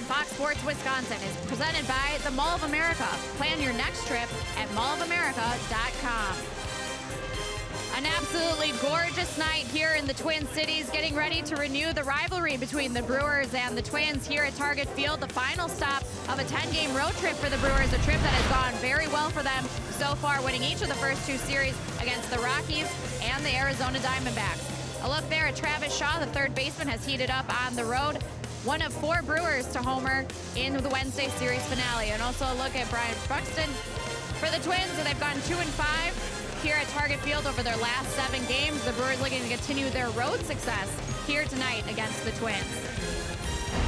on Fox Sports Wisconsin is presented by the Mall of America. Plan your next trip at mallofamerica.com. An absolutely gorgeous night here in the Twin Cities, getting ready to renew the rivalry between the Brewers and the Twins here at Target Field, the final stop of a 10-game road trip for the Brewers, a trip that has gone very well for them so far, winning each of the first two series against the Rockies and the Arizona Diamondbacks. A look there at Travis Shaw, the third baseman, has heated up on the road. One of four Brewers to homer in the Wednesday series finale. And also a look at Brian Buxton for the Twins, and they've gone 2-5 here at Target Field over their last 7 games. The Brewers looking to continue their road success here tonight against the Twins.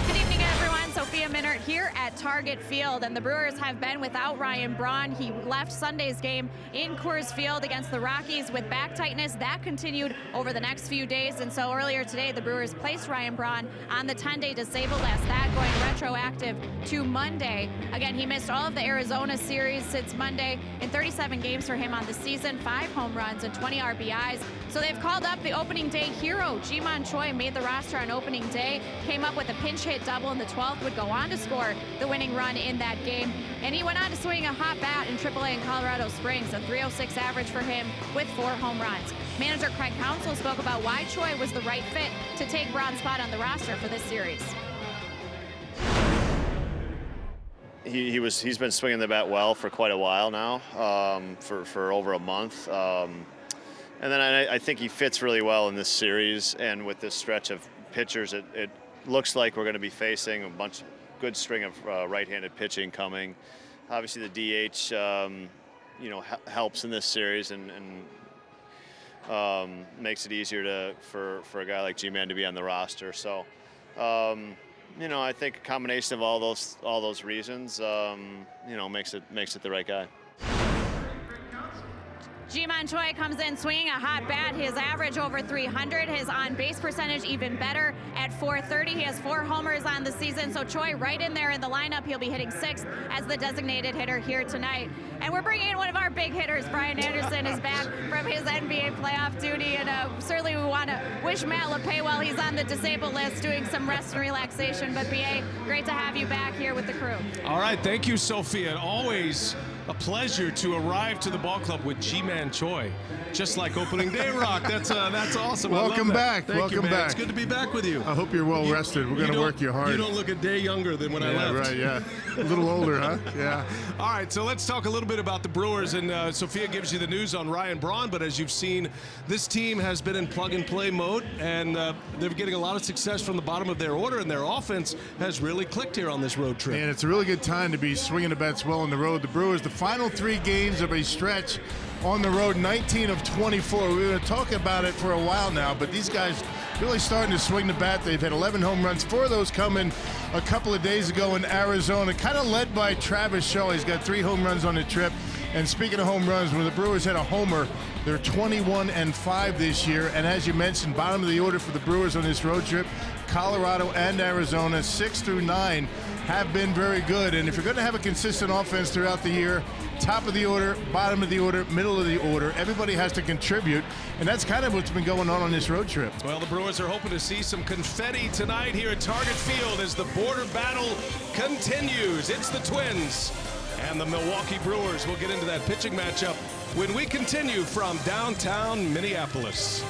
Good evening, everyone. Sophia Minert here at Target Field, and the Brewers have been without Ryan Braun. He left Sunday's game in Coors Field against the Rockies with back tightness. That continued over the next few days, and so earlier today, the Brewers placed Ryan Braun on the 10-day disabled list, that going retroactive to Monday. Again, he missed all of the Arizona series since Monday in 37 games for him on the season, 5 home runs and 20 RBIs. So they've called up the opening day hero. Ji-Man Choi made the roster on opening day, came up with a pinch hit double in the 12th, would go on to score the winning run in that game. And he went on to swing a hot bat in AAA in Colorado Springs, a .306 average for him with 4 home runs. Manager Craig Counsell spoke about why Choi was the right fit to take Braun's spot on the roster for this series. He's been swinging the bat well for quite a while now, for over a month. And then I think he fits really well in this series, and with this stretch of pitchers, it looks like we're going to be facing a good string of right-handed pitching coming. Obviously, the DH, helps in this series and makes it easier for a guy like G-Man to be on the roster. So, I think a combination of all those reasons, makes it the right guy. Ji-Man Choi comes in swinging a hot bat. His average over 300. His on-base percentage even better at .430. He has 4 homers on the season. So Choi right in there in the lineup. He'll be hitting 6th as the designated hitter here tonight. And we're bringing in one of our big hitters. Brian Anderson is back from his NBA playoff duty. And certainly we want to wish Matt LePay well. He's on the disabled list doing some rest and relaxation. But BA, great to have you back here with the crew. All right, thank you, Sophia. Always a pleasure to arrive to the ball club with Ji-Man Choi, just like opening day rock. That's awesome. Welcome back. Welcome back. It's good to be back with you. I hope you're well rested. We're going to work you hard. You don't look a day younger than when I left. Right, yeah. A little older, huh? Yeah. All right, so let's talk a little bit about the Brewers, and Sophia gives you the news on Ryan Braun, but as you've seen, this team has been in plug-and-play mode, and they're getting a lot of success from the bottom of their order, and their offense has really clicked here on this road trip. And it's a really good time to be swinging the bats well on the road. The Brewers, the final 3 games of a stretch on the road, 19 of 24. We've been talking about it for a while now, but these guys really starting to swing the bat. They've had 11 home runs, 4 of those coming a couple of days ago in Arizona, kind of led by Travis Shaw. He's got 3 home runs on the trip. And speaking of home runs, when the Brewers had a homer, they're 21-5 this year. And as you mentioned, bottom of the order for the Brewers on this road trip, Colorado and Arizona, 6 through 9, have been very good. And if you're going to have a consistent offense throughout the year, top of the order, bottom of the order, middle of the order, everybody has to contribute. And that's kind of what's been going on this road trip. Well, the Brewers are hoping to see some confetti tonight here at Target Field as the border battle continues. It's the Twins and the Milwaukee Brewers. We'll get into that pitching matchup when we continue from downtown Minneapolis.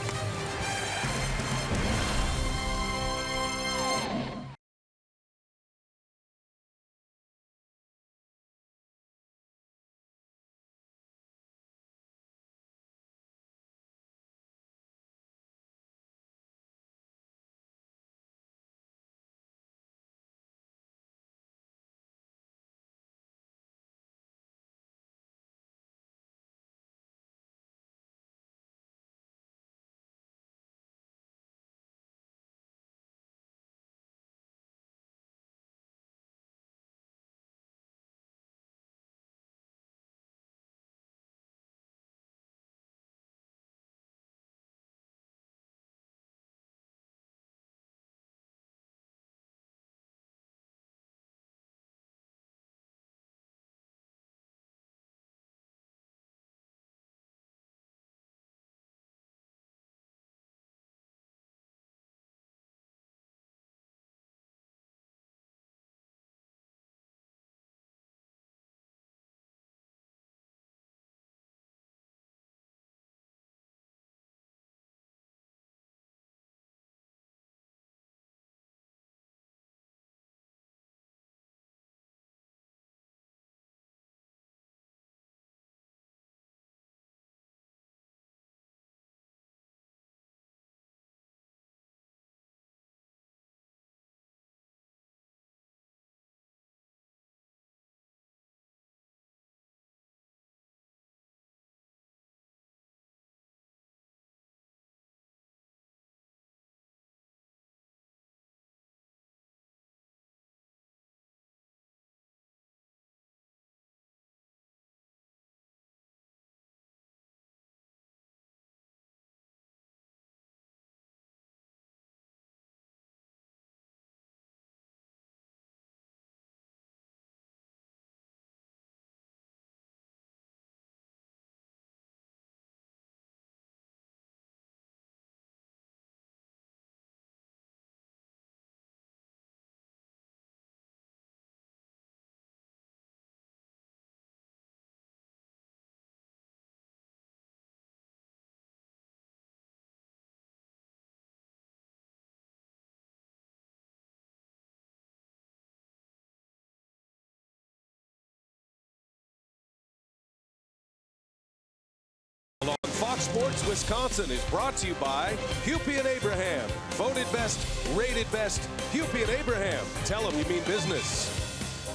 On Fox Sports Wisconsin is brought to you by Hupy and Abraham. Voted best, rated best, Hupy and Abraham. Tell them you mean business.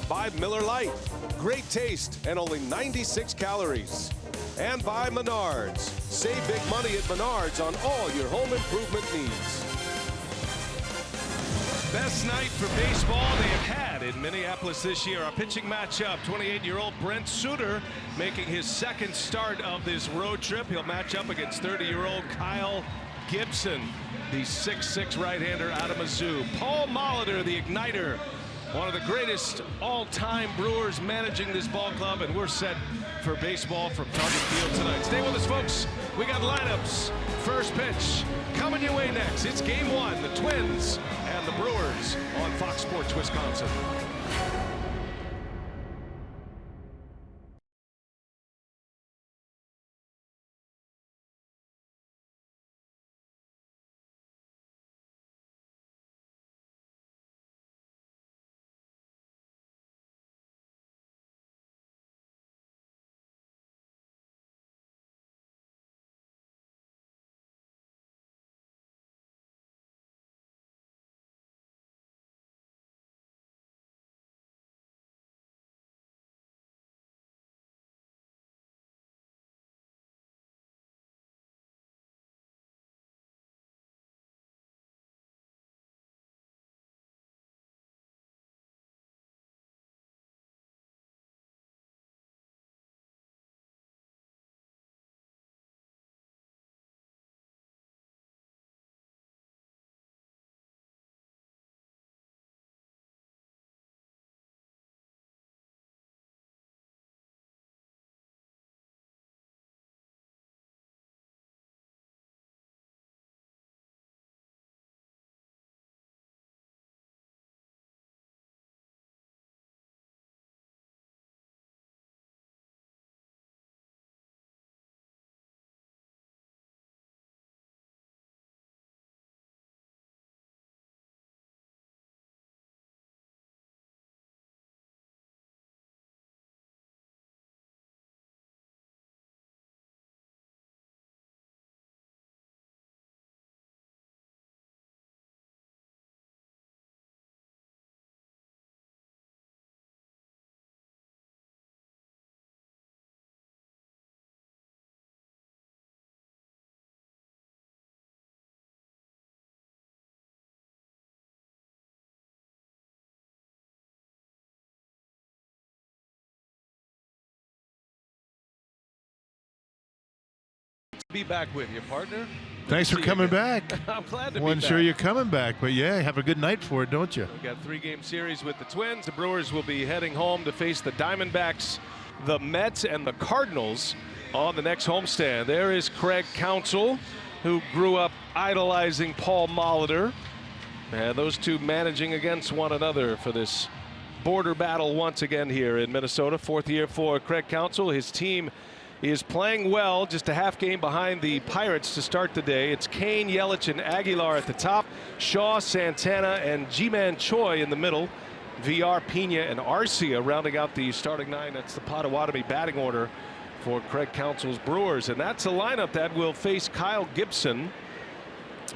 By Miller Lite. Great taste and only 96 calories. And by Menards. Save big money at Menards on all your home improvement needs. Best night for baseball they have had in Minneapolis this year. Our pitching matchup, 28-year-old Brent Suter making his second start of this road trip. He'll match up against 30-year-old Kyle Gibson, the 6'6" right-hander out of Mizzou. Paul Molitor, the igniter, one of the greatest all-time Brewers managing this ball club, and we're set for baseball from Target Field tonight. Stay with us, folks. We got lineups. First pitch coming your way next. It's game one, the Twins and the Brewers on Fox Sports Wisconsin. Be back with you, partner. Thanks for coming back. I'm glad to be Wasn't back. sure you're coming back, but yeah, have a good night for it, don't you? We've got a 3-game series with the Twins. The Brewers will be heading home to face the Diamondbacks, the Mets, and the Cardinals on the next homestand. There is Craig Counsell, who grew up idolizing Paul Molitor. And those two managing against one another for this border battle once again here in Minnesota. 4th year for Craig Counsell. His team is playing well, just a half game behind the Pirates to start the day. It's Kane, Yelich, and Aguilar at the top. Shaw, Santana, and Ji-Man Choi in the middle. VR, Pena, and Arcia rounding out the starting 9. That's the Potawatomi batting order for Craig Counsell's Brewers. And that's a lineup that will face Kyle Gibson.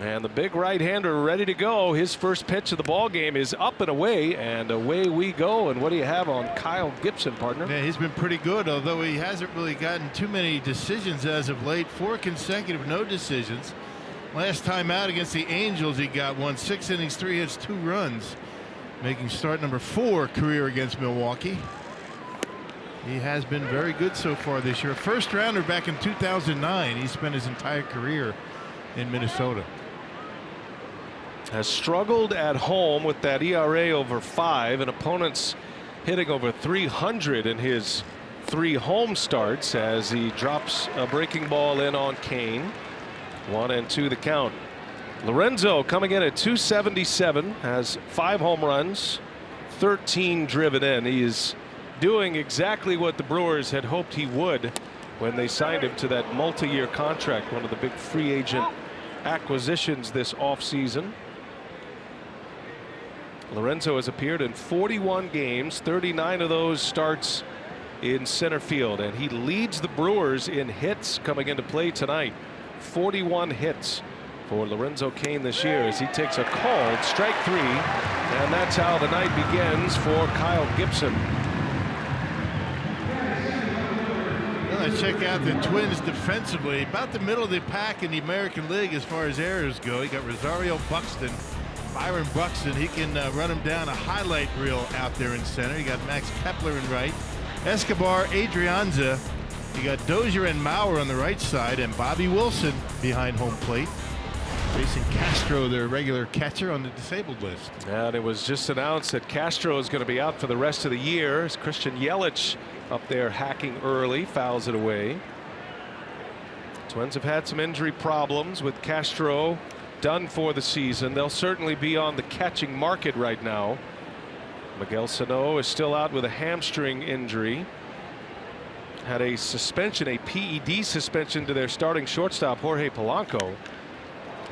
And the big right-hander ready to go. His first pitch of the ball game is up and away we go. And what do you have on Kyle Gibson, partner? Yeah, he's been pretty good, although he hasn't really gotten too many decisions as of late. 4 consecutive no decisions. Last time out against the Angels, he got one. 6 innings, 3 hits, 2 runs, making start number 4 career against Milwaukee. He has been very good so far this year. First rounder back in 2009. He spent his entire career in Minnesota. Has struggled at home with that ERA over 5, and opponents hitting over 300 in his 3 home starts as he drops a breaking ball in on Kane. 1-2 the count. Lorenzo coming in at 277, has 5 home runs, 13 driven in. He is doing exactly what the Brewers had hoped he would when they signed him to that multi-year contract, one of the big free agent acquisitions this offseason. Lorenzo has appeared in 41 games, 39 of those starts in center field, and he leads the Brewers in hits coming into play tonight. 41 hits for Lorenzo Cain this year as he takes a called strike 3, and that's how the night begins for Kyle Gibson. Let's check out the Twins defensively. About the middle of the pack in the American League as far as errors go. You got Rosario Buxton, Byron Buxton. He can run him down a highlight reel out there in center. You got Max Kepler in right, Escobar, Adrianza. You got Dozier and Maurer on the right side, and Bobby Wilson behind home plate. Jason Castro, their regular catcher, on the disabled list. And it was just announced that Castro is going to be out for the rest of the year. As Christian Yelich up there hacking early, fouls it away. Twins have had some injury problems with Castro done for the season. They'll certainly be on the catching market right now. Miguel Sano is still out with a hamstring injury. Had a suspension, a PED suspension to their starting shortstop Jorge Polanco,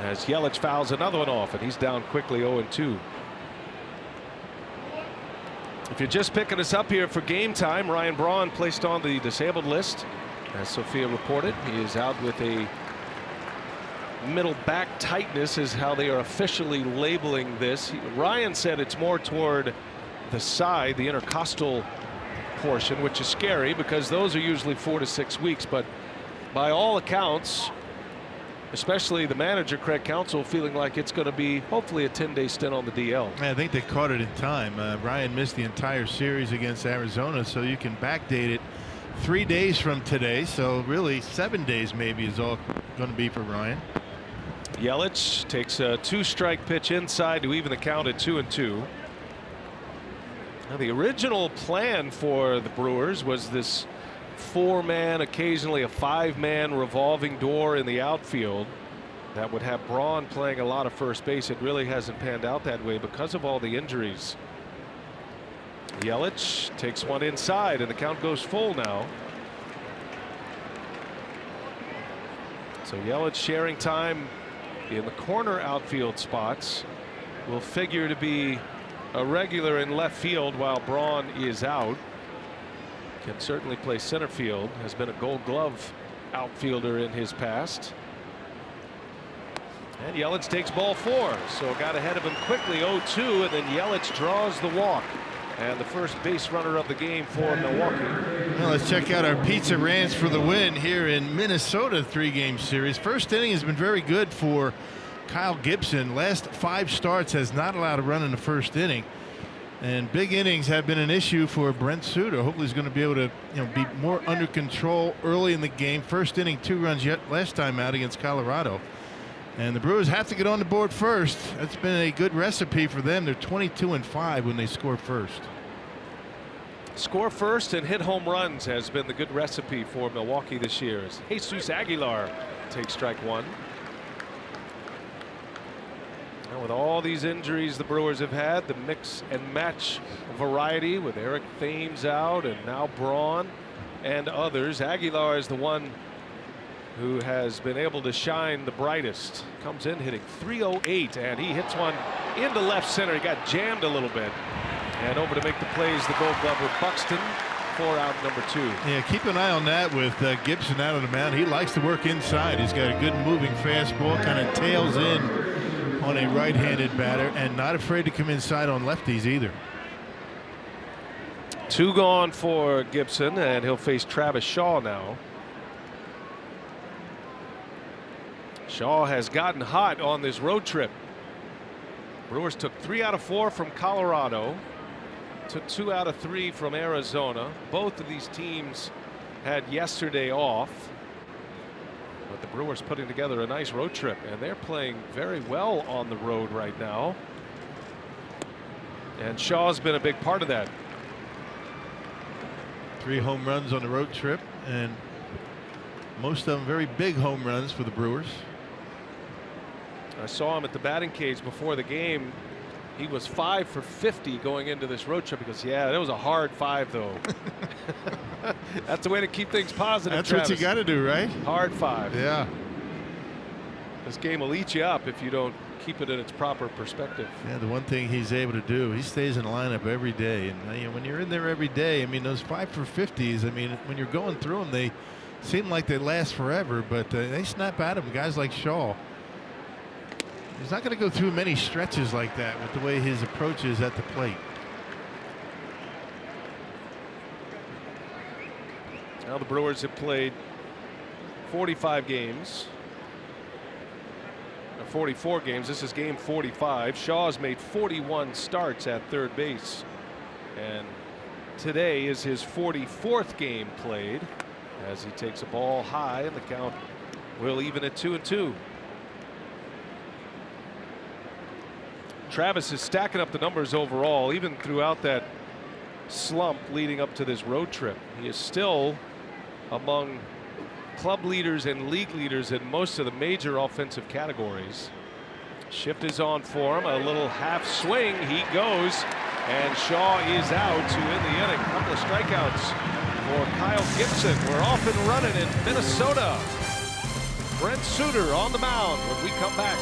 as Yelich fouls another one off, and he's down quickly 0-2. If you're just picking us up here for game time, Ryan Braun placed on the disabled list. As Sophia reported, he is out with a middle back tightness is how they are officially labeling this. Ryan said it's more toward the side, the intercostal portion, which is scary because those are usually 4 to 6 weeks. But by all accounts, especially the manager Craig Counsell, feeling like it's going to be hopefully a 10-day stint on the DL. I think they caught it in time. Ryan missed the entire series against Arizona, so you can backdate it 3 days from today. So really 7 days maybe is all going to be for Ryan. Yelich takes a 2-strike pitch inside to even the count at 2-2. Now, the original plan for the Brewers was this 4-man, occasionally a 5-man revolving door in the outfield that would have Braun playing a lot of first base. It really hasn't panned out that way because of all the injuries. Yelich takes one inside, and the count goes full now. So Yelich sharing time in the corner outfield spots will figure to be a regular in left field while Braun is out. Can certainly play center field, has been a Gold Glove outfielder in his past. And Yelich takes ball 4, so got ahead of him quickly 0-2, and then Yelich draws the walk, and the first base runner of the game for Milwaukee. Well, let's check out our Pizza Ranch for the win here in Minnesota 3-game series. First inning has been very good for Kyle Gibson. Last 5 starts has not allowed a run in the first inning. And big innings have been an issue for Brent Suter. Hopefully he's going to be able to be more under control early in the game. First inning 2 runs yet last time out against Colorado. And the Brewers have to get on the board first. That's been a good recipe for them. They're 22-5 when they score first. Score first and hit home runs has been the good recipe for Milwaukee this year. As Jesus Aguilar takes strike 1. Now, with all these injuries the Brewers have had, the mix and match variety with Eric Thames out and now Braun and others, Aguilar is the one who has been able to shine the brightest. Comes in hitting .308, and he hits one into left center. He got jammed a little bit. And over to make the plays, the Gold Glover Buxton for out number 2. Yeah, keep an eye on that with Gibson out on the mound. He likes to work inside. He's got a good moving fastball, kind of tails in on a right-handed batter, and not afraid to come inside on lefties either. 2 gone for Gibson, and he'll face Travis Shaw now. Shaw has gotten hot on this road trip. Brewers took 3 out of 4 from Colorado, took 2 out of 3 from Arizona. Both of these teams had yesterday off. But the Brewers putting together a nice road trip, and they're playing very well on the road right now. And Shaw's been a big part of that. 3 home runs on the road trip, and most of them very big home runs for the Brewers. I saw him at the batting cage before the game. He was 5 for 50 going into this road trip. He goes, yeah, that was a hard 5 though. That's the way to keep things positive. That's Travis. what you got to do, right? Hard 5. Yeah. This game will eat you up if you don't keep it in its proper perspective. Yeah, the one thing he's able to do, he stays in the lineup every day. And you know, when you're in there every day, I mean, those 5 for 50s, I mean, when you're going through them, they seem like they last forever, but they snap out of them. Guys like Shaw, he's not going to go through many stretches like that with the way his approach is at the plate. Now the Brewers have played 45 games. 44 games. This is game 45. Shaw's made 41 starts at third base. And today is his 44th game played as he takes a ball high, and the count will even at 2-2. Travis is stacking up the numbers overall, even throughout that slump leading up to this road trip. He is still among club leaders and league leaders in most of the major offensive categories. Shift is on for him. A little half swing. He goes, and Shaw is out to end the inning. A couple of strikeouts for Kyle Gibson. We're off and running in Minnesota. Brent Suter on the mound when we come back.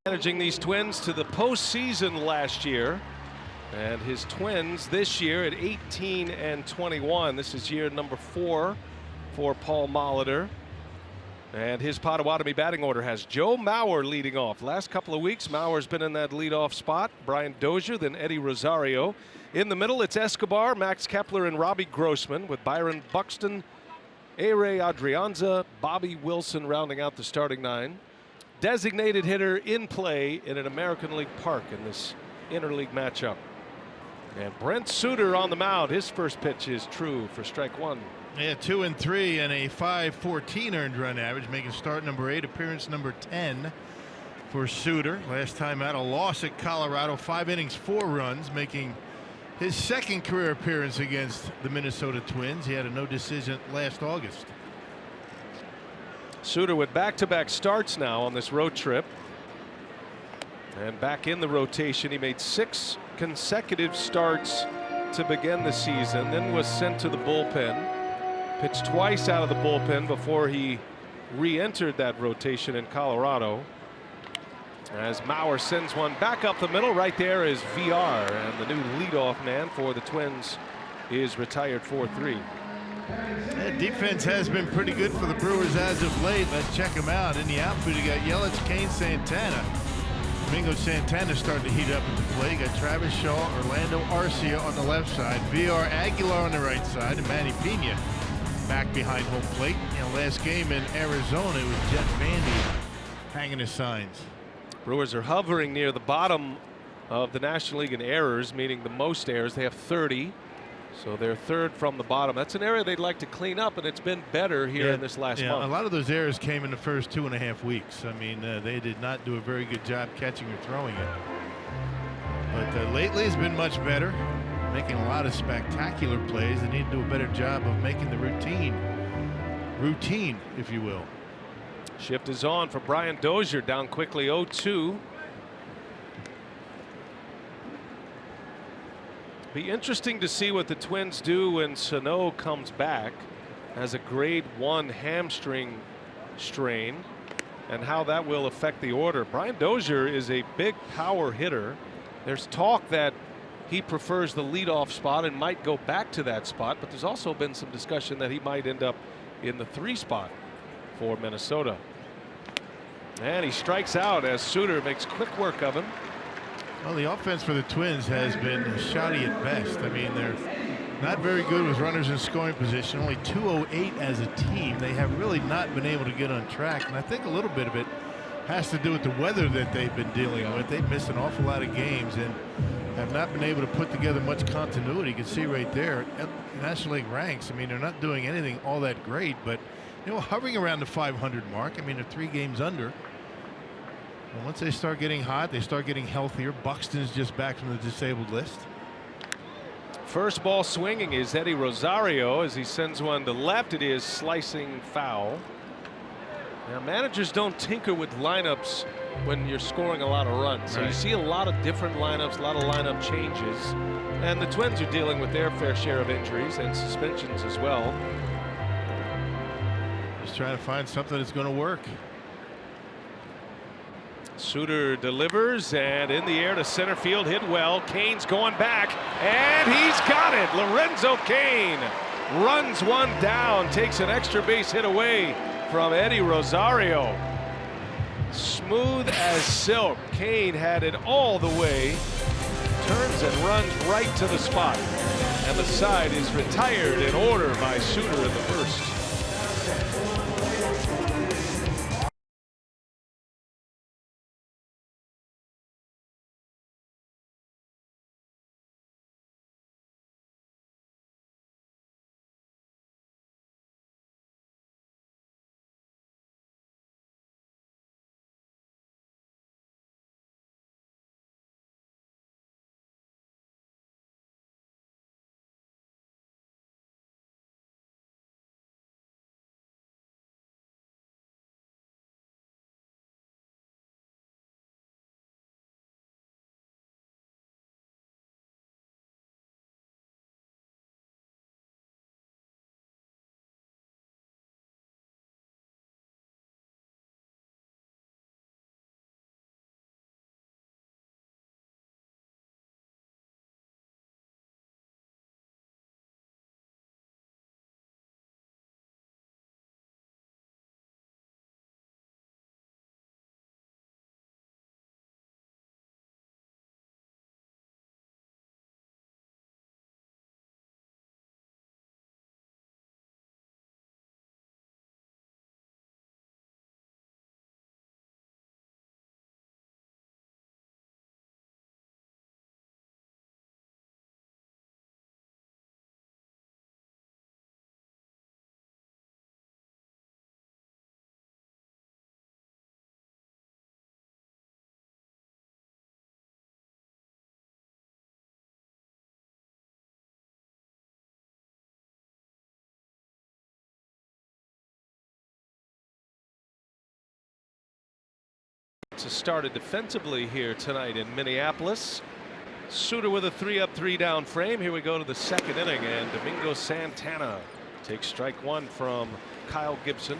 Managing these Twins to the postseason last year, and his Twins this year at 18-21. This is year number 4 for Paul Molitor, and his Potawatomi batting order has Joe Mauer leading off. Last couple of weeks, Mauer's been in that leadoff spot. Brian Dozier, then Eddie Rosario. In the middle, it's Escobar, Max Kepler, and Robbie Grossman, with Byron Buxton, A-Ray Adrianza, Bobby Wilson rounding out the starting 9. Designated hitter in play in an American League park in this interleague matchup. And Brent Suter on the mound. His first pitch is true for strike 1. Yeah, 2-3 and a 5.14 earned run average, making start number 8, appearance number 10 for Suter. Last time out, a loss at Colorado, 5 innings, 4 runs, making his second career appearance against the Minnesota Twins. He had a no decision last August. Suter with back-to-back starts now on this road trip, and back in the rotation. He made 6 consecutive starts to begin the season, then was sent to the bullpen, pitched twice out of the bullpen before he re-entered that rotation in Colorado. As Mauer sends one back up the middle, right there is VR, and the new leadoff man for the Twins is retired 4-3. Yeah, defense has been pretty good for the Brewers as of late. Let's check them out. In the outfield, you got Yelich, Kane, Santana. Domingo Santana starting to heat up at the plate. You got Travis Shaw, Orlando Arcia on the left side, VR Aguilar on the right side, and Manny Pena back behind home plate. You know, last game in Arizona, it was Jeff Vandy hanging his signs. Brewers are hovering near the bottom of the National League in errors, meaning the most errors. They have 30. So they're third from the bottom. That's an area they'd like to clean up, and it's been better here in this last month. A lot of those errors came in the first 2.5 weeks. I mean, they did not do a very good job catching or throwing it. But lately it's been much better. making a lot of spectacular plays. They need to do a better job of making the routine, if you will. Shift is on for Brian Dozier, down quickly 0-2. Be interesting to see what the Twins do when Sano comes back as a grade 1 hamstring strain, and how that will affect the order. Brian Dozier is a big power hitter. There's talk that he prefers the leadoff spot and might go back to that spot, but there's also been some discussion that he might end up in the 3 spot for Minnesota. And he strikes out as Suter makes quick work of him. Well, the offense for the Twins has been shoddy at best. I mean, they're not very good with runners in scoring position. Only 208 as a team. They have really not been able to get on track, and I think a little bit of it has to do with the weather that they've been dealing with. They've missed an awful lot of games and have not been able to put together much continuity. You can see right there, National League ranks. I mean, they're not doing anything all that great, but hovering around the 500 mark. I mean, they're 3 games under. And once they start getting hot, they start getting healthier. Buxton's just back from the disabled list. First ball swinging is Eddie Rosario as he sends one to left. It is slicing foul. Now, managers don't tinker with lineups when you're scoring a lot of runs. So you see a lot of different lineups, a lot of lineup changes. And the Twins are dealing with their fair share of injuries and suspensions as well. Just trying to find something that's going to work. Suter delivers, and in the air to center field, hit well. Cain's going back, and he's got it. Lorenzo Cain runs one down, takes an extra base hit away from Eddie Rosario. Smooth as silk. Cain had it all the way, turns and runs right to the spot, and the side is retired in order by Suter in the first. Started defensively here tonight in Minneapolis. Suter with a 3-up 3-down frame. Here we go to the second inning, and Domingo Santana takes strike 1 from Kyle Gibson.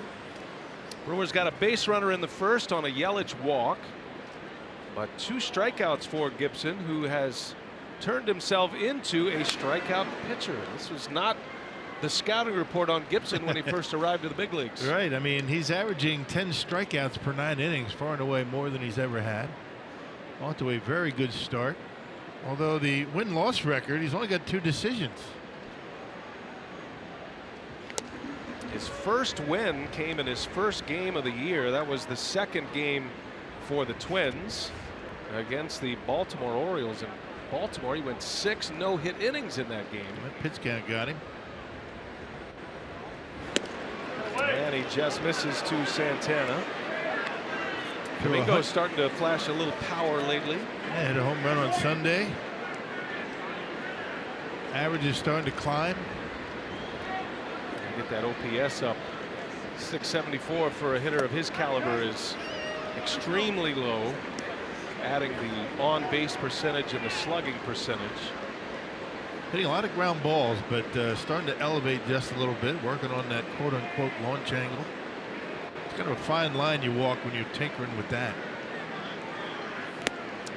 Brewers got a base runner in the first on a Yelich walk, but 2 strikeouts for Gibson, who has turned himself into a strikeout pitcher. This was not the scouting report on Gibson when he first arrived to the big leagues. Right. I mean, he's averaging 10 strikeouts per 9 innings, far and away more than he's ever had. Off to a very good start. Although the win-loss record, he's only got 2 decisions. His first win came in his first game of the year. That was the second game for the Twins against the Baltimore Orioles. In Baltimore, he went 6 no-hit innings in that game. That pitch count got him. And he just misses to Santana. Domingo's starting to flash a little power lately. Yeah, hit a home run on Sunday. Average is starting to climb. Get that OPS up. 674 for a hitter of his caliber is extremely low. Adding the on-base percentage and the slugging percentage. Hitting a lot of ground balls, but starting to elevate just a little bit, working on that quote-unquote launch angle. It's kind of a fine line you walk when you're tinkering with that.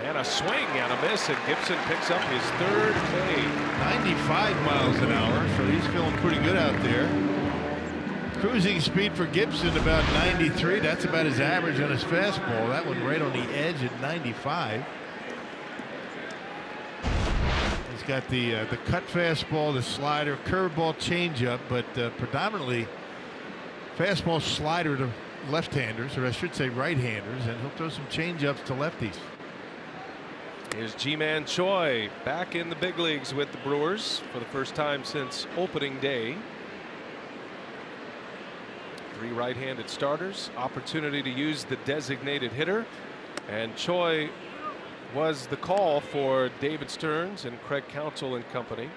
And a swing and a miss, and Gibson picks up his 3rd K. 95 miles an hour, so he's feeling pretty good out there. Cruising speed for Gibson about 93. That's about his average on his fastball. That one right on the edge at 95. He's got the cut fastball, the slider, curveball, changeup, but predominantly fastball, slider to left-handers, or I should say right-handers, and he'll throw some changeups to lefties. Here's Ji-Man Choi back in the big leagues with the Brewers for the first time since opening day. 3 right-handed starters, opportunity to use the designated hitter, and Choi was the call for David Stearns and Craig Counsell and company.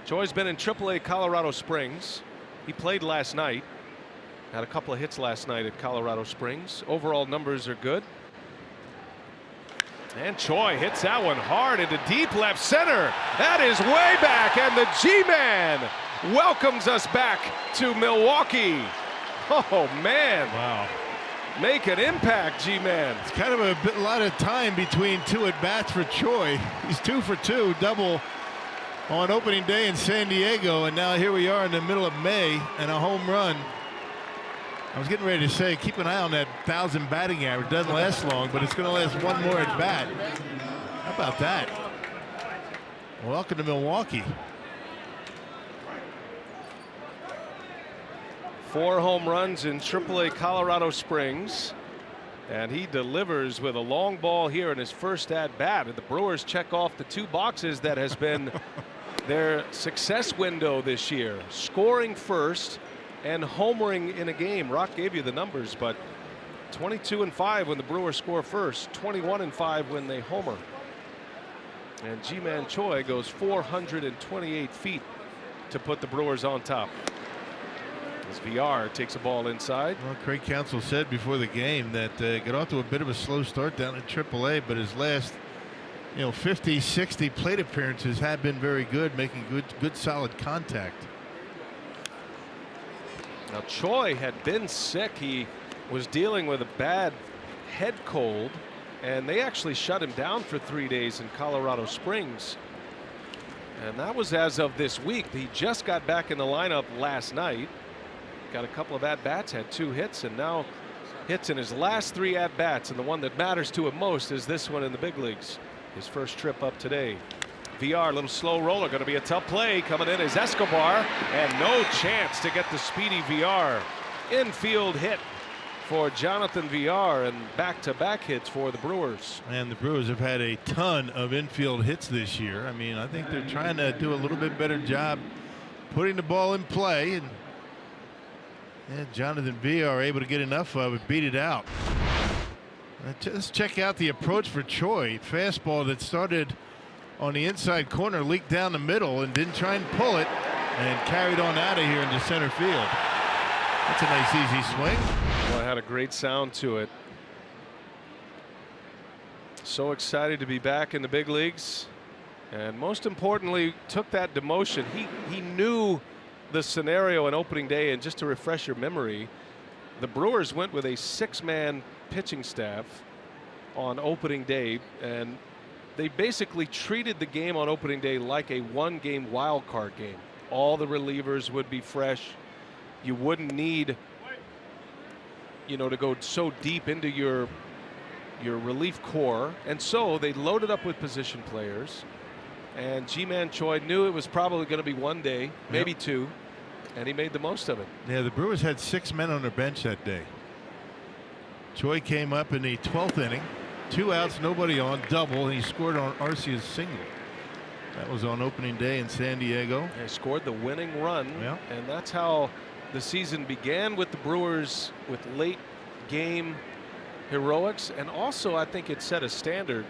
Choi's been in AAA Colorado Springs. He played last night, had a couple of hits last night at Colorado Springs. Overall numbers are good. And Choi hits that one hard into deep left center. That is way back, and the G-Man welcomes us back to Milwaukee. Oh, man. Wow. Make an impact, G-Man. It's kind of a lot of time between 2 at-bats for Choi. He's 2 for 2, double on opening day in San Diego, and now here we are in the middle of May and a home run. I was getting ready to say, keep an eye on that 1,000 batting average. Doesn't last long, but it's going to last 1 more at bat. How about that? Welcome to Milwaukee. 4 home runs in AAA Colorado Springs, and he delivers with a long ball here in his first at bat. And the Brewers check off the 2 boxes that has been their success window this year: scoring first and homering in a game. Rock gave you the numbers, but 22-5 when the Brewers score first, 21-5 when they homer. And Ji-Man Choi goes 428 feet to put the Brewers on top. As VR takes a ball inside. Well, Craig Counsell said before the game that got off to a bit of a slow start down in AAA, but his last 50, 60 plate appearances have been very good, making good solid contact. Now Choi had been sick. He was dealing with a bad head cold, and they actually shut him down for 3 days in Colorado Springs. And that was as of this week. He just got back in the lineup last night. Got a couple of at-bats, had 2 hits, and now hits in his last 3 at-bats. And the one that matters to him most is this one in the big leagues. His first trip up today. VR, little slow roller, going to be a tough play. Coming in is Escobar, and no chance to get the speedy VR. Infield hit for Jonathan VR, and back-to-back hits for the Brewers. And the Brewers have had a ton of infield hits this year. I mean, I think they're trying to do a little bit better job putting the ball in play, and Jonathan VR able to get enough of it, beat it out. Let's check out the approach for Choi. Fastball that started on the inside corner, leaked down the middle, and didn't try and pull it, and carried on out of here into center field. That's a nice easy swing. Well, it had a great sound to it. So excited to be back in the big leagues, and most importantly, took that demotion. He knew the scenario on opening day, and just to refresh your memory, the Brewers went with a 6-man pitching staff on opening day, and they basically treated the game on opening day like a 1-game wild card game. All the relievers would be fresh. You wouldn't need, to go so deep into your relief core, and so they loaded up with position players. And Ji-Man Choi knew it was probably going to be 1 day, maybe 2, and he made the most of it. Yeah, the Brewers had 6 men on their bench that day. Choi came up in the 12th inning, 2 outs, nobody on, double, and he scored on Arcia's single. That was on opening day in San Diego. He scored the winning run, and that's how the season began with the Brewers, with late game heroics, and also I think it set a standard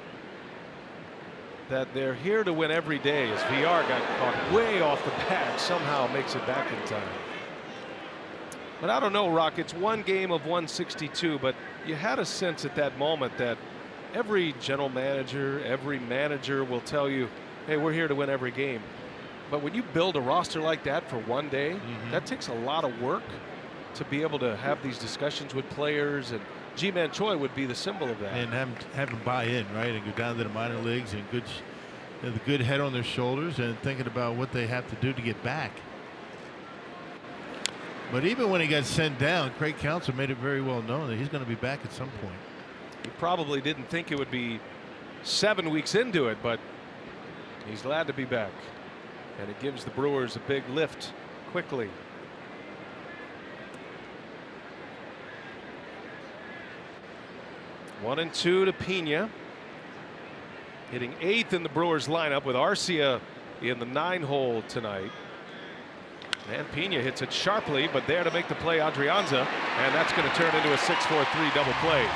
that they're here to win every day, as VR got caught way off the bat, somehow makes it back in time. But I don't know, Rock, it's one game of 162, but you had a sense at that moment that every general manager, every manager will tell you, hey, we're here to win every game. But when you build a roster like that for one day, that takes a lot of work to be able to have these discussions with players, and Ji-Man Choi would be the symbol of that. And have them buy in, right, and go down to the minor leagues and the good head on their shoulders and thinking about what they have to do to get back. But even when he got sent down, Craig Counsell made it very well known that he's going to be back at some point. He probably didn't think it would be 7 weeks into it, but he's glad to be back. And it gives the Brewers a big lift quickly. One and two to Pena. Hitting 8th in the Brewers lineup with Arcia in the 9-hole tonight. And Pena hits it sharply, but there to make the play, Adrianza, and that's going to turn into a 6-4-3 double play.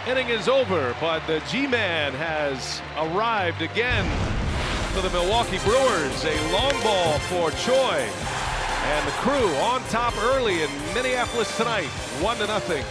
Inning is over, but the G-Man has arrived again for the Milwaukee Brewers. A long ball for Choi, and the Crew on top early in Minneapolis tonight, 1-0.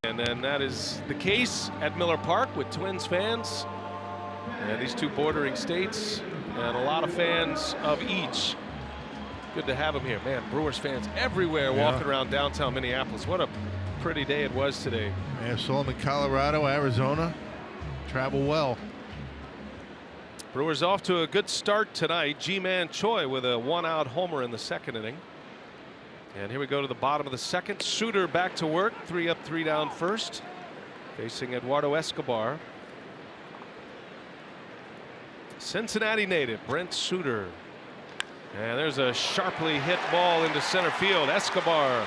And then that is the case at Miller Park with Twins fans and these two bordering states and a lot of fans of each. Good to have them here. Man, Brewers fans everywhere walking around downtown Minneapolis. What a pretty day it was today. Yeah, saw them in Colorado, Arizona. Travel well. Brewers off to a good start tonight. Ji-Man Choi with a 1-out homer in the second inning. And here we go to the bottom of the second. Suter back to work. 3 up, 3 down first. Facing Eduardo Escobar. Cincinnati native Brent Suter. And there's a sharply hit ball into center field. Escobar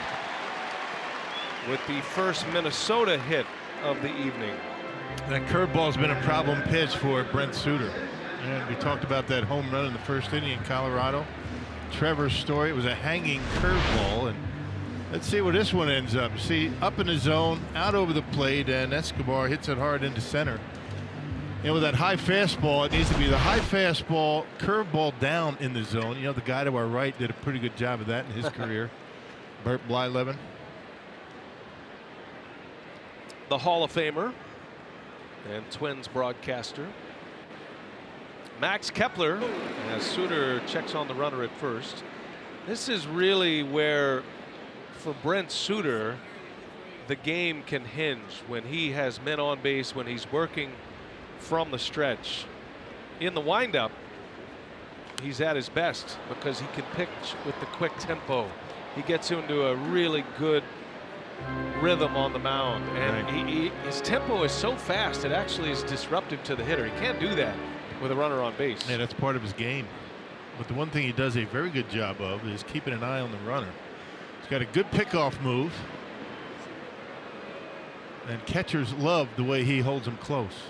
with the first Minnesota hit of the evening. That curveball's been a problem pitch for Brent Suter. And we talked about that home run in the first inning in Colorado. Trevor's story, it was a hanging curveball, and let's see where this one ends up. See, up in the zone, out over the plate, and Escobar hits it hard into center. And with that high fastball, it needs to be the high fastball, curveball down in the zone. You know, the guy to our right did a pretty good job of that in his career. Bert Blyleven. The Hall of Famer and Twins broadcaster Max Kepler, as Suter checks on the runner at first. This is really where, for Brent Suter, the game can hinge when he has men on base, when he's working from the stretch. In the windup, he's at his best because he can pitch with the quick tempo. He gets into a really good rhythm on the mound, and his tempo is so fast it actually is disruptive to the hitter. He can't do that with a runner on base. Yeah, that's part of his game. But the one thing he does a very good job of is keeping an eye on the runner. He's got a good pickoff move, and catchers love the way he holds them close.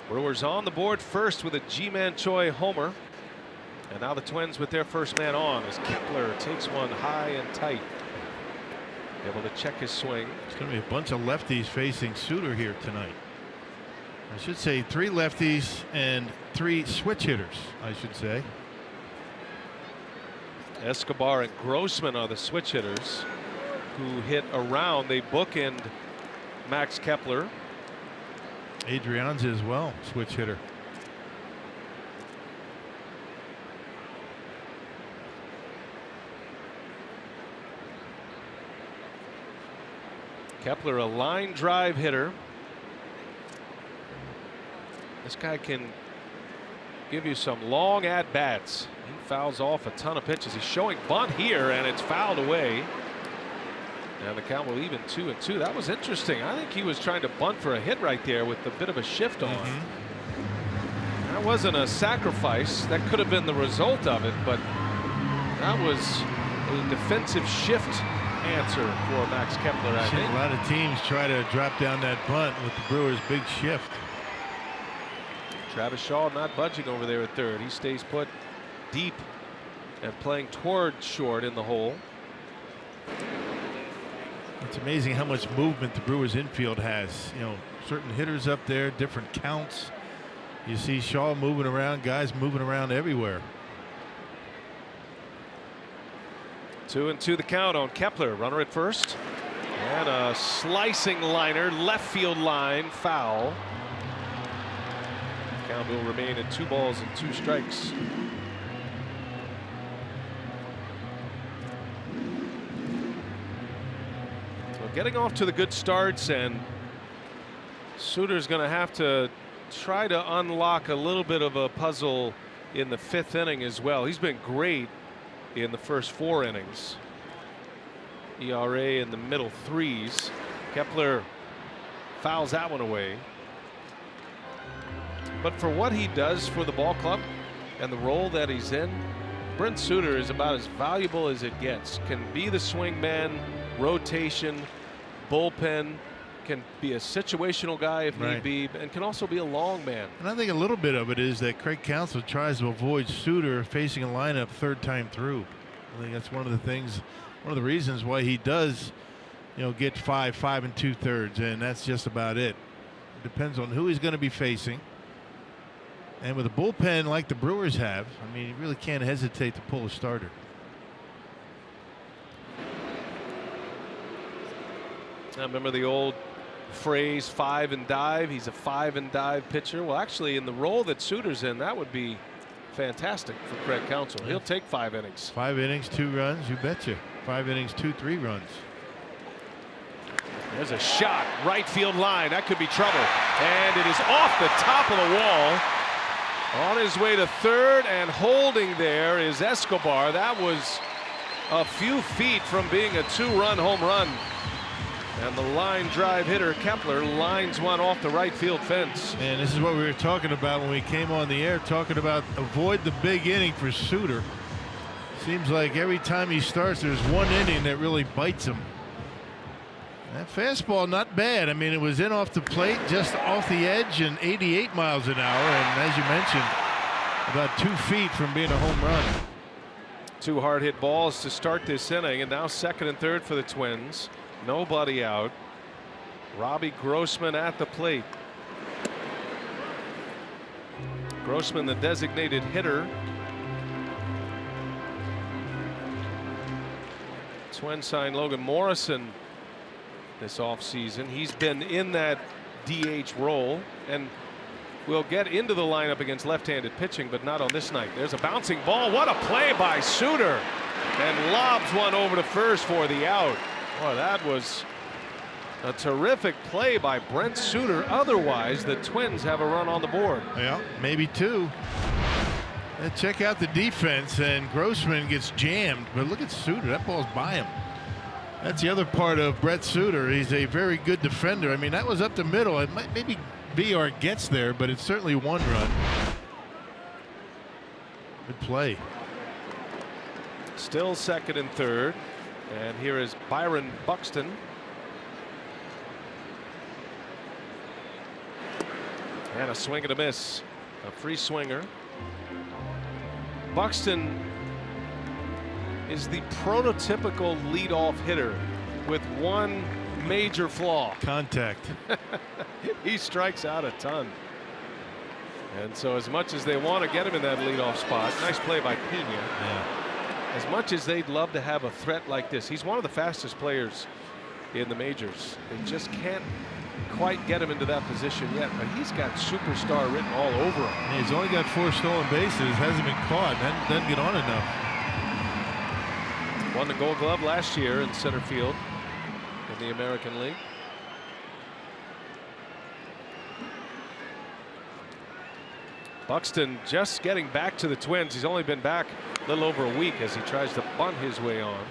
Brewers on the board first with a Ji-Man Choi homer. And now the Twins with their first man on as Kepler takes one high and tight. Able to check his swing. It's going to be a bunch of lefties facing Suter here tonight. I should say 3 lefties and 3 switch hitters, I should say. Escobar and Grossman are the switch hitters who hit around. They bookend Max Kepler. Adrianza as well, switch hitter. Kepler, a line drive hitter. This guy can give you some long at bats. He fouls off a ton of pitches. He's showing bunt here, and it's fouled away. And the count will even 2-2. That was interesting. I think he was trying to bunt for a hit right there with a bit of a shift on. That wasn't a sacrifice. That could have been the result of it, but that was a defensive shift answer for Max Kepler. I think a lot of teams try to drop down that bunt with the Brewers' big shift. Travis Shaw not budging over there at third. He stays put deep and playing toward short in the hole. It's amazing how much movement the Brewers infield has. You know, certain hitters up there, different counts. You see Shaw moving around, guys moving around everywhere. 2-2 the count on Kepler. Runner at first. And a slicing liner, left field line, foul. Count will remain at 2 balls and 2 strikes. Well, getting off to the good starts, and Suter's going to have to try to unlock a little bit of a puzzle in the 5th inning as well. He's been great in the first 4 innings. ERA in the middle 3s. Kepler fouls that one away. But for what he does for the ball club and the role that he's in, Brent Suter is about as valuable as it gets. Can be the swing man, rotation, bullpen, can be a situational guy if need be, and can also be a long man. And I think a little bit of it is that Craig Counsell tries to avoid Suter facing a lineup 3rd time through. I think that's one of the things, one of the reasons why he does, you know, get 5 2/3, and that's just about it. It depends on who he's going to be facing. And with a bullpen like the Brewers have, I mean, you really can't hesitate to pull a starter. I remember the old phrase 5 and dive. He's a 5 and dive pitcher. Well, actually, in the role that Suter's in, that would be fantastic for Craig Counsell. He'll take 5 innings. 5 innings, 2 runs, you betcha. 5 innings, 3 runs. There's a shot, right field line. That could be trouble. And it is off the top of the wall. On his way to third, and holding there is Escobar. That was a few feet from being a 2-run home run. And the line drive hitter Kepler lines one off the right field fence. And this is what we were talking about when we came on the air, talking about avoid the big inning for Suter. Seems like every time he starts, there's one inning that really bites him. That fastball not bad. I mean, it was in off the plate, just off the edge, and 88 miles an hour. And as you mentioned, about 2 feet from being a home run. 2 hard hit balls to start this inning, and now 2nd and 3rd for the Twins. Nobody out. Robbie Grossman at the plate. Grossman, the designated hitter. Twins signed Logan Morrison this offseason. He's been in that DH role and will get into the lineup against left-handed pitching, but not on this night. There's a bouncing ball. What a play by Suter, and lobs one over to first for the out. Boy, that was a terrific play by Brent Suter. Otherwise, the Twins have a run on the board. Yeah, maybe 2. Check out the defense, and Grossman gets jammed, but look at Suter. That ball's by him. That's the other part of Brett Suter. He's a very good defender. I mean, that was up the middle. It might maybe be or it gets there, but it's certainly one run. Good play. Still second and third. And here is Byron Buxton. And a swing and a miss. A free swinger. Buxton is the prototypical leadoff hitter with one major flaw. Contact. He strikes out a ton. And so as much as they want to get him in that leadoff spot, nice play by Pena. Yeah. As much as they'd love to have a threat like this, he's one of the fastest players in the majors. They just can't quite get him into that position yet, but he's got superstar written all over him. And he's only got 4 stolen bases, hasn't been caught, doesn't get on enough. Won the Gold Glove last year in center field in the American League. Buxton just getting back to the Twins. He's only been back a little over a week as he tries to bunt his way on.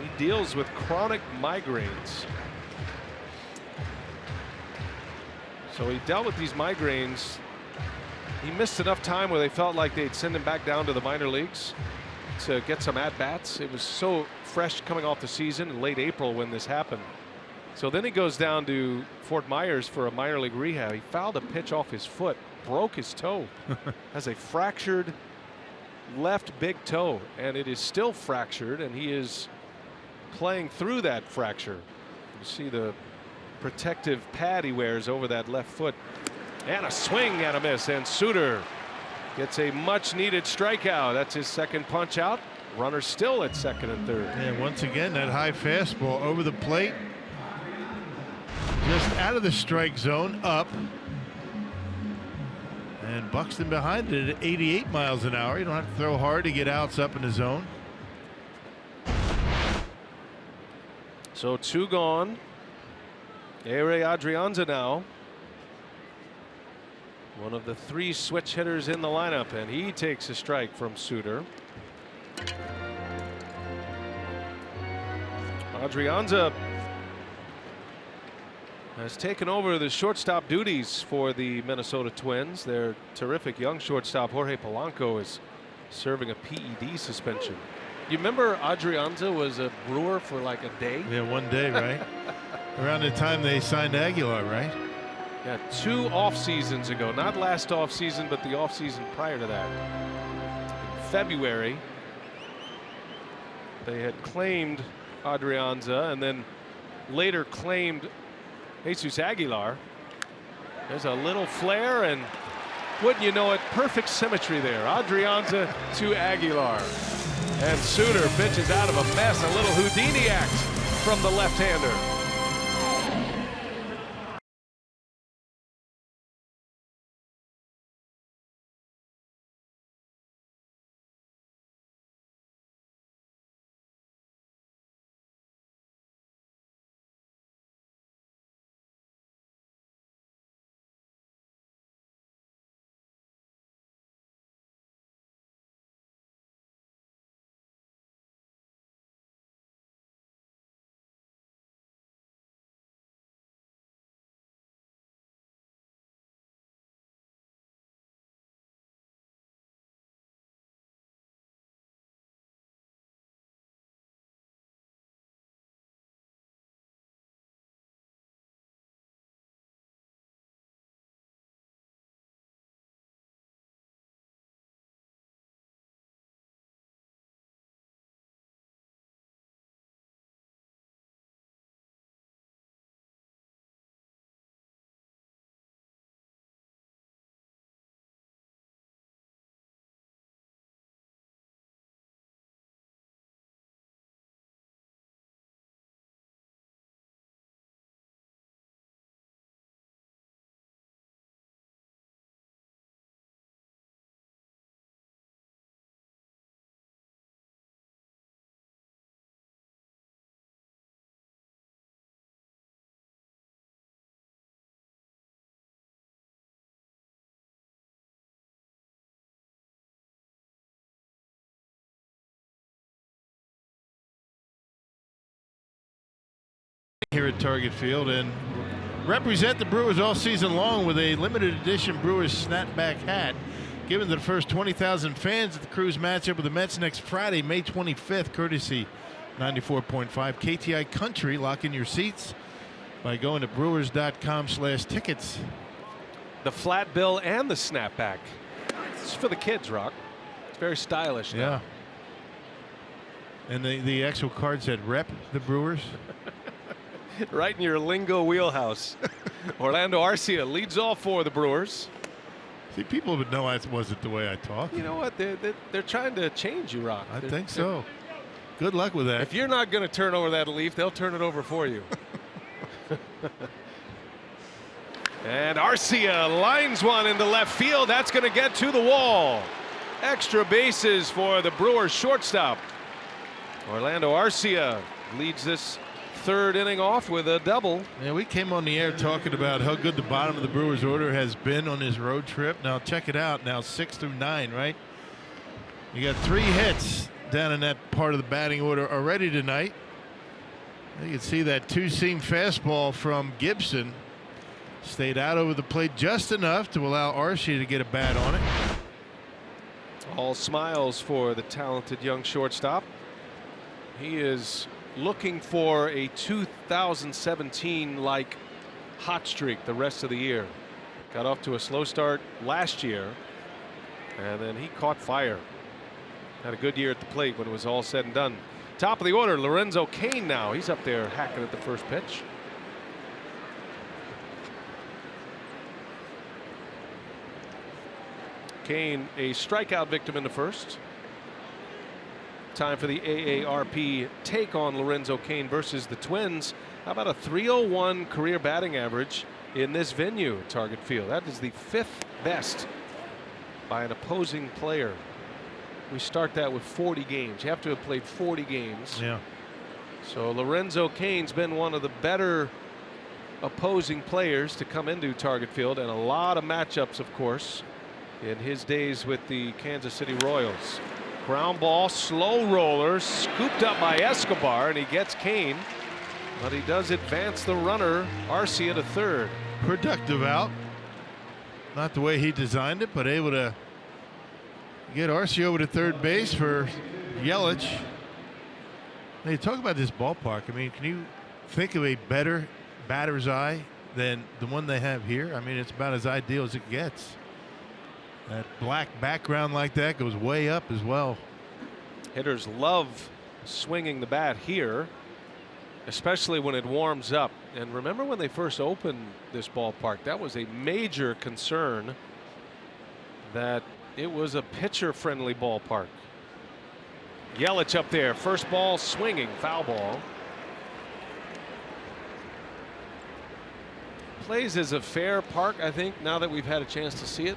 He deals with chronic migraines. So he dealt with these migraines. He missed enough time where they felt like they'd send him back down to the minor leagues to get some at-bats. It was so fresh coming off the season in late April when this happened. So then he goes down to Fort Myers for a minor league rehab. He fouled a pitch off his foot, broke his toe, has a fractured left big toe, and it is still fractured, and he is playing through that fracture. You see the protective pad he wears over that left foot. And a swing and a miss, and Suter gets a much needed strikeout. That's his second punch out. Runner still at second and third. And once again, that high fastball over the plate. Just out of the strike zone, up. And Buxton behind it at 88 miles an hour. You don't have to throw hard to get outs up in the zone. So 2 gone. Ehire Adrianza now. One of the 3 switch hitters in the lineup, and he takes a strike from Suter. Adrianza has taken over the shortstop duties for the Minnesota Twins. Their terrific young shortstop Jorge Polanco is serving a PED suspension. You remember Adrianza was a Brewer for like a day? Yeah, one day, right? Around the time they signed Aguilar, right? Yeah, 2 off seasons ago, not last off season, but the off season prior to that. In February, they had claimed Adrianza and then later claimed Jesus Aguilar. There's a little flare, and wouldn't you know it, perfect symmetry there. Adrianza to Aguilar. And Suter pitches out of a mess, a little Houdini act from the left-hander. here at Target Field and represent the Brewers all season long with a limited edition Brewers snapback hat given to the first 20,000 fans at the Cruise matchup with the Mets next Friday, May 25th, courtesy 94.5 KTI Country. Lock in your seats by going to brewers.com/tickets. The flat bill and the snapback. It's for the kids, Rock. It's very stylish now. Yeah. And the actual card said rep the Brewers. Right in your lingo wheelhouse. Orlando Arcia leads all for the Brewers. See, people would know that wasn't the way I talk. You know what? They're trying to change you, Rock. I think so. Good luck with that. If you're not going to turn over that leaf, they'll turn it over for you. And Arcia lines one into left field. That's going to get to the wall. Extra bases for the Brewers shortstop. Orlando Arcia leads this third inning off with a double. Yeah, we came on the air talking about how good the bottom of the Brewers order has been on his road trip. Now check it out. Now 6 through 9, right? You got 3 hits down in that part of the batting order already tonight. You can see that 2-seam fastball from Gibson stayed out over the plate just enough to allow Arcia to get a bat on it. All smiles for the talented young shortstop. He is looking for a 2017-like hot streak the rest of the year. Got off to a slow start last year, and then he caught fire. Had a good year at the plate when it was all said and done. Top of the order, Lorenzo Cain now. He's up there hacking at the first pitch. Cain, a strikeout victim in the first. Time for the AARP take on Lorenzo Cain versus the Twins. How about a .301 career batting average in this venue at Target Field? That is the 5th best by an opposing player. We start that with 40 games. You have to have played 40 games. Yeah. So Lorenzo Cain's been one of the better opposing players to come into Target Field, and a lot of matchups, of course, in his days with the Kansas City Royals. Ground ball, slow roller, scooped up by Escobar, and he gets Cain, but he does advance the runner, Arcia, to third. Productive out. Not the way he designed it, but able to get Arcia over to third base for Yelich. Now you talk about this ballpark. I mean, can you think of a better batter's eye than the one they have here? I mean, it's about as ideal as it gets. That black background like that goes way up as well. Hitters love swinging the bat here, especially when it warms up. And remember when they first opened this ballpark, that was a major concern that it was a pitcher-friendly ballpark. Yelich up there, first ball swinging, foul ball. Plays as a fair park, I think, now that we've had a chance to see it.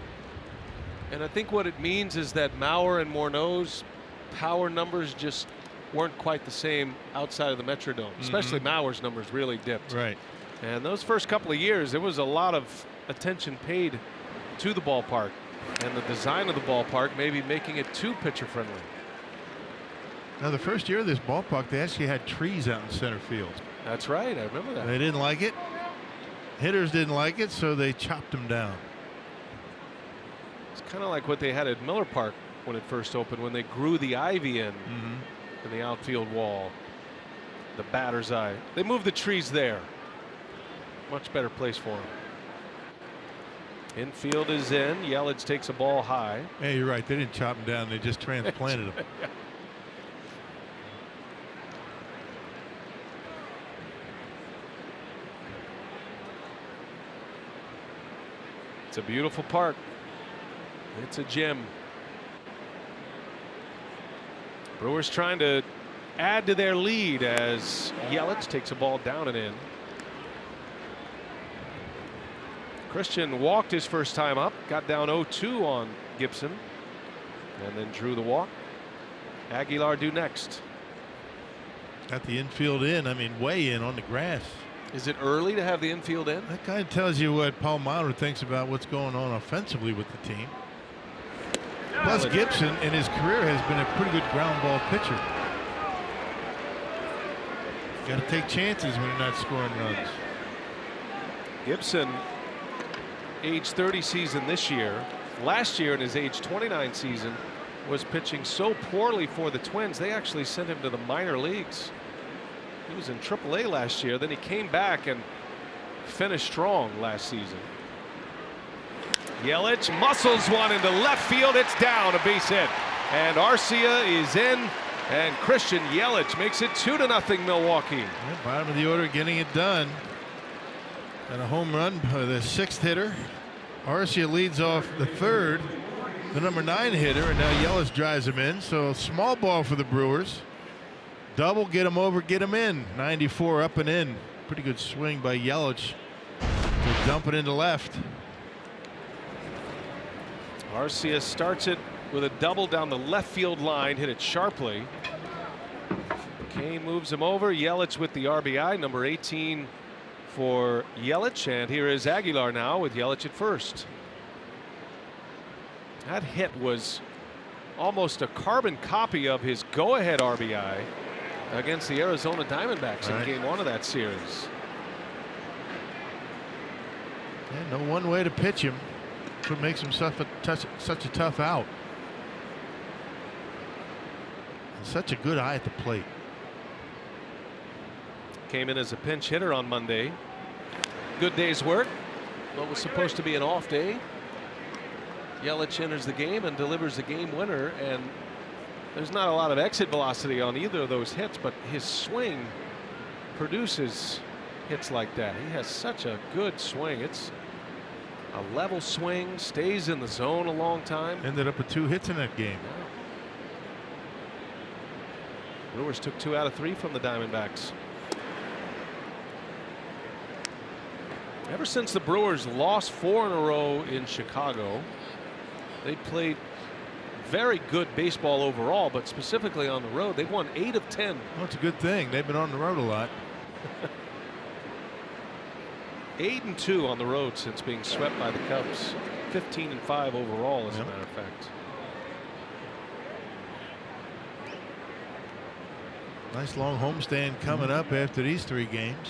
And I think what it means is that Mauer and Morneau's power numbers just weren't quite the same outside of the Metrodome. Especially Mauer's numbers really dipped. Right. And those first couple of years, there was a lot of attention paid to the ballpark. And the design of the ballpark maybe making it too pitcher friendly. Now the first year of this ballpark, they actually had trees out in center field. That's right. I remember that. They didn't like it. Hitters didn't like it, so they chopped them down. It's kind of like what they had at Miller Park when it first opened, when they grew the ivy in the outfield wall. The batter's eye. They moved the trees there. Much better place for them. Infield is in. Yelich takes a ball high. Yeah, you're right. They didn't chop them down. They just transplanted them. It's a beautiful park. It's a gym. Brewers trying to add to their lead as Yelich takes a ball down and in. Christian walked his first time up, got down 0-2 on Gibson, and then drew the walk. Aguilar due next. Got the infield in. I mean, way in on the grass. Is it early to have the infield in? That kind of tells you what Paul Mauer thinks about what's going on offensively with the team. Plus, Gibson in his career has been a pretty good ground ball pitcher. Got to take chances when you're not scoring runs. Gibson, age 30 season this year. Last year in his age 29 season was pitching so poorly for the Twins they actually sent him to the minor leagues. He was in AAA last year, then he came back and finished strong last season. Yelich muscles one into left field. It's down, a base hit, and Arcia is in, and Christian Yelich makes it 2-0 Milwaukee. Yeah, bottom of the order getting it done. And a home run by the 6th hitter. Arcia leads off the 3rd, the number 9 hitter, and now Yelich drives him in. So small ball for the Brewers. Double, get him over, get him in. 94 up and in. Pretty good swing by Yelich to dump it into left. Arcia starts it with a double down the left field line, hit it sharply. Kane moves him over. Yelich with the RBI, number 18 for Yelich, and here is Aguilar now with Yelich at first. That hit was almost a carbon copy of his go-ahead RBI against the Arizona Diamondbacks in Game 1 of that series. Yeah, no one way to pitch him. That's what makes him such a tough out. And such a good eye at the plate. Came in as a pinch hitter on Monday. Good day's work. What was supposed to be an off day. Yelich enters the game and delivers the game winner, and there's not a lot of exit velocity on either of those hits, but his swing produces hits like that. He has such a good swing. It's a level swing, stays in the zone a long time. Ended up with 2 hits in that game. Brewers took 2 out of 3 from the Diamondbacks. Ever since the Brewers lost 4 in a row in Chicago, they played very good baseball overall, but specifically on the road, they've won 8 of 10. Well, it's a good thing. They've been on the road a lot. 8-2 on the road since being swept by the Cubs. 15-5 overall, as a matter of fact. Nice long homestand coming up after these 3 games.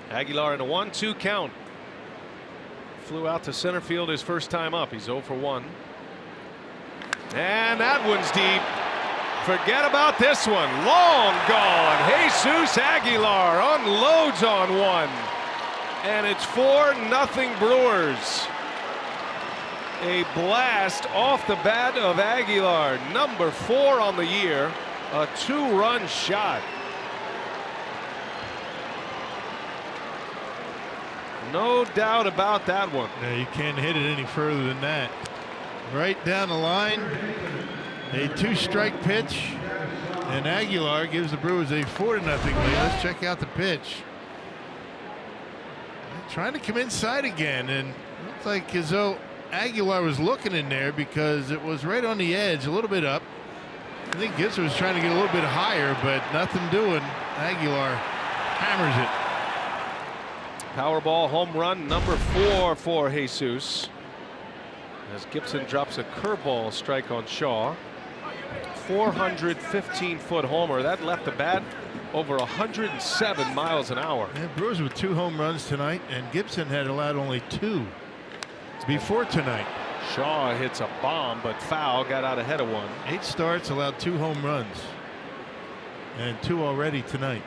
Aguilar in a 1-2 count. Flew out to center field his first time up. He's 0 for 1. And that one's deep. Forget about this one. Long gone. Jesus Aguilar unloads on one. And it's 4-0 Brewers. A blast off the bat of Aguilar. Number 4 on the year. A 2-run shot. No doubt about that one. Yeah, you can't hit it any further than that. Right down the line. A 2-strike pitch. And Aguilar gives the Brewers a 4-0 lead. Let's check out the pitch. Trying to come inside again, and it looks like as though Aguilar was looking in there because it was right on the edge, a little bit up. I think Gibson was trying to get a little bit higher, but nothing doing. Aguilar hammers it. Powerball home run number 4 for Jesus, as Gibson drops a curveball strike on Shaw. 415-foot homer that left the bat over 107 miles an hour. Yeah, Brewers with 2 home runs tonight, and Gibson had allowed only 2 before tonight. Shaw hits a bomb, but foul, got out ahead of one. 8 starts, allowed 2 home runs, and 2 already tonight.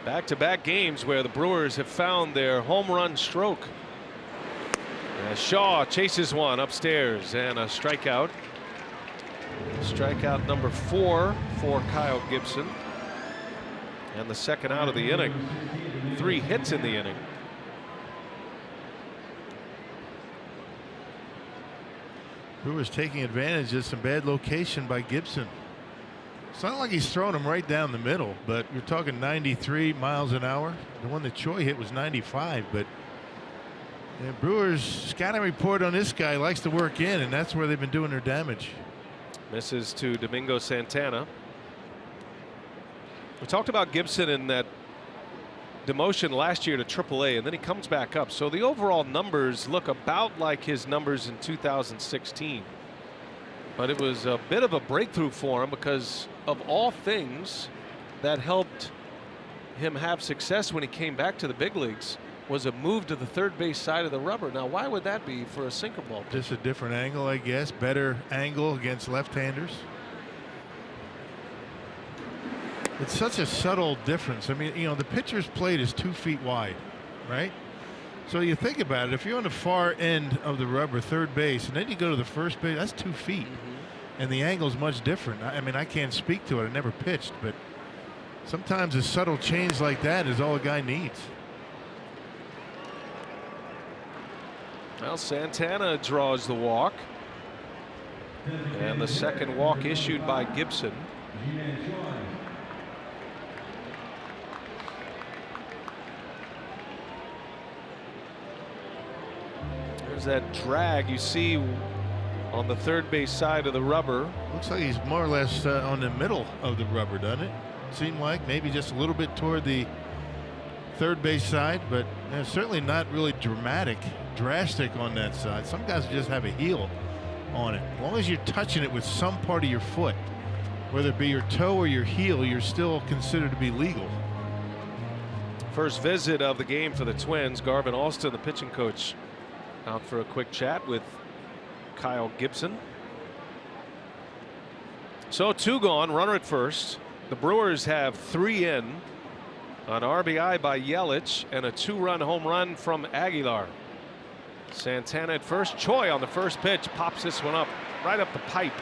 Back-to-back games where the Brewers have found their home run stroke. As Shaw chases one upstairs, and a strikeout. Strikeout number 4 for Kyle Gibson. And the second out of the inning. 3 hits in the inning. Brewers taking advantage of some bad location by Gibson. It's not like he's throwing them right down the middle, but you're talking 93 miles an hour. The one that Choi hit was 95, but yeah, Brewers scouting report on this guy likes to work in, and that's where they've been doing their damage. Misses to Domingo Santana. We talked about Gibson in that demotion last year to AAA, and then he comes back up. So the overall numbers look about like his numbers in 2016. But it was a bit of a breakthrough for him because of all things that helped him have success when he came back to the big leagues was a move to the third base side of the rubber. Now, why would that be for a sinker ball pitcher? Just a different angle, I guess. Better angle against left-handers. It's such a subtle difference. I mean, you know, the pitcher's plate is 2 feet wide, right? So you think about it, if you're on the far end of the rubber, third base, and then you go to the first base, that's 2 feet. And the angle's much different. I mean, I can't speak to it. I never pitched, but sometimes a subtle change like that is all a guy needs. Well, Santana draws the walk. And the second walk issued by Gibson. There's that drag you see on the third base side of the rubber. Looks like he's more or less on the middle of the rubber, doesn't it? Seem like maybe just a little bit toward the third base side, but certainly not really drastic on that side. Some guys just have a heel on it. As long as you're touching it with some part of your foot, whether it be your toe or your heel, you're still considered to be legal. First visit of the game for the Twins. Garvin Alston, the pitching coach, out for a quick chat with Kyle Gibson. So 2 gone, runner at first. The Brewers have 3 in on RBI by Yelich and a 2-run home run from Aguilar. Santana at first. Choi on the first pitch pops this one up right up the pipe,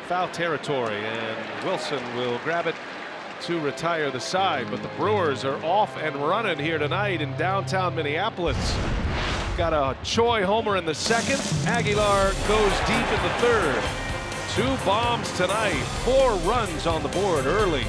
foul territory, and Wilson will grab it to retire the side. But the Brewers are off and running here tonight in downtown Minneapolis. Got a Choi homer in the second. Aguilar goes deep in the third. 2 bombs tonight, 4 runs on the board early.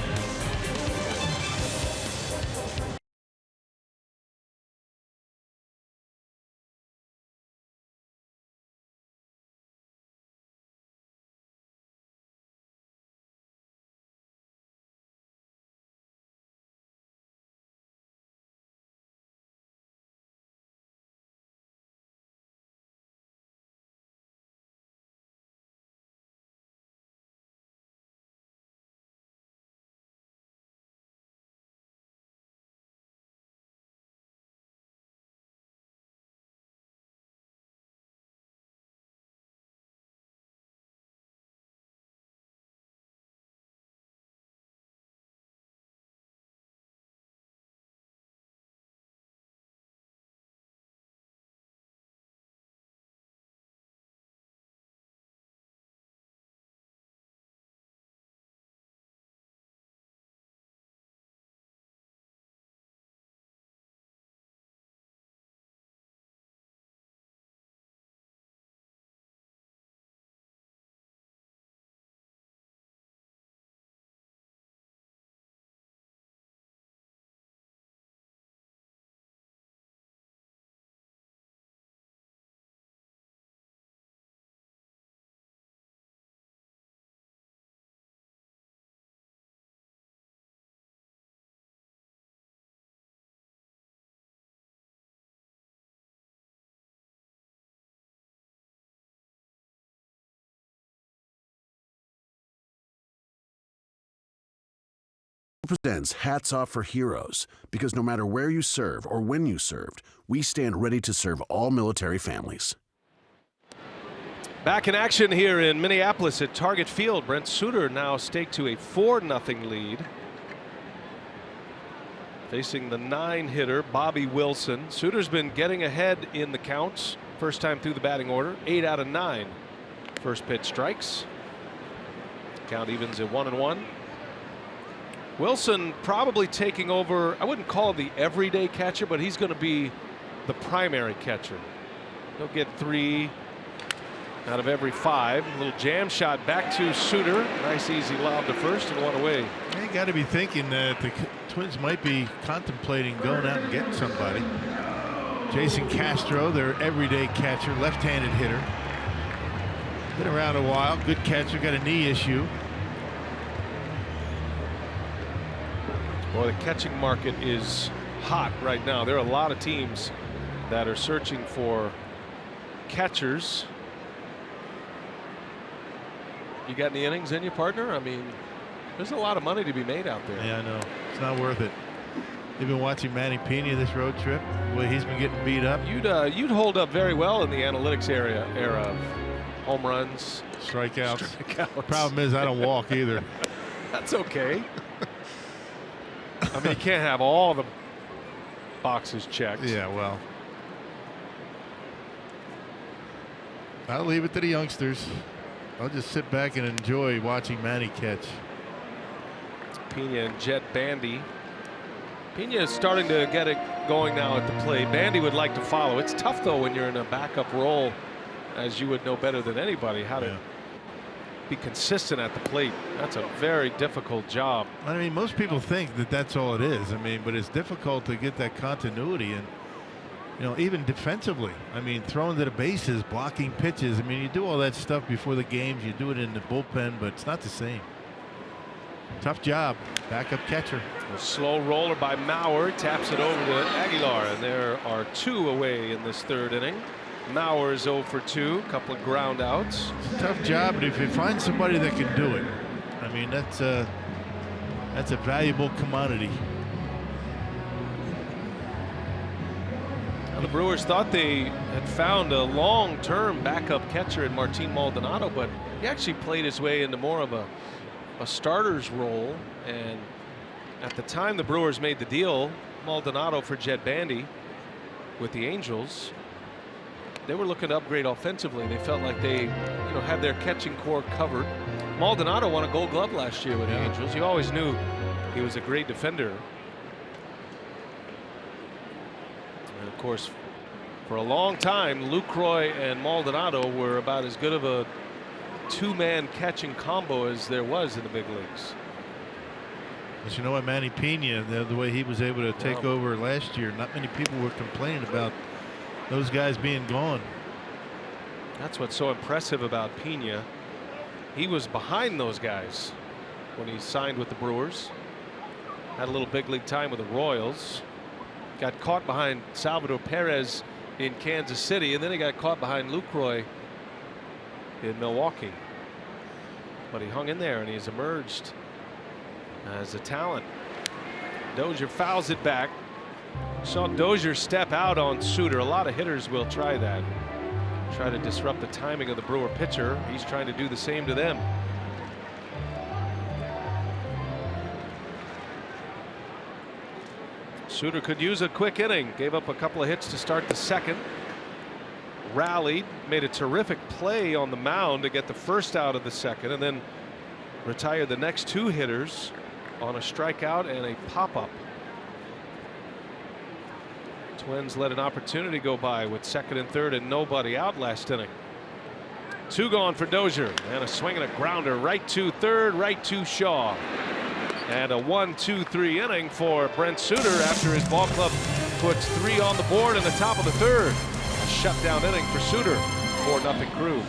Presents Hats Off for Heroes, because no matter where you serve or when you served, we stand ready to serve all military families. Back in action here in Minneapolis at Target Field. Brent Suter now staked to a 4-0 lead. Facing the 9-hitter Bobby Wilson. Suter's been getting ahead in the counts. First time through the batting order. 8 out of 9. First pitch strikes. Count evens at 1-1. Wilson probably taking over. I wouldn't call him the everyday catcher, but he's going to be the primary catcher. He'll get 3 out of every 5. A little jam shot back to Suter. Nice easy lob to first and 1 away. You got to be thinking that the Twins might be contemplating going out and getting somebody. Jason Castro, their everyday catcher, left-handed hitter. Been around a while. Good catcher. Got a knee issue. Boy, the catching market is hot right now. There are a lot of teams that are searching for catchers. You got any innings in your partner? I mean, there's a lot of money to be made out there. Yeah, I know. It's not worth it. You've been watching Manny Pena this road trip. Boy, he's been getting beat up. You'd hold up very well in the analytics era of home runs, Strikeouts. Problem is, I don't walk either. That's okay. I mean, you can't have all the boxes checked. Yeah, well, I'll leave it to the youngsters. I'll just sit back and enjoy watching Manny catch. Pena and Jet Bandy. Pena is starting to get it going now at the plate. Bandy would like to follow. It's tough, though, when you're in a backup role, as you would know better than anybody, how to be consistent at the plate. That's a very difficult job. I mean, most people think that that's all it is. I mean, but it's difficult to get that continuity, and you know, even defensively. I mean, throwing to the bases, blocking pitches. I mean, you do all that stuff before the games. You do it in the bullpen, but it's not the same. Tough job. Backup catcher. A slow roller by Mauer, taps it over to Aguilar, and there are 2 away in this 3rd inning. Mauer is 0 for 2, a couple of ground outs. It's a tough job, but if you find somebody that can do it, I mean, that's a valuable commodity. Now, the Brewers thought they had found a long-term backup catcher in Martin Maldonado, but he actually played his way into more of a starter's role. And at the time the Brewers made the deal, Maldonado for Jet Bandy with the Angels, they were looking to upgrade offensively. They felt like they, had their catching core covered. Maldonado won a Gold Glove last year with the Angels. You always knew he was a great defender. And of course, for a long time, Lucroy and Maldonado were about as good of a 2-man catching combo as there was in the big leagues. But you know what, Manny Pena, the way he was able to take over last year, not many people were complaining about those guys being gone. That's what's so impressive about Pena. He was behind those guys when he signed with the Brewers. Had a little big league time with the Royals. Got caught behind Salvador Perez in Kansas City, and then he got caught behind Lucroy in Milwaukee. But he hung in there, and he's emerged as a talent. Dozier fouls it back. Saw Dozier step out on Suter. A lot of hitters will try that. Try to disrupt the timing of the Brewer pitcher. He's trying to do the same to them. Suter could use a quick inning. Gave up a couple of hits to start the 2nd. Rallied, made a terrific play on the mound to get the first out of the 2nd, and then retired the next 2 hitters on a strikeout and a pop-up. Twins let an opportunity go by with 2nd and 3rd and nobody out last inning. 2 gone for Dozier, and a swing and a grounder right to 3rd, right to Shaw. And a 1-2-3 inning for Brent Suter after his ball club puts 3 on the board in the top of the 3rd. A shutdown inning for Suter. 4-0 Crew.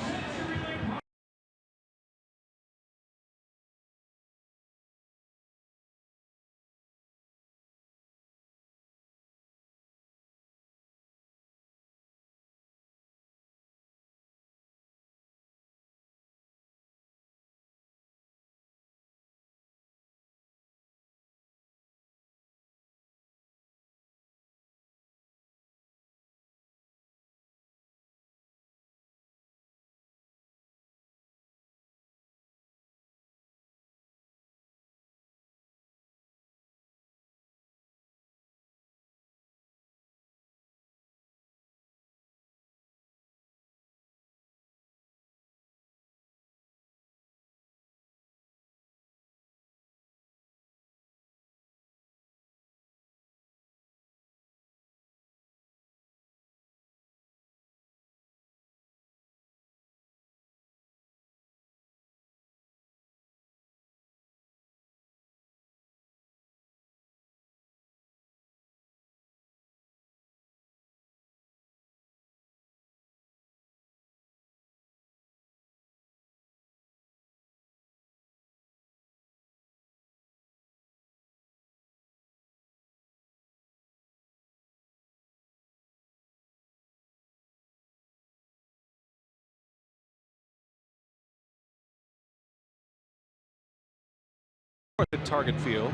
at Target Field.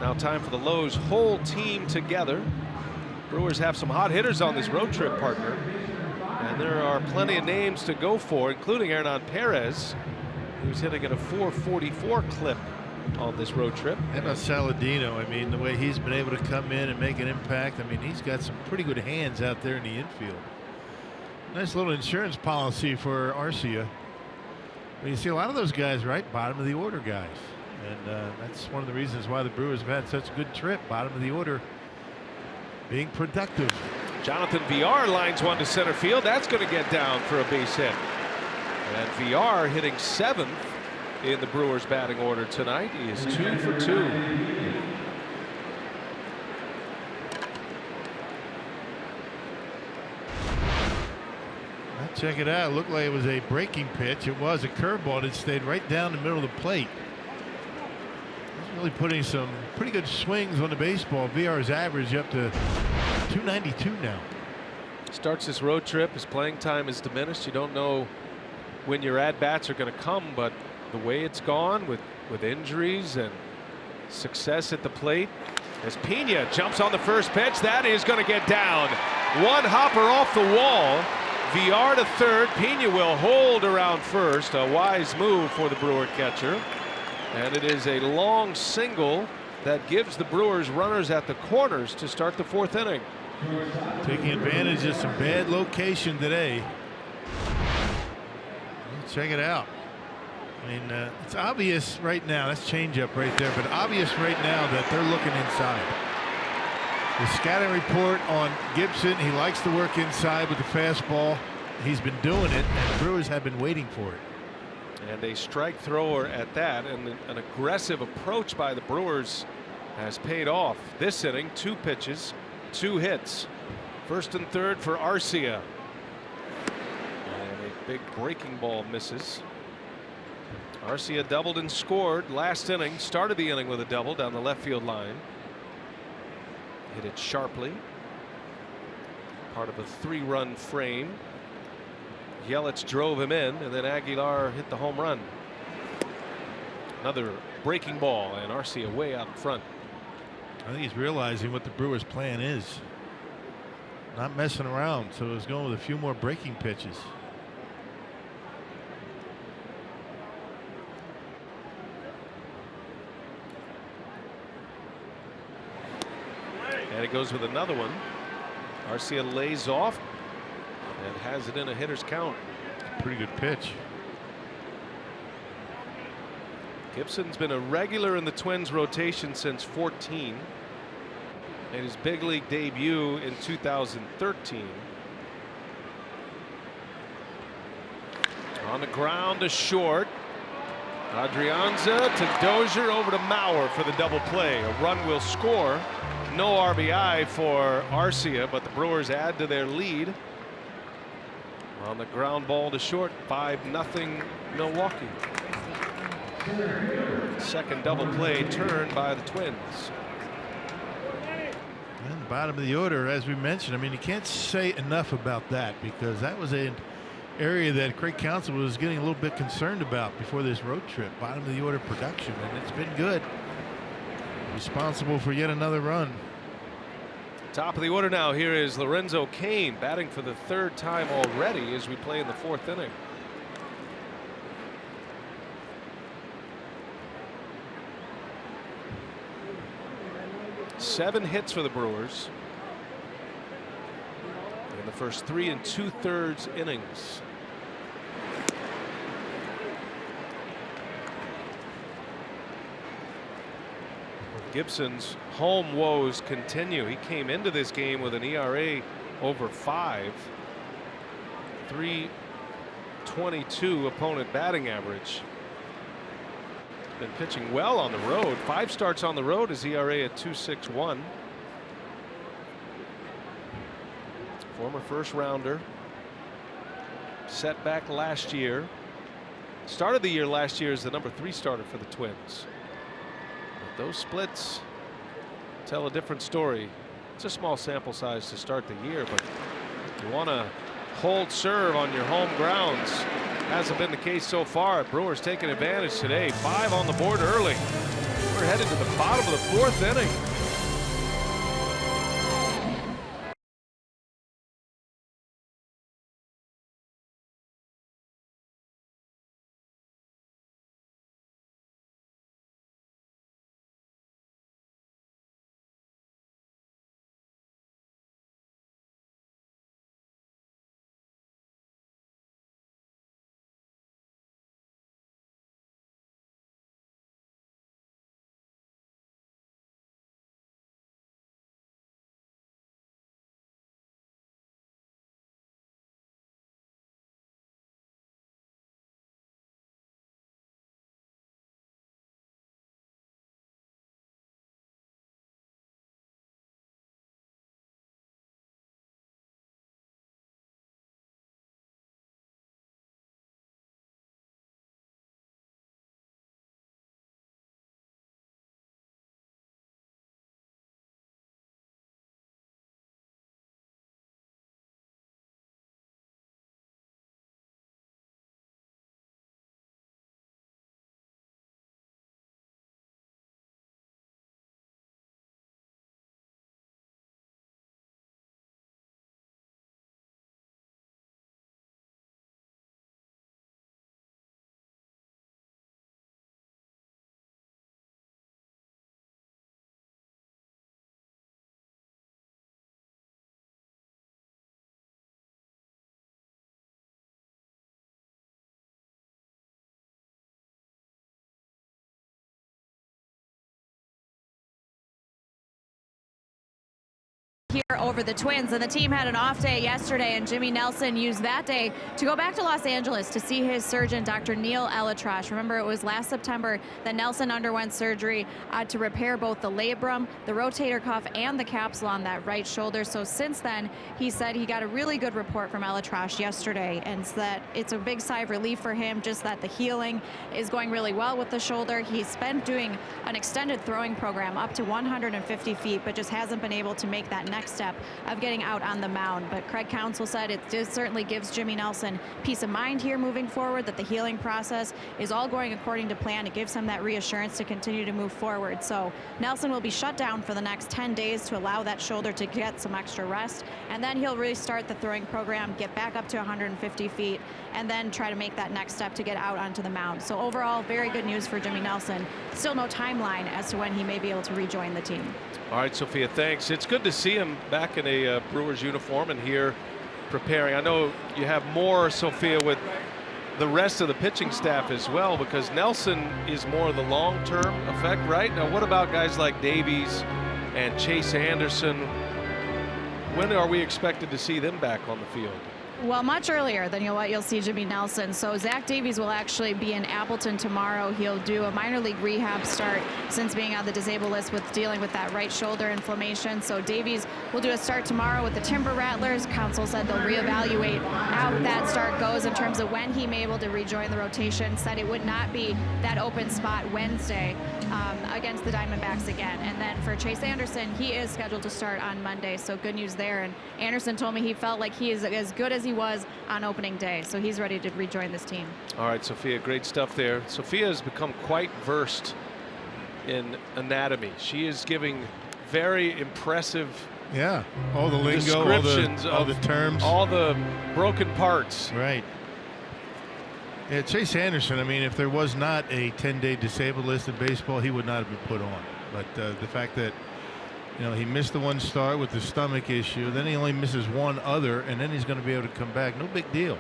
Now time for the Lowe's whole team together. Brewers have some hot hitters on this road trip, partner. And there are plenty of names to go for, including Hernan Perez, who's hitting at a .444 clip on this road trip. How about Saladino? I mean, the way he's been able to come in and make an impact. I mean, he's got some pretty good hands out there in the infield. Nice little insurance policy for Arcia. But you see a lot of those guys, right? Bottom of the order guys. And that's one of the reasons why the Brewers have had such a good trip. Bottom of the order, being productive. Jonathan Villar lines one to center field. That's going to get down for a base hit. And Villar hitting 7th in the Brewers batting order tonight. He is 2 for 2. Check it out. It looked like it was a breaking pitch. It was a curveball. It stayed right down the middle of the plate. He's really putting some pretty good swings on the baseball. VR's average up to 292 now. Starts this road trip. His playing time is diminished. You don't know when your at-bats are going to come, but the way it's gone with injuries and success at the plate, as Pena jumps on the first pitch, that is going to get down. One hopper off the wall. Villar to third. Pena will hold around first. A wise move for the Brewer catcher. And it is a long single that gives the Brewers runners at the corners to start the 4th inning. Taking advantage of some bad location today. Check it out. I mean, it's obvious right now. That's changeup right there, but obvious right now that they're looking inside. The scouting report on Gibson, he likes to work inside with the fastball. He's been doing it, and the Brewers have been waiting for it. And a strike thrower at that, and an aggressive approach by the Brewers has paid off. This inning, 2 pitches, 2 hits. 1st and 3rd for Arcia. And a big breaking ball misses. Arcia doubled and scored last inning, started the inning with a double down the left field line. Hit it sharply. Part of a 3-run frame. Yelich drove him in, and then Aguilar hit the home run. Another breaking ball, and Arcia way out in front. I think he's realizing what the Brewers' plan is. Not messing around, so he's going with a few more breaking pitches. And it goes with another one. Arcia lays off and has it in a hitter's count. Pretty good pitch. Gibson's been a regular in the Twins rotation since 14. Made his big league debut in 2013. On the ground to short. Adrianza to Dozier, over to Mauer for the double play. A run will score. No RBI for Arcia, but the Brewers add to their lead. On the ground ball to short, 5-0 Milwaukee. Second double play turned by the Twins. And the bottom of the order, as we mentioned, I mean, you can't say enough about that, because that was an area that Craig Counsell was getting a little bit concerned about before this road trip. Bottom of the order production, and it's been good. Responsible for yet another run. Top of the order now. Here is Lorenzo Cain batting for the 3rd time already as we play in the 4th inning. Seven hits for the Brewers in the first 3 2/3 innings. Gibson's home woes continue. He came into this game with an ERA over 5, 3.22 opponent batting average. Been pitching well on the road. 5 starts on the road. His ERA at 2.61. Former first rounder. Setback last year. Started the year last year as the number 3 starter for the Twins. Those splits tell a different story. It's a small sample size to start the year, but you want to hold serve on your home grounds. Hasn't been the case so far. Brewers taking advantage today. 5 on the board early. We're headed to the bottom of the 4th inning. Here over the Twins, and the team had an off day yesterday, and Jimmy Nelson used that day to go back to Los Angeles to see his surgeon, Dr. Neil Elatrash. Remember, it was last September that Nelson underwent surgery to repair both the labrum, the rotator cuff, and the capsule on that right shoulder. So since then, he said he got a really good report from Elatrash yesterday, and that it's a big sigh of relief for him, just that the healing is going really well with the shoulder. He's been doing an extended throwing program up to 150 feet, but just hasn't been able to make that next step of getting out on the mound. But Craig Counsell said it certainly gives Jimmy Nelson peace of mind here moving forward, that the healing process is all going according to plan. It gives him that reassurance to continue to move forward. So Nelson will be shut down for the next 10 days to allow that shoulder to get some extra rest, and then he'll restart the throwing program, get back up to 150 feet, and then try to make that next step to get out onto the mound. So overall, very good news for Jimmy Nelson. Still no timeline as to when he may be able to rejoin the team. All right, Sophia, thanks. It's good to see him back in a Brewers uniform and here preparing. I know you have more, Sophia, with the rest of the pitching staff as well, because Nelson is more of the long-term effect, right? Now, what about guys like Davies and Chase Anderson? When are we expected to see them back on the field? Well, much earlier than what you'll see Jimmy Nelson. So Zach Davies will actually be in Appleton tomorrow. He'll do a minor league rehab start since being on the disabled list with dealing with that right shoulder inflammation. So Davies will do a start tomorrow with the Timber Rattlers. Counsell said they'll reevaluate how that start goes in terms of when he may be able to rejoin the rotation. Said it would not be that open spot Wednesday against the Diamondbacks again. And then for Chase Anderson, he is scheduled to start on Monday. So good news there. And Anderson told me he felt like he is as good as he was on opening day, so he's ready to rejoin this team. All right, Sophia, great stuff there. Sophia has become quite versed in anatomy. She is giving very impressive all the lingo, descriptions all the terms, all the broken parts. Right. Yeah, Chase Anderson, I mean, if there was not a 10-day disabled list in baseball, he would not have been put on. But the fact that he missed the one start with the stomach issue, then he only misses one other, and then he's going to be able to come back. No big deal.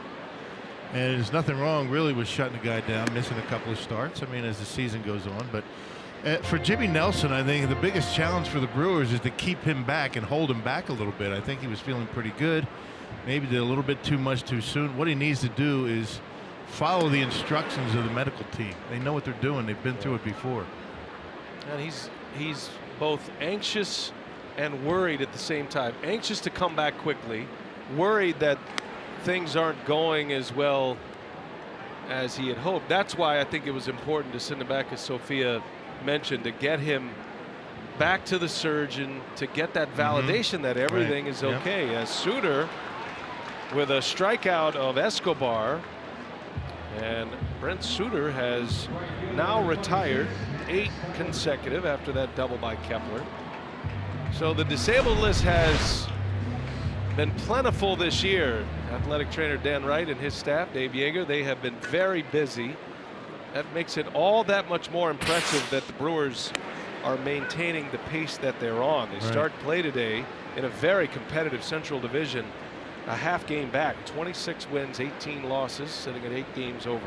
And there's nothing wrong really with shutting a guy down, missing a couple of starts, I mean, as the season goes on. But for Jimmy Nelson, I think the biggest challenge for the Brewers is to keep him back and hold him back a little bit. I think he was feeling pretty good. Maybe did a little bit too much too soon. What he needs to do is follow the instructions of the medical team. They know what they're doing. They've been through it before. And he's both anxious and worried at the same time. Anxious to come back quickly, worried that things aren't going as well as he had hoped. That's why I think it was important to send him back, as Sophia mentioned, to get him back to the surgeon, to get that validation that everything is okay. As Suter with a strikeout of Escobar, and Brent Suter has now retired 8 consecutive after that double by Kepler. So the disabled list has been plentiful this year. Athletic trainer Dan Wright and his staff, Dave Yeager, they have been very busy. That makes it all that much more impressive that the Brewers are maintaining the pace that they're on. They start play today in a very competitive Central Division, a half game back, 26 wins, 18 losses, sitting at 8 games over.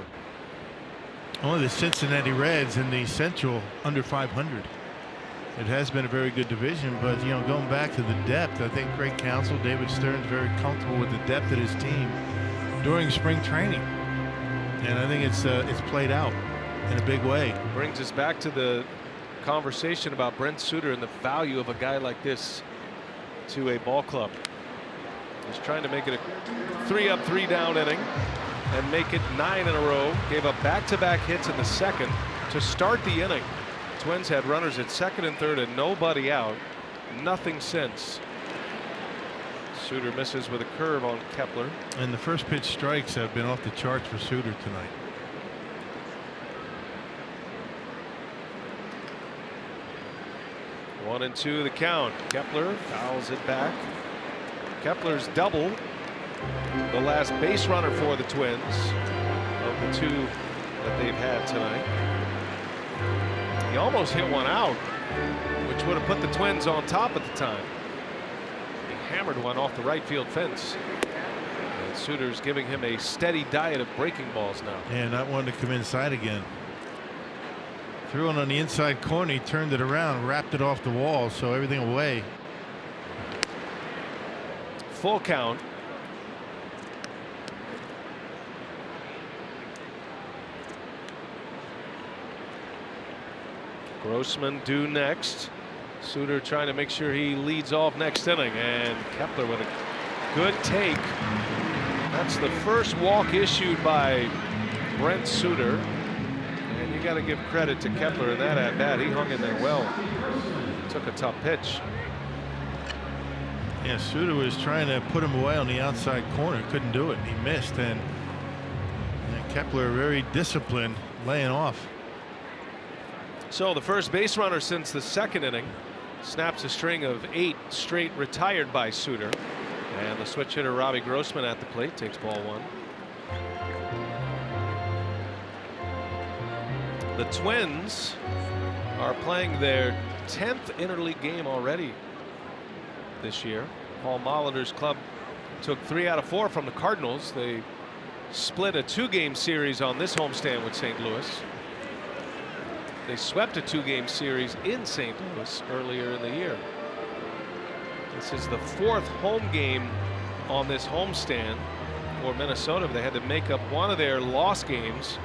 Only the Cincinnati Reds in the Central under 500. It has been a very good division, but you know, going back to the depth, I think Craig Counsell, David Stern's very comfortable with the depth of his team during spring training, and I think it's played out in a big way. Brings us back to the conversation about Brent Suter and the value of a guy like this to a ball club. He's trying to make it a 3-up, 3-down inning and make it 9 in a row. Gave up back-to-back hits in the second to start the inning. Twins had runners at second and third and nobody out. Nothing since. Suter misses with a curve on Kepler. And the first pitch strikes have been off the charts for Suter tonight. One and two the count. Kepler fouls it back. Kepler's double, the last base runner for the Twins of the 2 that they've had tonight. He almost hit one out, which would have put the Twins on top at the time. He hammered one off the right field fence. And Suter's giving him a steady diet of breaking balls now. And not wanting to come inside again. Threw it on the inside corner, he turned it around, wrapped it off the wall, so everything away. Full count. Grossman due next. Suter trying to make sure he leads off next inning, and Kepler with a good take. That's the first walk issued by Brent Suter, and you got to give credit to Kepler in that at bat. He hung in there well. Took a tough pitch. Yeah, Suter was trying to put him away on the outside corner, couldn't do it. He missed, and Kepler very disciplined, laying off. So the first base runner since the second inning snaps a string of 8 straight retired by Suter, and the switch hitter Robbie Grossman at the plate takes ball 1. The Twins are playing their 10th interleague game already this year. Paul Molitor's club took 3 out of 4 from the Cardinals. They split a 2-game series on this homestand with St. Louis. They swept a 2-game series in St. Louis earlier in the year. This is the 4th home game on this homestand for Minnesota. They had to make up one of their lost games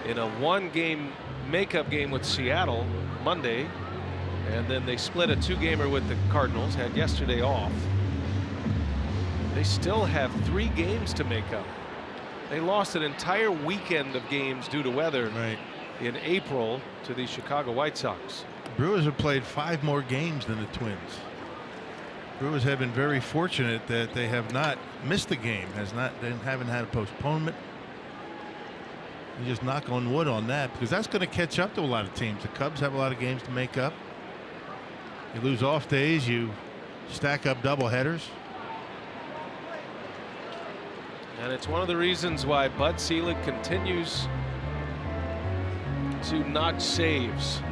in a 1-game makeup game with Seattle Monday, and then they split a 2-gamer with the Cardinals, had yesterday off. They still have 3 games to make up. They lost an entire weekend of games due to weather in April to the Chicago White Sox. Brewers have played 5 more games than the Twins. Brewers have been very fortunate that they have not missed a game, they haven't had a postponement. You just knock on wood on that, because that's going to catch up to a lot of teams. The Cubs have a lot of games to make up. You lose off days, you stack up double headers. And it's one of the reasons why Bud Selig continues to notch saves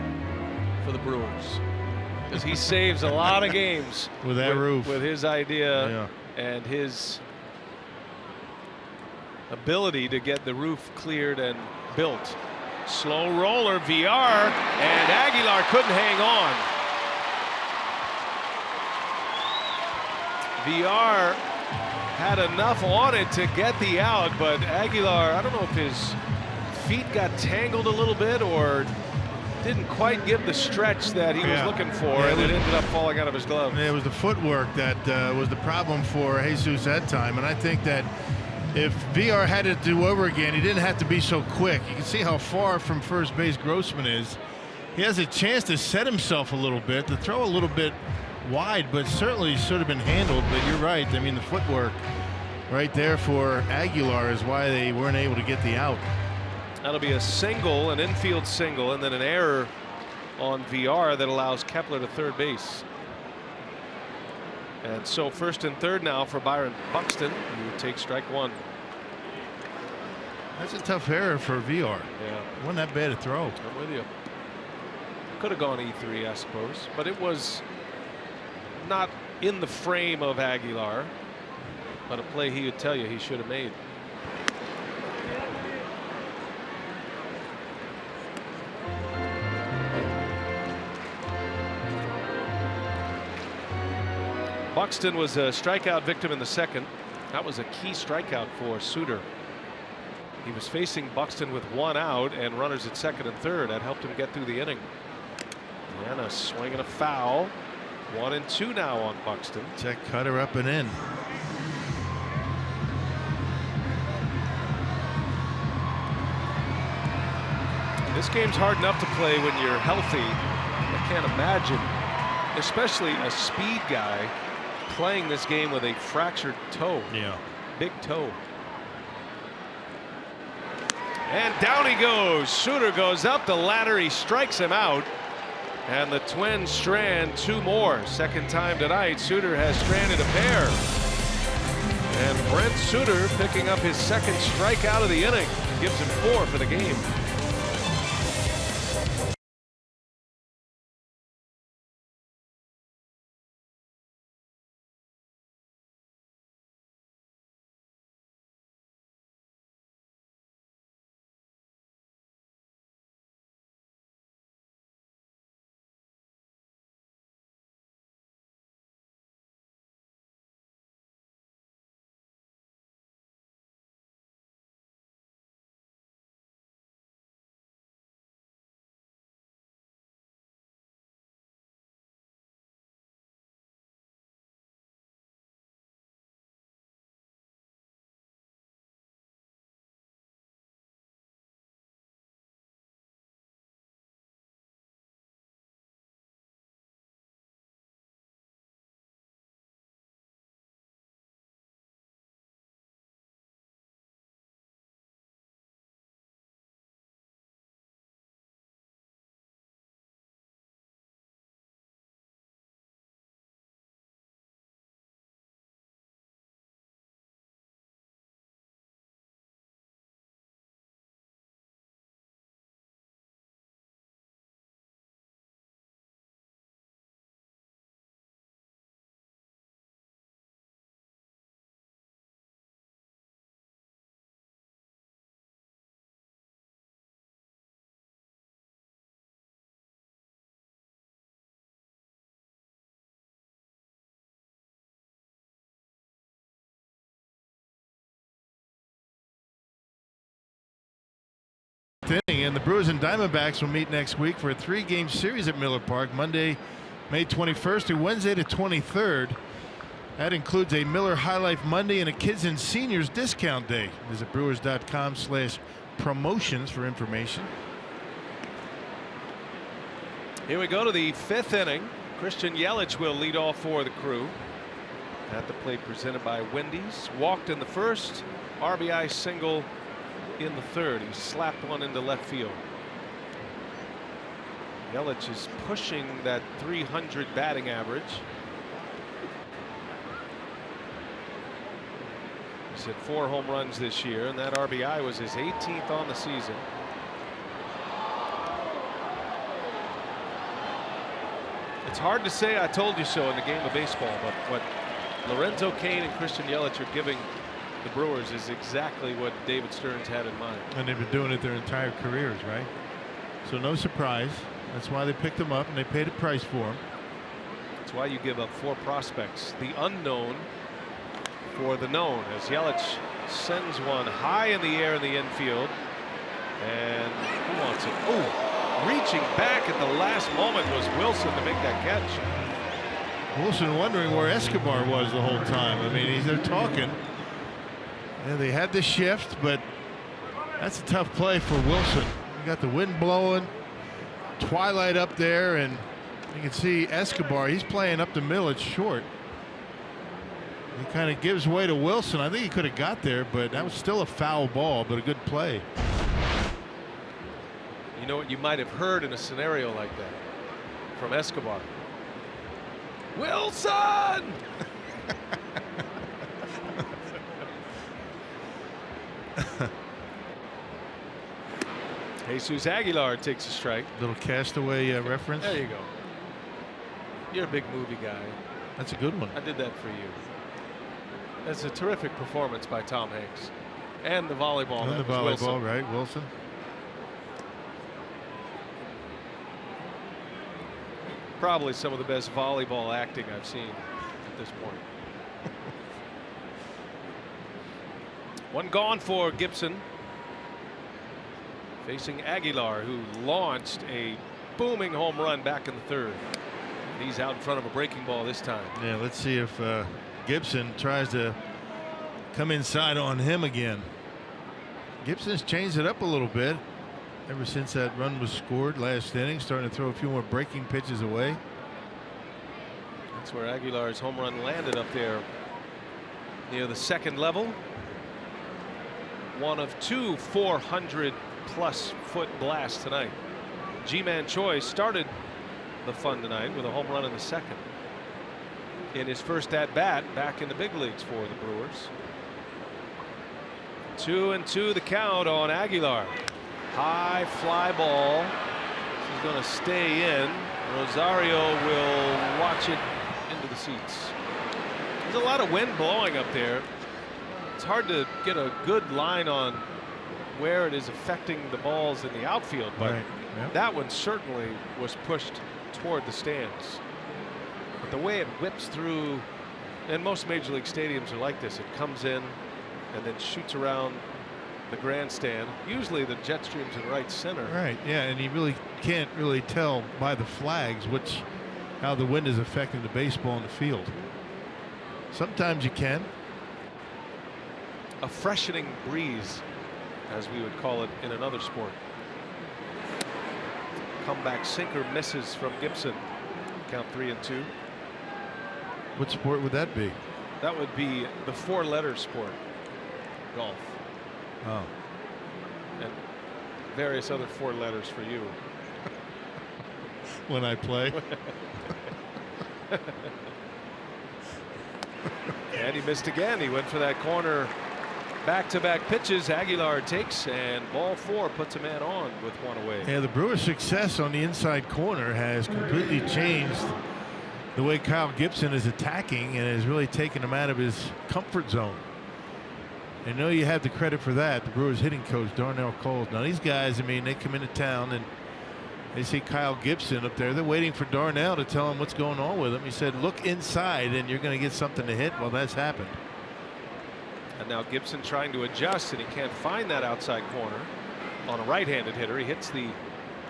for the Brewers, because he saves a lot of games with that roof, with his idea and his ability to get the roof cleared and built. Slow roller, VR, and Aguilar couldn't hang on. VR had enough on it to get the out, but Aguilar, I don't know if his feet got tangled a little bit or didn't quite give the stretch that he was looking for, and it ended up falling out of his glove. It was the footwork that was the problem for Jesus that time, and I think that if VR had to do over again, he didn't have to be so quick. You can see how far from first base Grossman is. He has a chance to set himself a little bit, to throw a little bit wide, but certainly should have been handled. But you're right. I mean, the footwork right there for Aguilar is why they weren't able to get the out. That'll be a single, an infield single, and then an error on VR that allows Kepler to third base. And so first and third now for Byron Buxton, who takes strike one. That's a tough error for VR. Yeah. Wasn't that bad a throw. I'm with you. Could have gone E3, I suppose, but it was not in the frame of Aguilar, but a play he would tell you he should have made. Buxton was a strikeout victim in the second. That was a key strikeout for Suter. He was facing Buxton with one out and runners at second and third. That helped him get through the inning. And a swing and a foul. 1-2 now on Buxton. Check cutter up and in. This game's hard enough to play when you're healthy. I can't imagine, especially a speed guy, playing this game with a fractured toe. Yeah. Big toe. And down he goes. Suter goes up the ladder. He strikes him out. And the Twins strand two more. Second time tonight, Suter has stranded a pair. And Brent Suter picking up his second strikeout of the inning. Gives him 4 for the game. Inning, and the Brewers and Diamondbacks will meet next week for a 3-game series at Miller Park, Monday, May 21st through Wednesday the 23rd. That includes a Miller High Life Monday and a Kids and Seniors Discount Day. Visit brewers.com/promotions for information. Here we go to the 5th inning. Christian Yelich will lead off for the Crew. At the plate presented by Wendy's. Walked in the first, RBI single in the third. He slapped one into left field. Yelich is pushing that 300 batting average. He's hit 4 home runs this year, and that RBI was his 18th on the season. It's hard to say I told you so in the game of baseball, but what Lorenzo Cain and Christian Yelich are giving the Brewers is exactly what David Stearns had in mind. And they've been doing it their entire careers, right? So no surprise. That's why they picked him up and they paid a price for him. That's why you give up 4 prospects. The unknown for the known, as Yelich sends one high in the air in the infield. And who wants it? Oh, reaching back at the last moment was Wilson to make that catch. Wilson wondering where Escobar was the whole time. I mean, they're talking. Yeah, they had the shift, but that's a tough play for Wilson. You got the wind blowing, twilight up there, and you can see Escobar. He's playing up the middle. It's short. He kind of gives way to Wilson. I think he could have got there, but that was still a foul ball, but a good play. You know what you might have heard in a scenario like that? from Escobar. Wilson! Jesus Aguilar takes a strike. Little Castaway reference. There you go. You're a big movie guy. That's a good one. I did that for you. That's a terrific performance by Tom Hanks. And the volleyball. And the that was volleyball, Wilson. right, Wilson? Probably some of the best volleyball acting I've seen at this point. One gone for Gibson. Facing Aguilar, who launched a booming home run back in the third. He's out in front of a breaking ball this time. Yeah, let's see if Gibson tries to come inside on him again. Gibson's changed it up a little bit ever since that run was scored last inning, starting to throw a few more breaking pitches away. That's where Aguilar's home run landed, up there near the second level. One of two 400+ foot blasts tonight. G-Man Choi started the fun tonight with a home run in the second. In his first at bat back in the big leagues for the Brewers. 2-2 the count on Aguilar. High fly ball. This is going to stay in. Rosario will watch it into the seats. There's a lot of wind blowing up there. It's hard to get a good line on where it is affecting the balls in the outfield, but right. Yep. That one certainly was pushed toward the stands. But the way it whips through, and most major league stadiums are like this, it comes in and then shoots around the grandstand. Usually the jet stream's in right center. Right, yeah, and you really can't really tell by the flags how the wind is affecting the baseball in the field. Sometimes you can. A freshening breeze, as we would call it in another sport. Comeback sinker misses from Gibson. Count 3-2. What sport would that be? That would be the four-letter sport, golf. Oh. And various other four letters for you. When I play. And he missed again. He went for that corner. Back-to-back pitches. Aguilar takes, and ball four puts a man on with one away. Yeah, the Brewers' success on the inside corner has completely changed the way Kyle Gibson is attacking and has really taken him out of his comfort zone. I know you have the credit for that, the Brewers hitting coach Darnell Coles. Now these guys, I mean, they come into town and they see Kyle Gibson up there. They're waiting for Darnell to tell him what's going on with him. He said, look inside and you're going to get something to hit. Well, that's happened. And now Gibson trying to adjust, and he can't find that outside corner on a right-handed hitter. He hits the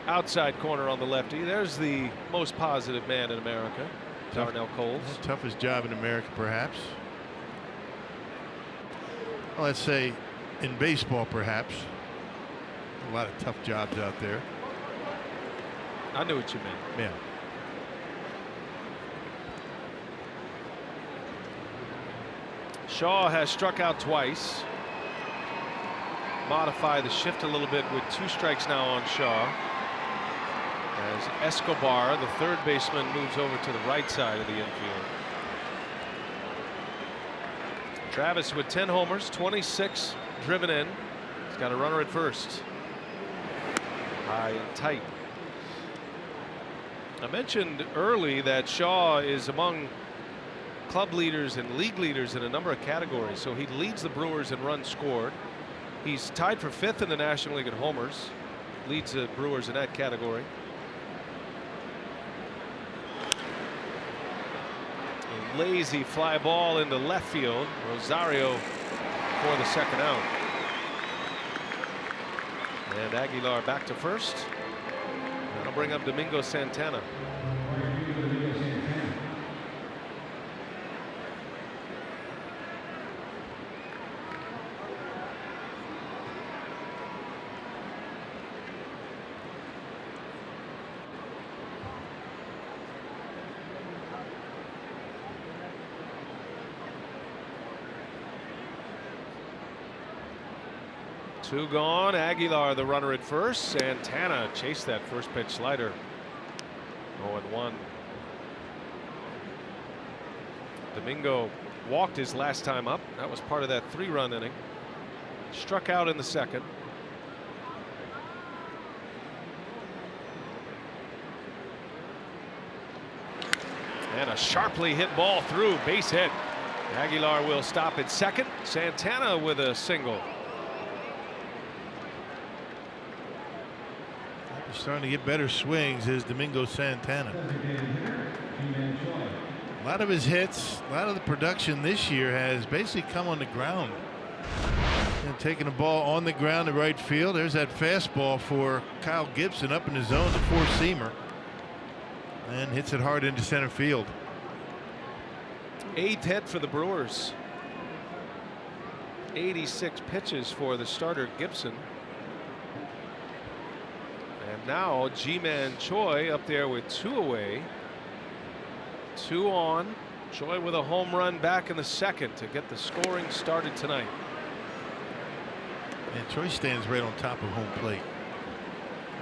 outside corner on the lefty. There's the most positive man in America, Darnell Coles. Toughest job in America, perhaps. Well, let's say in baseball, perhaps. A lot of tough jobs out there. I knew what you meant. Yeah. Shaw has struck out twice. Modify the shift a little bit with 2 strikes now on Shaw. As Escobar, the third baseman, moves over to the right side of the infield. Travis with 10 homers, 26 driven in. He's got a runner at first. High and tight. I mentioned early that Shaw is among club leaders and league leaders in a number of categories. So he leads the Brewers in runs scored. He's tied for 5th in the National League in homers. Leads the Brewers in that category. A lazy fly ball into left field. Rosario for the second out. And Aguilar back to first. That'll bring up Domingo Santana. Two gone. Aguilar the runner at first. Santana chased that first pitch slider 0-1. Domingo walked his last time up. That was part of that 3-run inning. Struck out in the second. And a sharply hit ball through, base hit. Aguilar will stop at second. Santana with a single. He's starting to get better swings is Domingo Santana. A lot of his hits, a lot of the production this year has basically come on the ground. And taking the ball on the ground to right field. There's that fastball for Kyle Gibson up in the zone, the four-seamer. And hits it hard into center field. 8th hit for the Brewers. 86 pitches for the starter Gibson. And now Ji-Man Choi up there with 2 away. 2 on. Choi with a home run back in the second to get the scoring started tonight. And Choi stands right on top of home plate.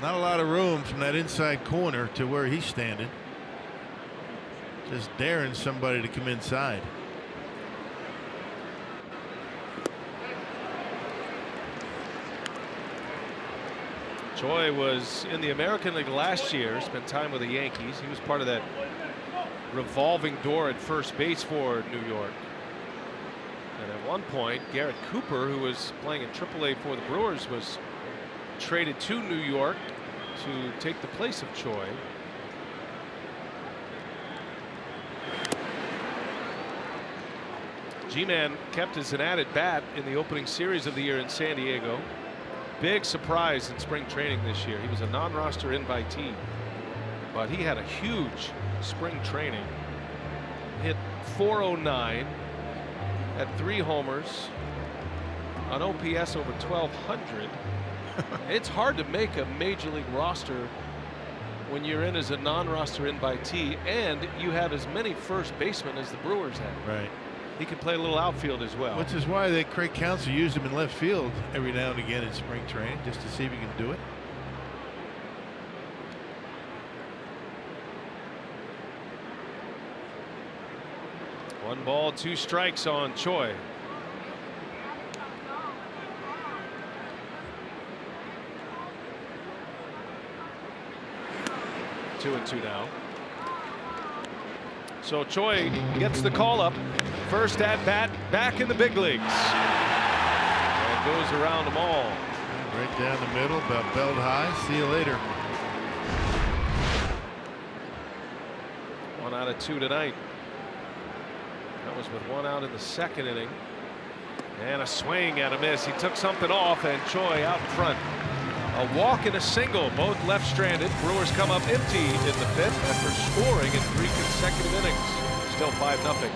Not a lot of room from that inside corner to where he's standing. Just daring somebody to come inside. Choi was in the American League last year, spent time with the Yankees. He was part of that revolving door at first base for New York. And at one point, Garrett Cooper, who was playing in AAA for the Brewers, was traded to New York to take the place of Choi. G-Man kept as an added bat in the opening series of the year in San Diego. Big surprise in spring training this year. He was a non-roster invitee, but he had a huge spring training. Hit .409, had 3 homers, an OPS over 1,200. It's hard to make a major league roster when you're in as a non-roster invitee and you have as many first basemen as the Brewers have. Right. He can play a little outfield as well. Which is why Craig Counsell used him in left field every now and again in spring training, just to see if he can do it. One ball, 2 strikes on Choi. Two and 2 now. So Choi gets the call up. First at bat, back in the big leagues. And goes around them all. Right down the middle, about belt high. See you later. 1 out of 2 tonight. That was with 1 out in the second inning. And a swing and a miss. He took something off, and Choi out in front. A walk and a single, both left stranded. Brewers come up empty in the 5th after scoring in 3 consecutive innings. Still 5-0.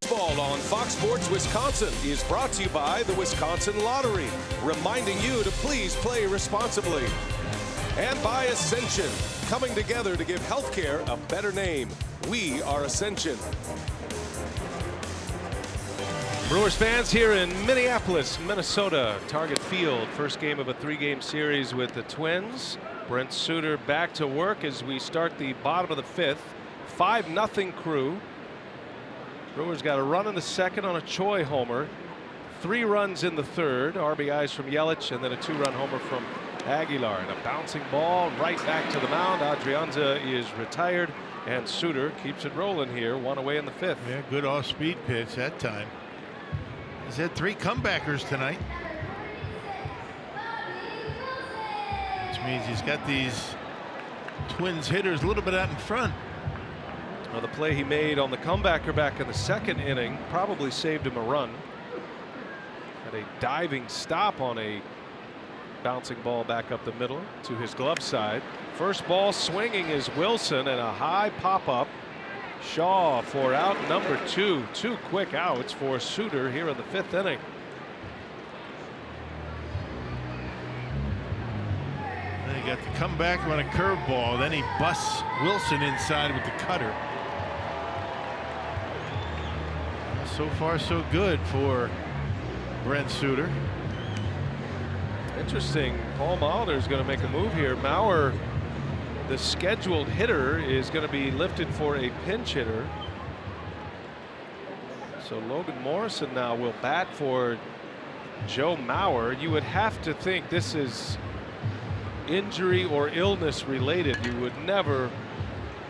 Baseball on Fox Sports Wisconsin is brought to you by the Wisconsin Lottery, reminding you to please play responsibly. And by Ascension, coming together to give healthcare a better name. We are Ascension. Brewers fans here in Minneapolis, Minnesota, Target Field. First game of a 3-game series with the Twins. Brent Suter back to work as we start the bottom of the 5th. 5-0 Crew. Brewers got a run in the second on a Choi homer. 3 runs in the third. RBIs from Yelich and then a 2-run homer from Aguilar. And a bouncing ball right back to the mound. Adrianza is retired and Suter keeps it rolling here. 1 away in the 5th. Yeah, good off-speed pitch that time. He's had 3 comebackers tonight, which means he's got these Twins hitters a little bit out in front. Well, the play he made on the comebacker back in the second inning probably saved him a run. Had a diving stop on a bouncing ball back up the middle to his glove side. First ball swinging is Wilson and a high pop up. Shaw for out number 2. 2 quick outs for Suter here in the 5th inning. Then he got the comeback on a curveball. Then he busts Wilson inside with the cutter. So far so good for Brent Suter. Interesting. Paul Molitor is going to make a move here. Mauer, the scheduled hitter, is going to be lifted for a pinch hitter. So Logan Morrison now will bat for Joe Mauer. You would have to think this is injury or illness related. You would never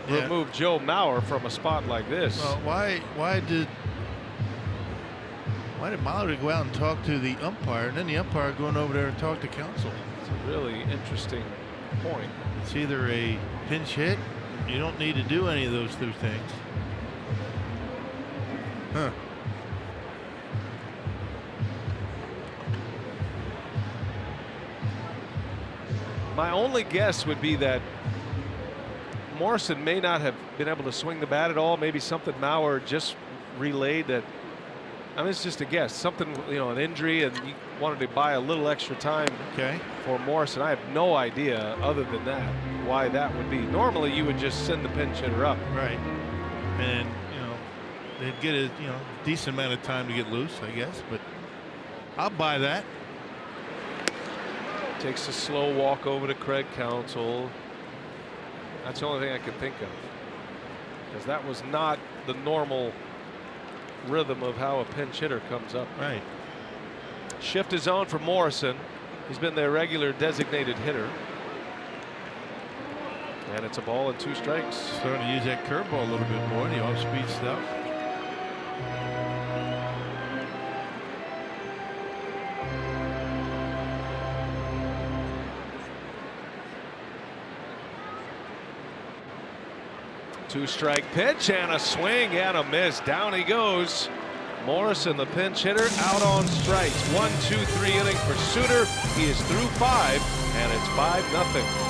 remove Joe Mauer from a spot like this. Well, why did Molitor go out and talk to the umpire, and then the umpire going over there and talk to counsel? It's a really interesting point. It's either a pinch hit. You don't need to do any of those 2 things. Huh. My only guess would be that Morrison may not have been able to swing the bat at all. Maybe something Mauer just relayed that. I mean, it's just a guess. Something, you know, an injury, and he wanted to buy a little extra time for Morrison. I have no idea, other than that, why that would be. Normally, you would just send the pinch hitter up. Right. And, you know, they'd get a decent amount of time to get loose, I guess. But I'll buy that. Takes a slow walk over to Craig Counsell. That's the only thing I could think of, because that was not the normal rhythm of how a pinch hitter comes up. Right. Shift is on for Morrison. He's been their regular designated hitter. And it's a ball and 2 strikes. Starting to use that curveball a little bit more, the off-speed stuff. Two-strike pitch and a swing and a miss. Down he goes. Morrison, the pinch hitter, out on strikes. 1, 2, 3 inning for Suter. He is through 5, and it's 5-0.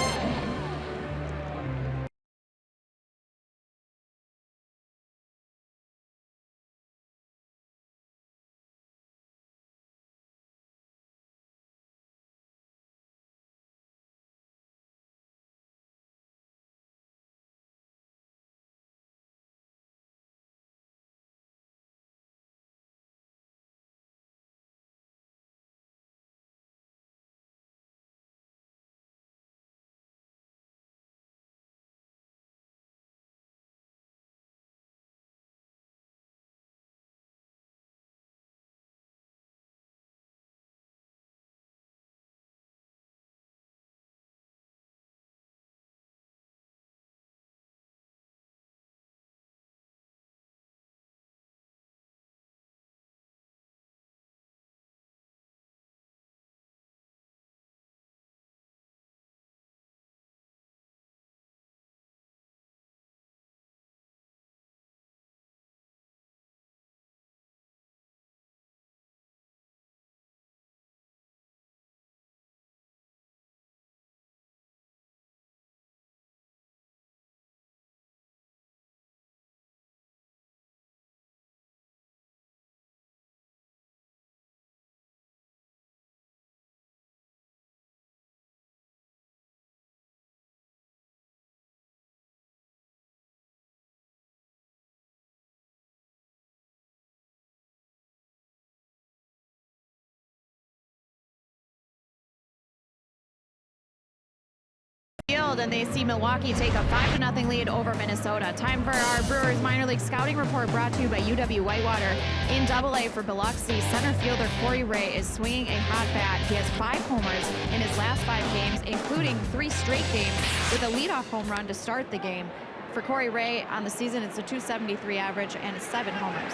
Field, and they see Milwaukee take a 5-0 lead over Minnesota. Time for our Brewers minor league scouting report, brought to you by UW-Whitewater. In AA for Biloxi, center fielder Corey Ray is swinging a hot bat. He has 5 homers in his last 5 games, including 3 straight games with a leadoff home run to start the game. For Corey Ray on the season, it's a .273 average and 7 homers.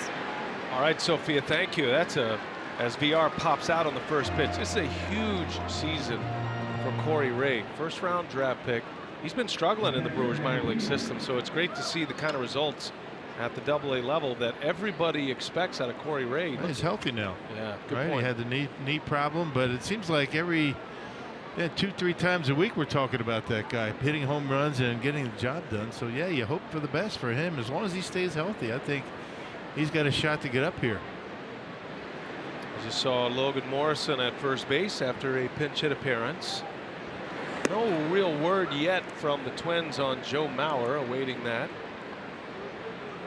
All right, Sophia, thank you. That's as VR pops out on the first pitch. This is a huge season for Corey Ray. First round draft pick. He's been struggling in the Brewers minor league system, so it's great to see the kind of results at the AA level that everybody expects out of Corey Ray. He's healthy now. Yeah, good right? point. He had the knee problem, but it seems like every 2-3 times a week we're talking about that guy hitting home runs and getting the job done. So yeah, you hope for the best for him. As long as he stays healthy, I think he's got a shot to get up here. I just saw Logan Morrison at first base after a pinch hit appearance. No real word yet from the Twins on Joe Mauer, awaiting that.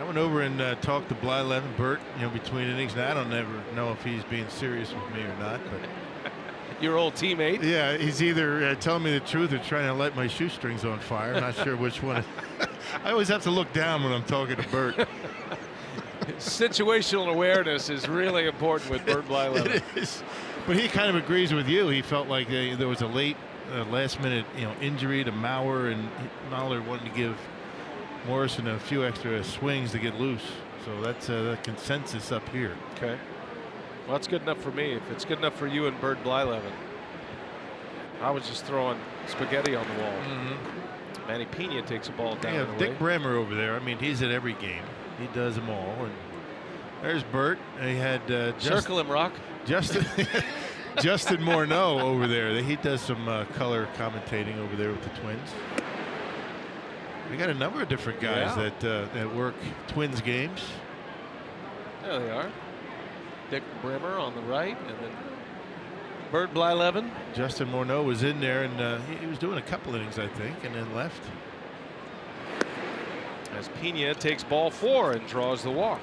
I went over and talked to Blyleven, Bert, between innings. Now I don't ever know if he's being serious with me or not, but your old teammate. Yeah, he's either telling me the truth or trying to light my shoestrings on fire. I'm not sure which one. I always have to look down when I'm talking to Bert. Situational awareness is really important with Bert Blyleven. It is. But he kind of agrees with you. He felt like there was a late, last-minute, injury to Mauer, and Mahler wanted to give Morrison a few extra swings to get loose. So that's the consensus up here. Okay. Well, that's good enough for me. If it's good enough for you and Bert Blyleven, I was just throwing spaghetti on the wall. Mm-hmm. Manny Pena takes a ball down. Yeah, the Dick way. Bremer over there. I mean, he's at every game. He does them all. And there's Bert. He had circle him, Rock. Justin Morneau over there. He does some color commentating over there with the Twins. We got a number of different guys that work Twins games. There they are. Dick Bremer on the right, and then Bert Blyleven. Justin Morneau was in there, and he was doing a couple innings, I think, and then left. As Pena takes ball 4 and draws the walk.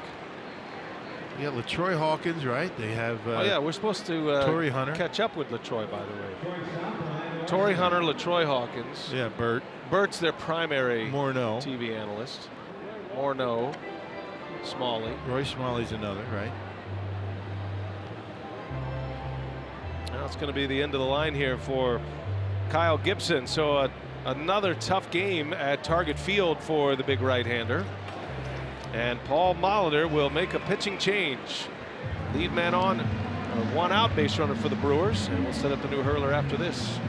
Yeah, LaTroy Hawkins, right? They have. Oh yeah, we're supposed to Torrey Hunter. Catch up with LaTroy, by the way. Torrey Hunter, LaTroy Hawkins. Yeah, Bert. Bert's their primary Morneau. TV analyst. Morneau, Smalley. Roy Smalley's another, right? Now it's going to be the end of the line here for Kyle Gibson. So another tough game at Target Field for the big right-hander. And Paul Molitor will make a pitching change. Lead man on, 1 out base runner for the Brewers, and we'll set up the new hurler after this.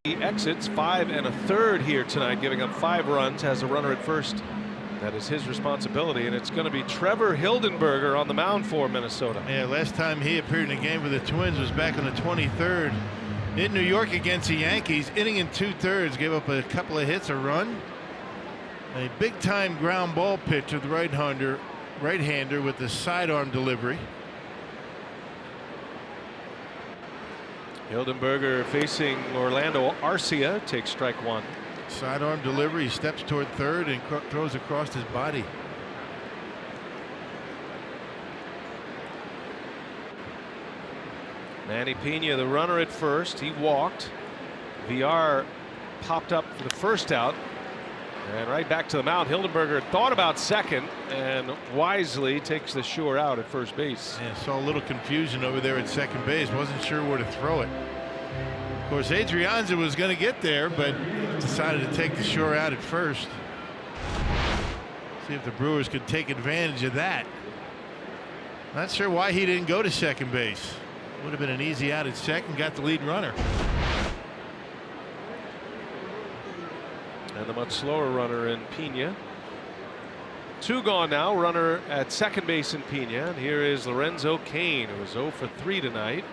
He exits 5 1/3 here tonight, giving up 5 runs, has a runner at first. That is his responsibility, and it's going to be Trevor Hildenberger on the mound for Minnesota. Yeah, last time he appeared in a game with the Twins was back on the 23rd in New York against the Yankees. Inning and 2/3, gave up a couple of hits, a run. A big-time ground ball pitch of the right-hander with the sidearm delivery. Hildenberger facing Orlando Arcia, takes strike one. Sidearm delivery, he steps toward third and throws across his body. Manny Pena, the runner at first, he walked. VR popped up for the first out. And right back to the mound. Hildenberger thought about second and wisely takes the sure out at first base. Yeah, saw a little confusion over there at second base. Wasn't sure where to throw it. Of course, Adrianza was going to get there, but decided to take the sure out at first. See if the Brewers could take advantage of that. Not sure why he didn't go to second base. Would have been an easy out at second, got the lead runner. And the much slower runner in Pena. Two gone now. Runner at second base in Pena. And here is Lorenzo Cain, who was 0 for 3 tonight.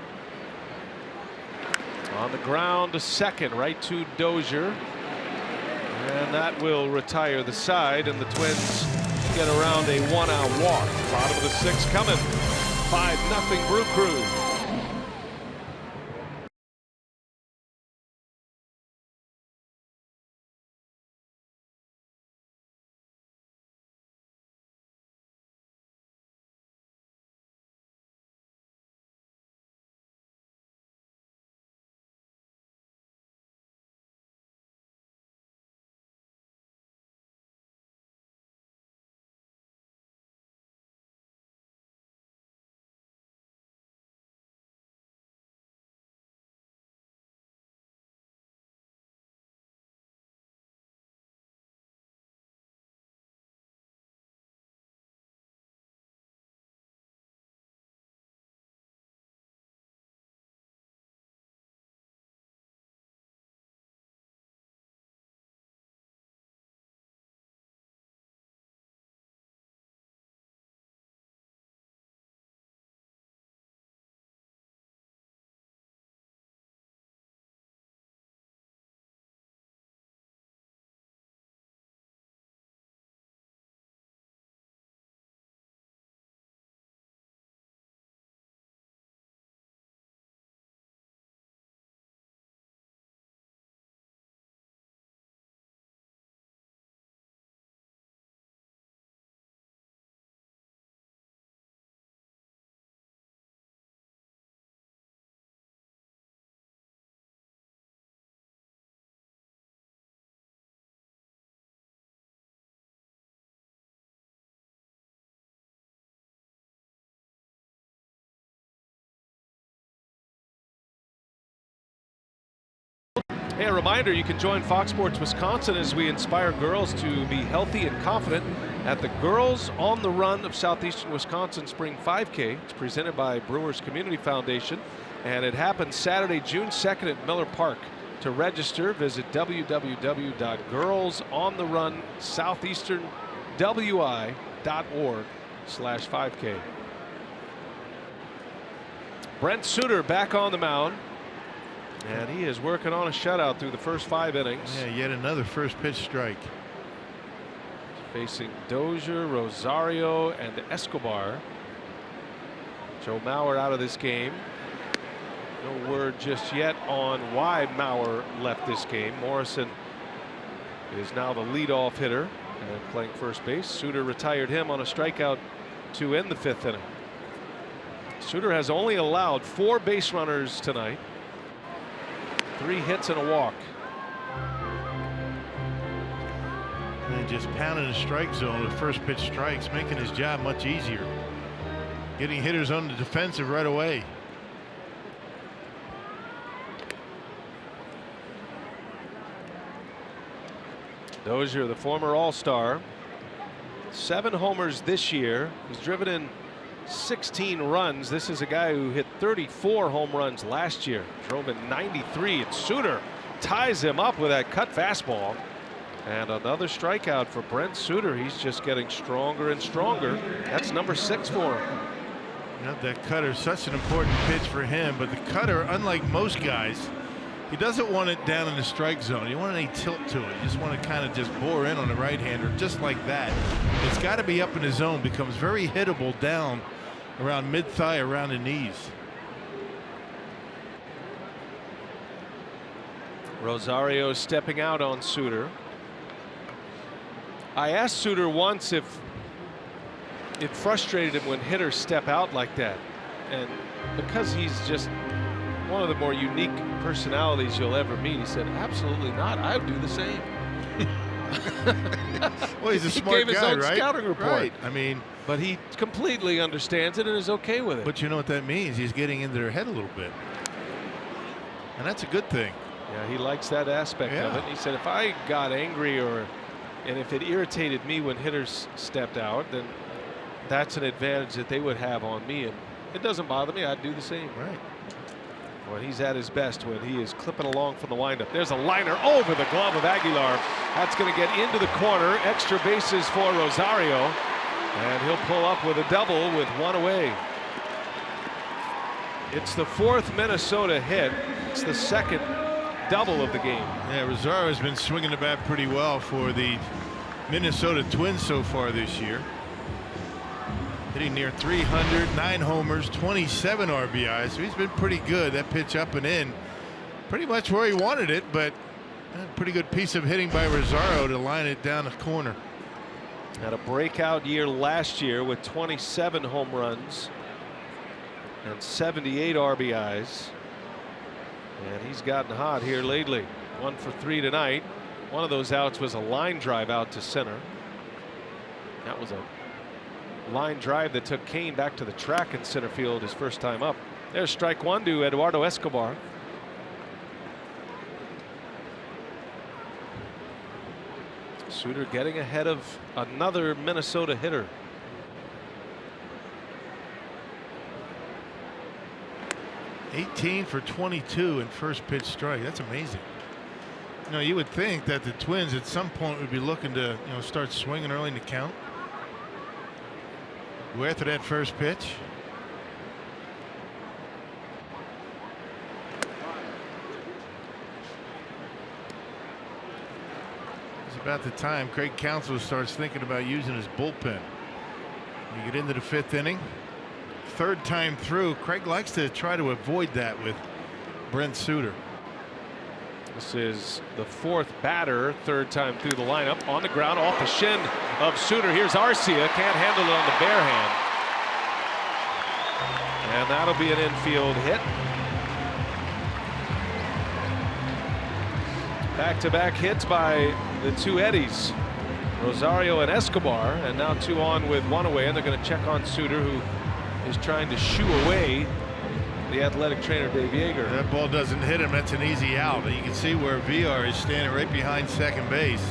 On the ground to second, right to Dozier. And that will retire the side. And the Twins get around a 1-out walk. Bottom of the 6th coming. 5-0 Brew Crew. Hey, a reminder, you can join Fox Sports Wisconsin as we inspire girls to be healthy and confident at the Girls on the Run of Southeastern Wisconsin Spring 5K. It's presented by Brewers Community Foundation, and it happens Saturday, June 2nd at Miller Park. To register, visit www.girlsontheRun.southeasternwi.org/5K. Brent Suter back on the mound. And he is working on a shutout through the first 5 innings. Yeah, yet another first pitch strike. Facing Dozier, Rosario, and Escobar. Joe Mauer out of this game. No word just yet on why Mauer left this game. Morrison is now the leadoff hitter and playing first base. Suter retired him on a strikeout to end the 5th inning. Suter has only allowed 4 base runners tonight. 3 hits and a walk. And just pounding the strike zone with first pitch strikes, making his job much easier. Getting hitters on the defensive right away. Dozier, the former All-Star, 7 homers this year. He's driven in 16 runs. This is a guy who hit 34 home runs last year. Drove in 93. And Suter ties him up with that cut fastball. And another strikeout for Brent Suter. He's just getting stronger and stronger. That's number 6 for him. You know, that cutter is such an important pitch for him, but the cutter, unlike most guys, he doesn't want it down in the strike zone. You want any tilt to it. You just want to kind of just bore in on the right-hander just like that. It's got to be up in the zone. Becomes very hittable down around mid-thigh, around the knees. Rosario stepping out on Suter. I asked Suter once if it frustrated him when hitters step out like that, and because he's just one of the more unique personalities you'll ever meet, he said, absolutely not, I would do the same. Well, he's a smart he gave guy, his own right? scouting report. Right. I mean, but he completely understands it and is okay with it. but you know what that means? He's getting into their head a little bit, and that's a good thing. Yeah, he likes that aspect of it. He said, if I got angry and if it irritated me when hitters stepped out, then that's an advantage that they would have on me, and it doesn't bother me. I'd do the same. Right. Well, he's at his best when he is clipping along from the windup. There's a liner over the glove of Aguilar. That's going to get into the corner. Extra bases for Rosario, and he'll pull up with a double with one away. It's the 4th Minnesota hit. It's the 2nd double of the game. Yeah, Rosario has been swinging the bat pretty well for the Minnesota Twins so far this year. Hitting near 300, 9 homers, 27 RBIs. So he's been pretty good. That pitch up and in, pretty much where he wanted it, but a pretty good piece of hitting by Rosario to line it down the corner. Had a breakout year last year with 27 home runs and 78 RBIs. And he's gotten hot here lately. 1 for 3 tonight. One of those outs was a line drive out to center. That was a line drive that took Kane back to the track in center field his first time up. There's strike 1 to Eduardo Escobar. Suter getting ahead of another Minnesota hitter. $18 for 22 in first pitch strike. That's amazing. You know, you would think that the Twins at some point would be looking to, start swinging early in the count. Go after that first pitch. It's about the time Craig Counsell starts thinking about using his bullpen. You get into the 5th inning. 3rd time through. Craig likes to try to avoid that with Brent Suter. This is the 4th batter, 3rd time through the lineup. On the ground, off the shin of Suter. Here's Arcia, can't handle it on the bare hand. And that'll be an infield hit. Back-to-back hits by the 2 Eddies, Rosario and Escobar, and now 2 on with 1 away, and they're going to check on Suter, who is trying to shoo away the athletic trainer Dave Yeager. That ball doesn't hit him. That's an easy out. You can see where VR is standing right behind second base.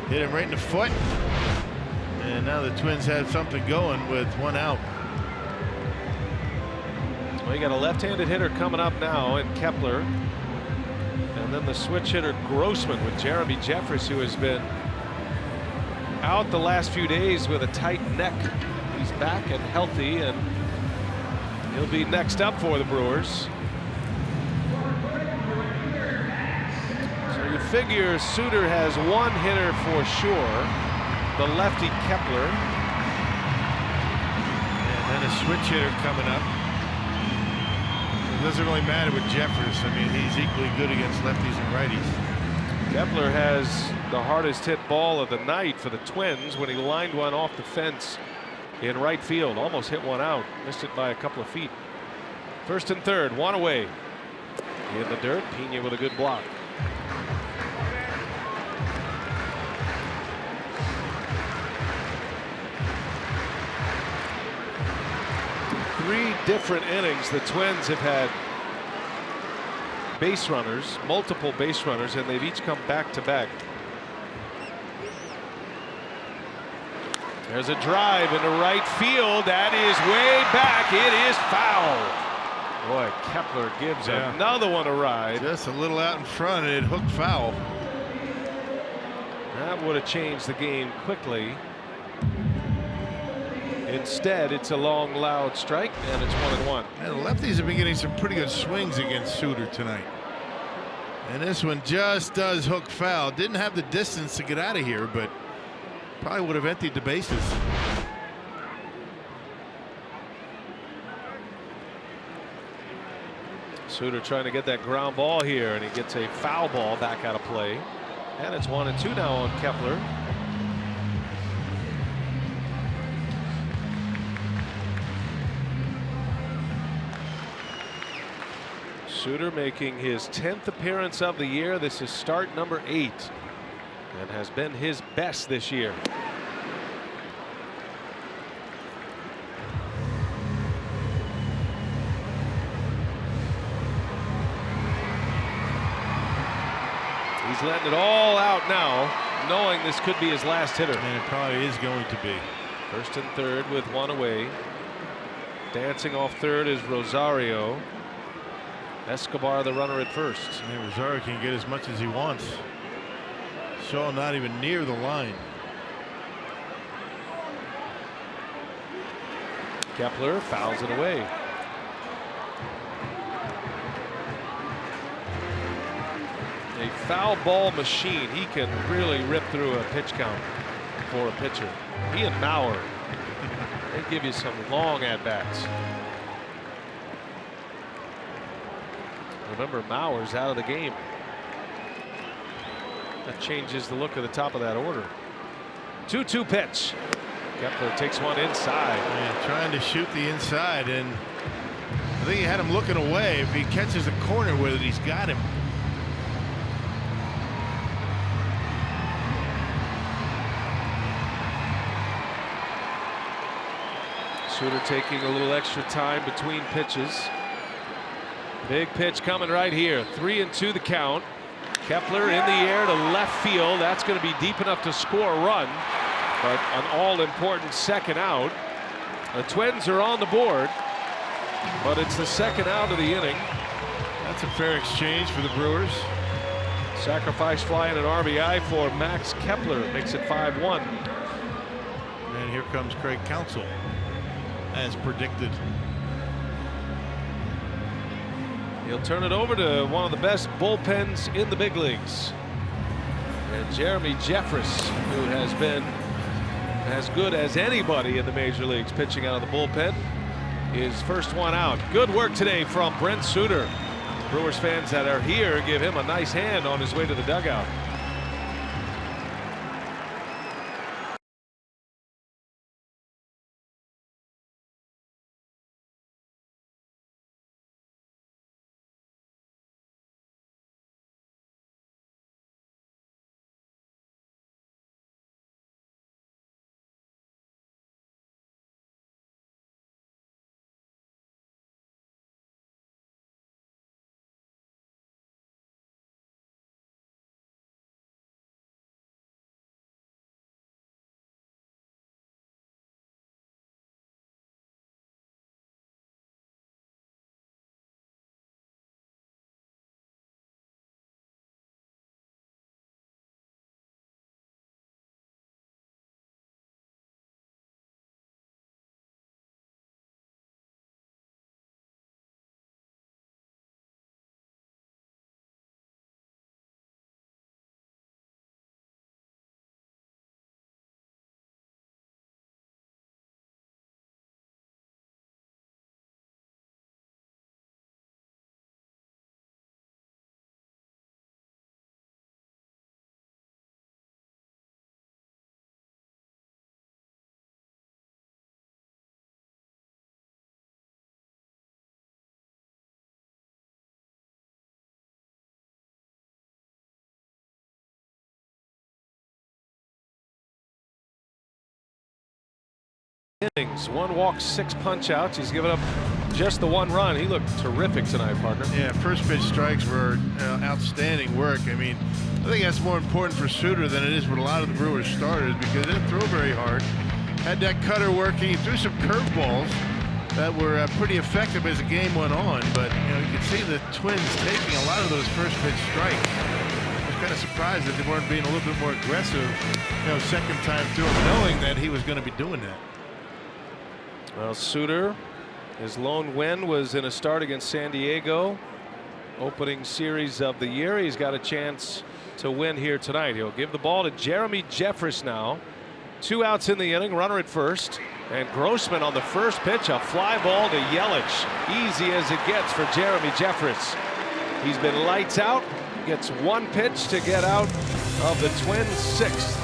Hit him right in the foot. And now the Twins have something going with 1 out. Well, you got a left-handed hitter coming up now in Kepler. And then the switch hitter Grossman with Jeremy Jeffress, who has been out the last few days with a tight neck. He's back and healthy, and he'll be next up for the Brewers. So you figure Suter has 1 hitter for sure, the lefty Kepler. And then a switch hitter coming up. It doesn't really matter with Jeffress. I mean, he's equally good against lefties and righties. Kepler has the hardest hit ball of the night for the Twins when he lined one off the fence in right field. Almost hit one out. Missed it by a couple of feet. 1st and 3rd, 1 away. In the dirt, Pena with a good block. Three different innings the Twins have had base runners, multiple base runners, and they've each come back to back. There's a drive into right field. That is way back. It is foul. Boy, Kepler gives another one a ride. Just a little out in front, and it hooked foul. That would have changed the game quickly. Instead, it's a long, loud strike, and it's 1-1. And the lefties have been getting some pretty good swings against Suter tonight. And this one just does hook foul. Didn't have the distance to get out of here, but probably would have emptied the bases. Suter trying to get that ground ball here, and he gets a foul ball back out of play. And it's 1-2 now on Kepler. Suter making his 10th appearance of the year. This is start number 8 and has been his best this year. He's letting it all out now, knowing this could be his last hitter. And it probably is going to be. First and third with one away. Dancing off third is Rosario. Escobar the runner at first. And Rosario can get as much as he wants. Shaw not even near the line. Kepler fouls it away. A foul ball machine. He can really rip through a pitch count for a pitcher. He and Mauer, they give you some long at-bats. Remember, Mauer's out of the game. That changes the look of the top of that order. 2-2 pitch. Kepler takes one inside. Yeah, trying to shoot the inside, and I think he had him looking away. If he catches a corner with it, he's got him. Suter taking a little extra time between pitches. Big pitch coming right here. 3-2 the count. Kepler in the air to left field. That's going to be deep enough to score a run, but an all-important second out. The Twins are on the board, but it's the second out of the inning. That's a fair exchange for the Brewers. Sacrifice fly and an RBI for Max Kepler. Makes it 5-1. And here comes Craig Counsell, as predicted. He'll turn it over to one of the best bullpens in the big leagues. And Jeremy Jeffress, who has been as good as anybody in the major leagues pitching out of the bullpen, is first one out. Good work today from Brent Suter. Brewers fans that are here give him a nice hand on his way to the dugout. Innings, 1 walk, 6 punch outs. He's given up just the 1 run. He looked terrific tonight, partner. Yeah, first pitch strikes were outstanding work. I mean, I think that's more important for Suter than it is with a lot of the Brewers starters, because they didn't throw very hard. Had that cutter working. He threw some curveballs that were pretty effective as the game went on. But you could see the Twins taking a lot of those first pitch strikes. I was kind of surprised that they weren't being a little bit more aggressive, second time through, knowing that he was going to be doing that. Well, Suter, his lone win was in a start against San Diego, opening series of the year. He's got a chance to win here tonight. He'll give the ball to Jeremy Jeffress now. 2 outs in the inning, runner at first. And Grossman on the first pitch, a fly ball to Yelich. Easy as it gets for Jeremy Jeffress. He's been lights out. Gets one pitch to get out of the Twins' sixth.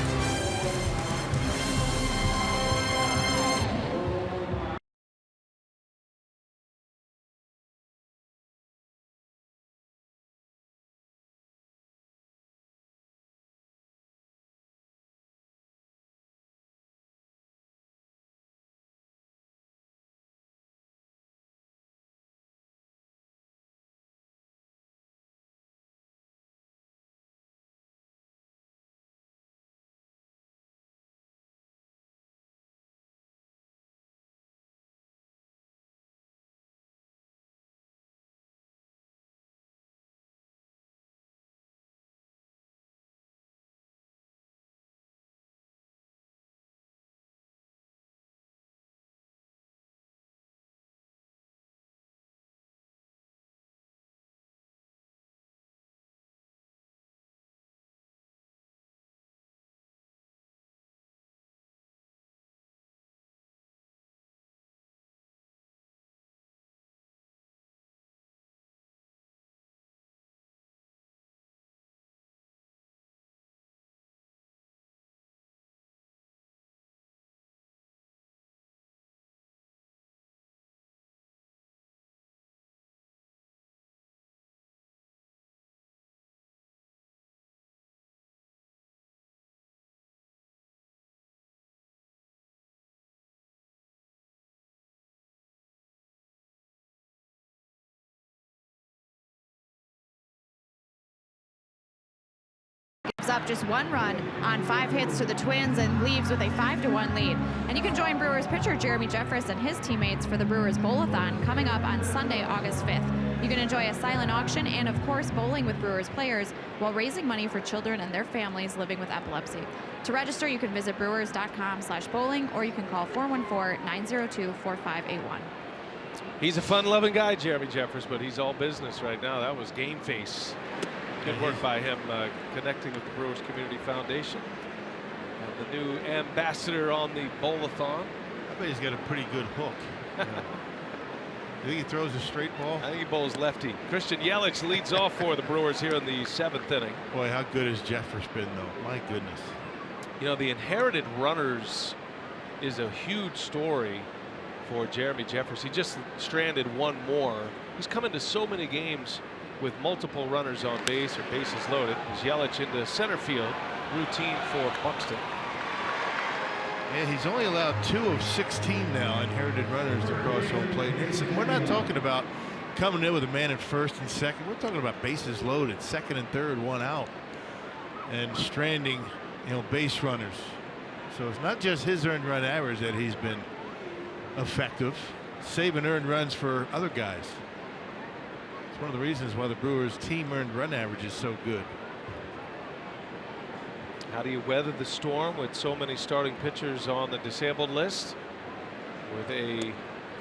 Gives up just 1 run on 5 hits to the Twins and leaves with a 5-1 lead. And you can join Brewers pitcher Jeremy Jeffress and his teammates for the Brewers Bowl-a-thon coming up on Sunday, August 5th. You can enjoy a silent auction and, of course, bowling with Brewers players while raising money for children and their families living with epilepsy. To register, you can visit brewers.com/bowling or you can call 414-902-4581. He's a fun-loving guy, Jeremy Jeffress, but he's all business right now. That was game face. Good work by him connecting with the Brewers Community Foundation. And the new ambassador on the bowl-a-thon. I bet he's got a pretty good hook. You think he throws a straight ball? I think he bowls lefty. Christian Yelich leads off for the Brewers here in the 7th inning. Boy, how good has Jeffress been, though? My goodness. You know, the inherited runners is a huge story for Jeremy Jeffress. He just stranded one more. He's come into so many games with multiple runners on base or bases loaded. As Yelich into center field, routine for Buxton. Yeah, he's only allowed 2 of 16 now inherited runners to cross home plate. We're not talking about coming in with a man at first and second. We're talking about bases loaded, second and third, 1 out, and stranding, base runners. So it's not just his earned run average that he's been effective, saving earned runs for other guys. It's one of the reasons why the Brewers team earned run average is so good. How do you weather the storm with so many starting pitchers on the disabled list? With a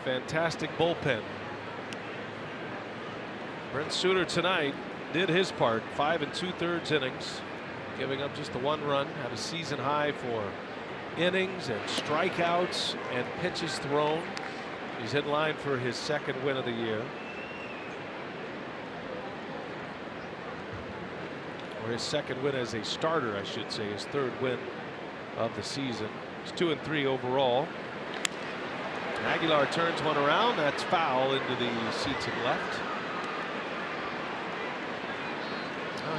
fantastic bullpen. Brent Suter tonight did his part, 5 2/3 innings, giving up just the 1 run, had a season high for innings and strikeouts and pitches thrown. He's in line for his 2nd win of the year. Or his 2nd win as a starter, I should say, his 3rd win of the season. He's 2-3 overall. Aguilar turns one around. That's foul into the seats at left.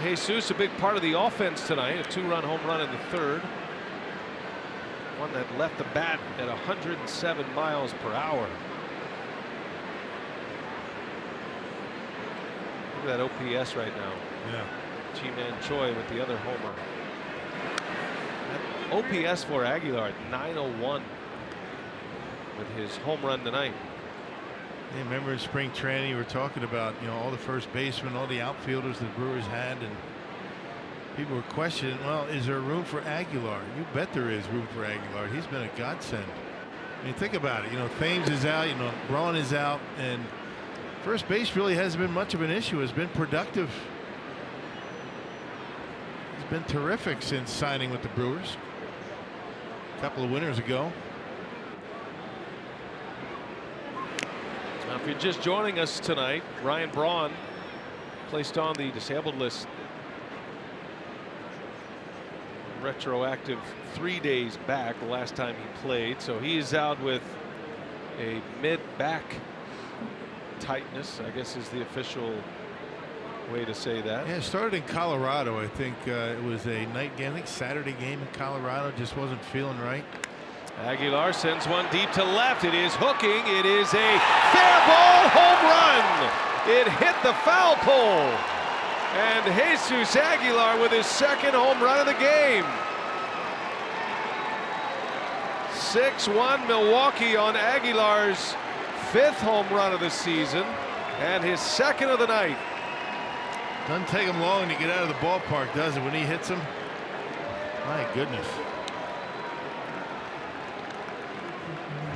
Jesus, a big part of the offense tonight. A 2-run home run in the 3rd. One that left the bat at 107 miles per hour. Look at that OPS right now. Yeah. G-Man Choi with the other homer. That OPS for Aguilar at 901 with his home run tonight. Yeah, remember in spring training you were talking about all the first basemen, all the outfielders the Brewers had, and people were questioning, well, is there room for Aguilar? You bet there is room for Aguilar. He's been a godsend. I mean, think about it. Thames is out, Braun is out, and first base really hasn't been much of an issue. Has been productive. He's been terrific since signing with the Brewers a couple of winters ago. If you're just joining us tonight, Ryan Braun placed on the disabled list retroactive 3 days back the last time he played, so he's out with a mid-back tightness, I guess is the official way to say that. Yeah, it started in Colorado. I think it was a night game, I think Saturday game in Colorado. Just wasn't feeling right. Aguilar sends one deep to left. It is hooking. It is a fair ball home run. It hit the foul pole. And Jesus Aguilar with his second home run of the game. 6-1 Milwaukee on Aguilar's 5th home run of the season and his 2nd of the night. Doesn't take him long to get out of the ballpark, does it, when he hits him? My goodness.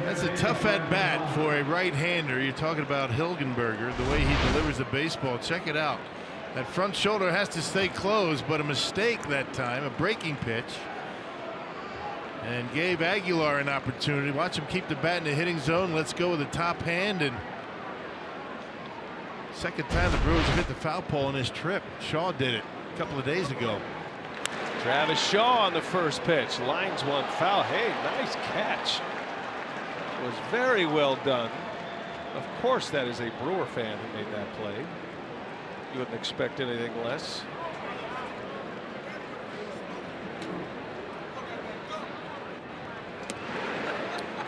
That's a tough at bat for a right-hander. You're talking about Hilgenberger, the way he delivers the baseball. Check it out. That front shoulder has to stay closed, but a mistake that time, a breaking pitch, and gave Aguilar an opportunity. Watch him keep the bat in the hitting zone. Let's go with the top hand, and second time the Brewers have hit the foul pole on this trip. Shaw did it a couple of days ago. Travis Shaw on the first pitch, lines one foul. Hey, nice catch. Was very well done. Of course, that is a Brewer fan who made that play. You wouldn't expect anything less.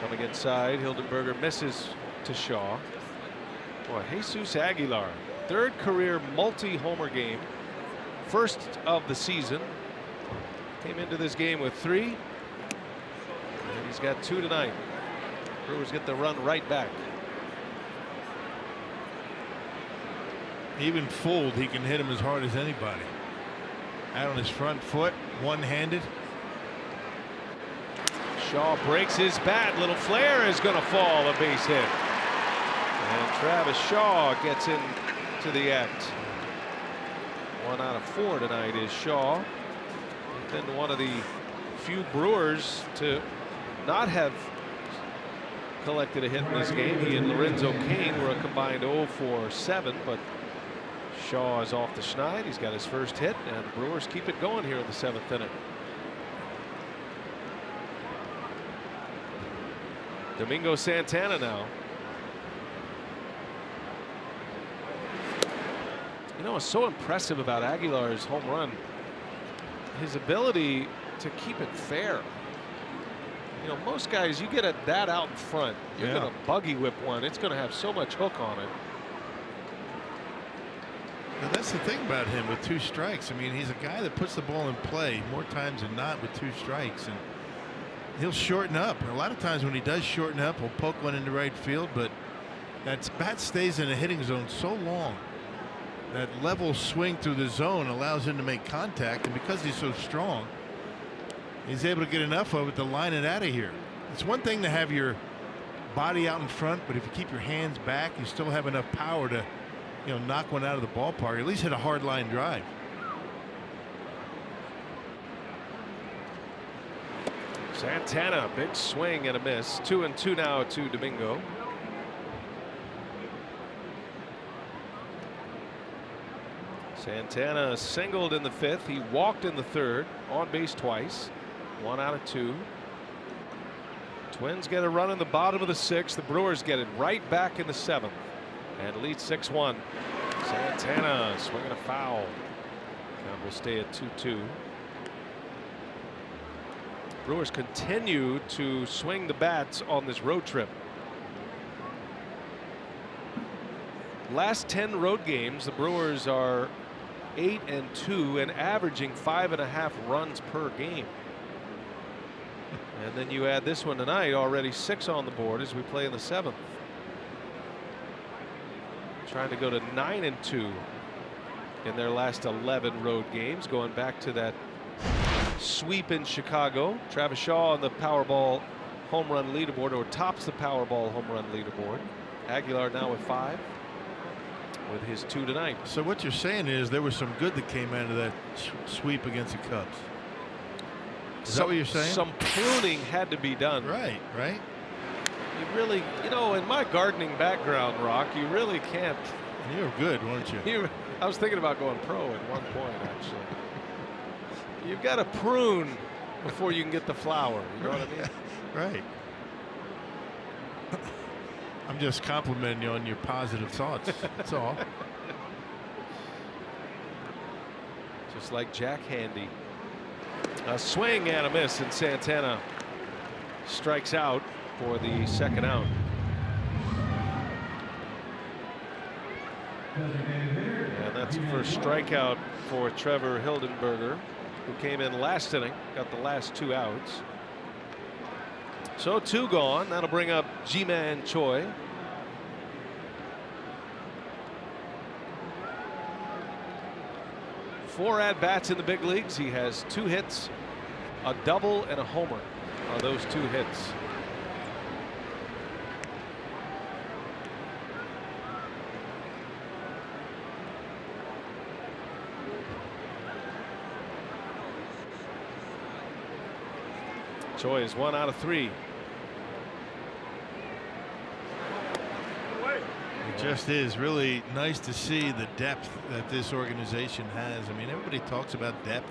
Coming inside, Hildenberger misses to Shaw. Boy, Jesus Aguilar, 3rd career multi-homer game, 1st of the season. Came into this game with 3, and he's got 2 tonight. Brewers get the run right back. Even fooled, he can hit him as hard as anybody. Out on his front foot, one-handed. Shaw breaks his bat. Little flare is going to fall, a base hit. And Travis Shaw gets into the act. 1 out of 4 tonight is Shaw. He's been one of the few Brewers to not have collected a hit in this game. He and Lorenzo Cain were a combined 0 for 7, but Shaw is off the schneid. He's got his first hit, and the Brewers keep it going here in the 7th inning. Domingo Santana now. You know what's so impressive about Aguilar's home run? His ability to keep it fair. You know, most guys, you get that out in front, you're going to buggy whip one. It's going to have so much hook on it. Now that's the thing about him with 2 strikes. I mean, he's a guy that puts the ball in play more times than not with 2 strikes, and he'll shorten up. A lot of times when he does shorten up, he'll poke one into right field, but that bat stays in the hitting zone so long. That level swing through the zone allows him to make contact, and because he's so strong, he's able to get enough of it to line it out of here. It's one thing to have your body out in front, but if you keep your hands back, you still have enough power to, you know, knock one out of the ballpark, at least hit a hard line drive. Santana, big swing and a miss. 2-2 now to Domingo. Santana singled in the 5th. He walked in the 3rd, on base twice. 1 out of 2. Twins get a run in the bottom of the 6th. The Brewers get it right back in the 7th and lead 6-1. Santana swinging a foul. Count will stay at 2-2. Brewers continue to swing the bats on this road trip. Last 10 road games, the Brewers are 8-2 and averaging 5.5 runs per game. And then you add this one tonight, already 6 on the board as we play in the 7th. Trying to go to 9-2 in their last 11 road games, going back to that sweep in Chicago. Travis Shaw on the Powerball home run leaderboard, or tops the Powerball home run leaderboard. Aguilar now with 5 with his 2 tonight. So what you're saying is there was some good that came out of that sweep against the Cubs. Is that what you're saying? Some pruning had to be done. Right, right. You really, you know, in my gardening background, Rock, you really can't. You were good, weren't you? I was thinking about going pro at one point, actually. You've got to prune before you can get the flower. You know what I mean? Right. I'm just complimenting you on your positive thoughts. That's all. Just like Jack Handy. A swing and a miss, and Santana strikes out for the second out. And that's the first strikeout for Trevor Hildenberger, who came in last inning, got the last 2 outs. So 2 gone. That'll bring up Ji-Man Choi. Four at-bats in the big leagues. He has 2 hits, a double, and a homer on those 2 hits. Choi is 1 out of 3. It just is really nice to see the depth that this organization has. I mean, everybody talks about depth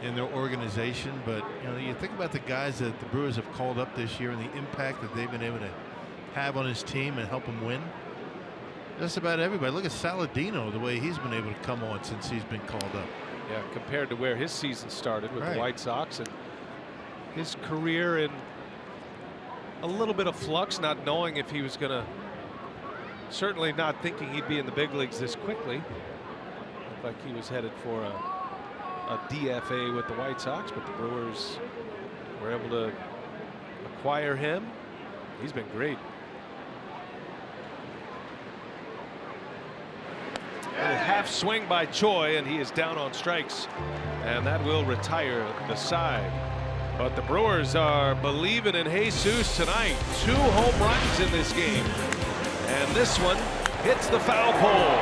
in their organization, but you know, you think about the guys that the Brewers have called up this year and the impact that they've been able to have on his team and help him win. Just about everybody. Look at Saladino, the way he's been able to come on since he's been called up. Yeah, compared to where his season started with the White Sox, and his career in a little bit of flux, not knowing if he was going to, certainly not thinking he'd be in the big leagues this quickly. Looked like he was headed for a DFA with the White Sox, but the Brewers were able to acquire him. He's been great. A little half swing by Choi, and he is down on strikes, and that will retire the side. But the Brewers are believing in Jesus tonight. 2 home runs in this game, and this one hits the foul pole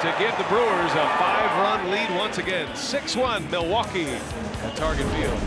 to give the Brewers a 5-run lead once again. 6-1 Milwaukee at Target Field.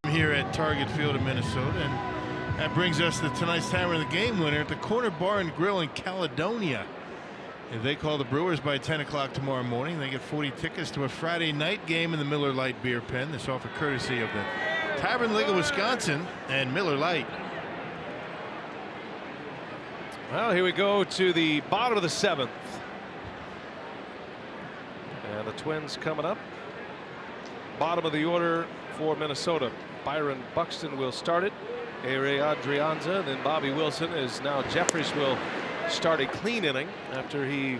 Here at Target Field in Minnesota, and that brings us to tonight's timer of the game winner at the Corner Bar and Grill in Caledonia. If they call the Brewers by 10 o'clock tomorrow morning, they get 40 tickets to a Friday night game in the Miller Lite Beer Pen. This offer courtesy of the Tavern League of Wisconsin and Miller Lite. Well, here we go to the bottom of the 7th. And the Twins coming up. Bottom of the order for Minnesota. Byron Buxton will start it. Ere Adrianza, then Bobby Wilson, as now Jeffries will start a clean inning after he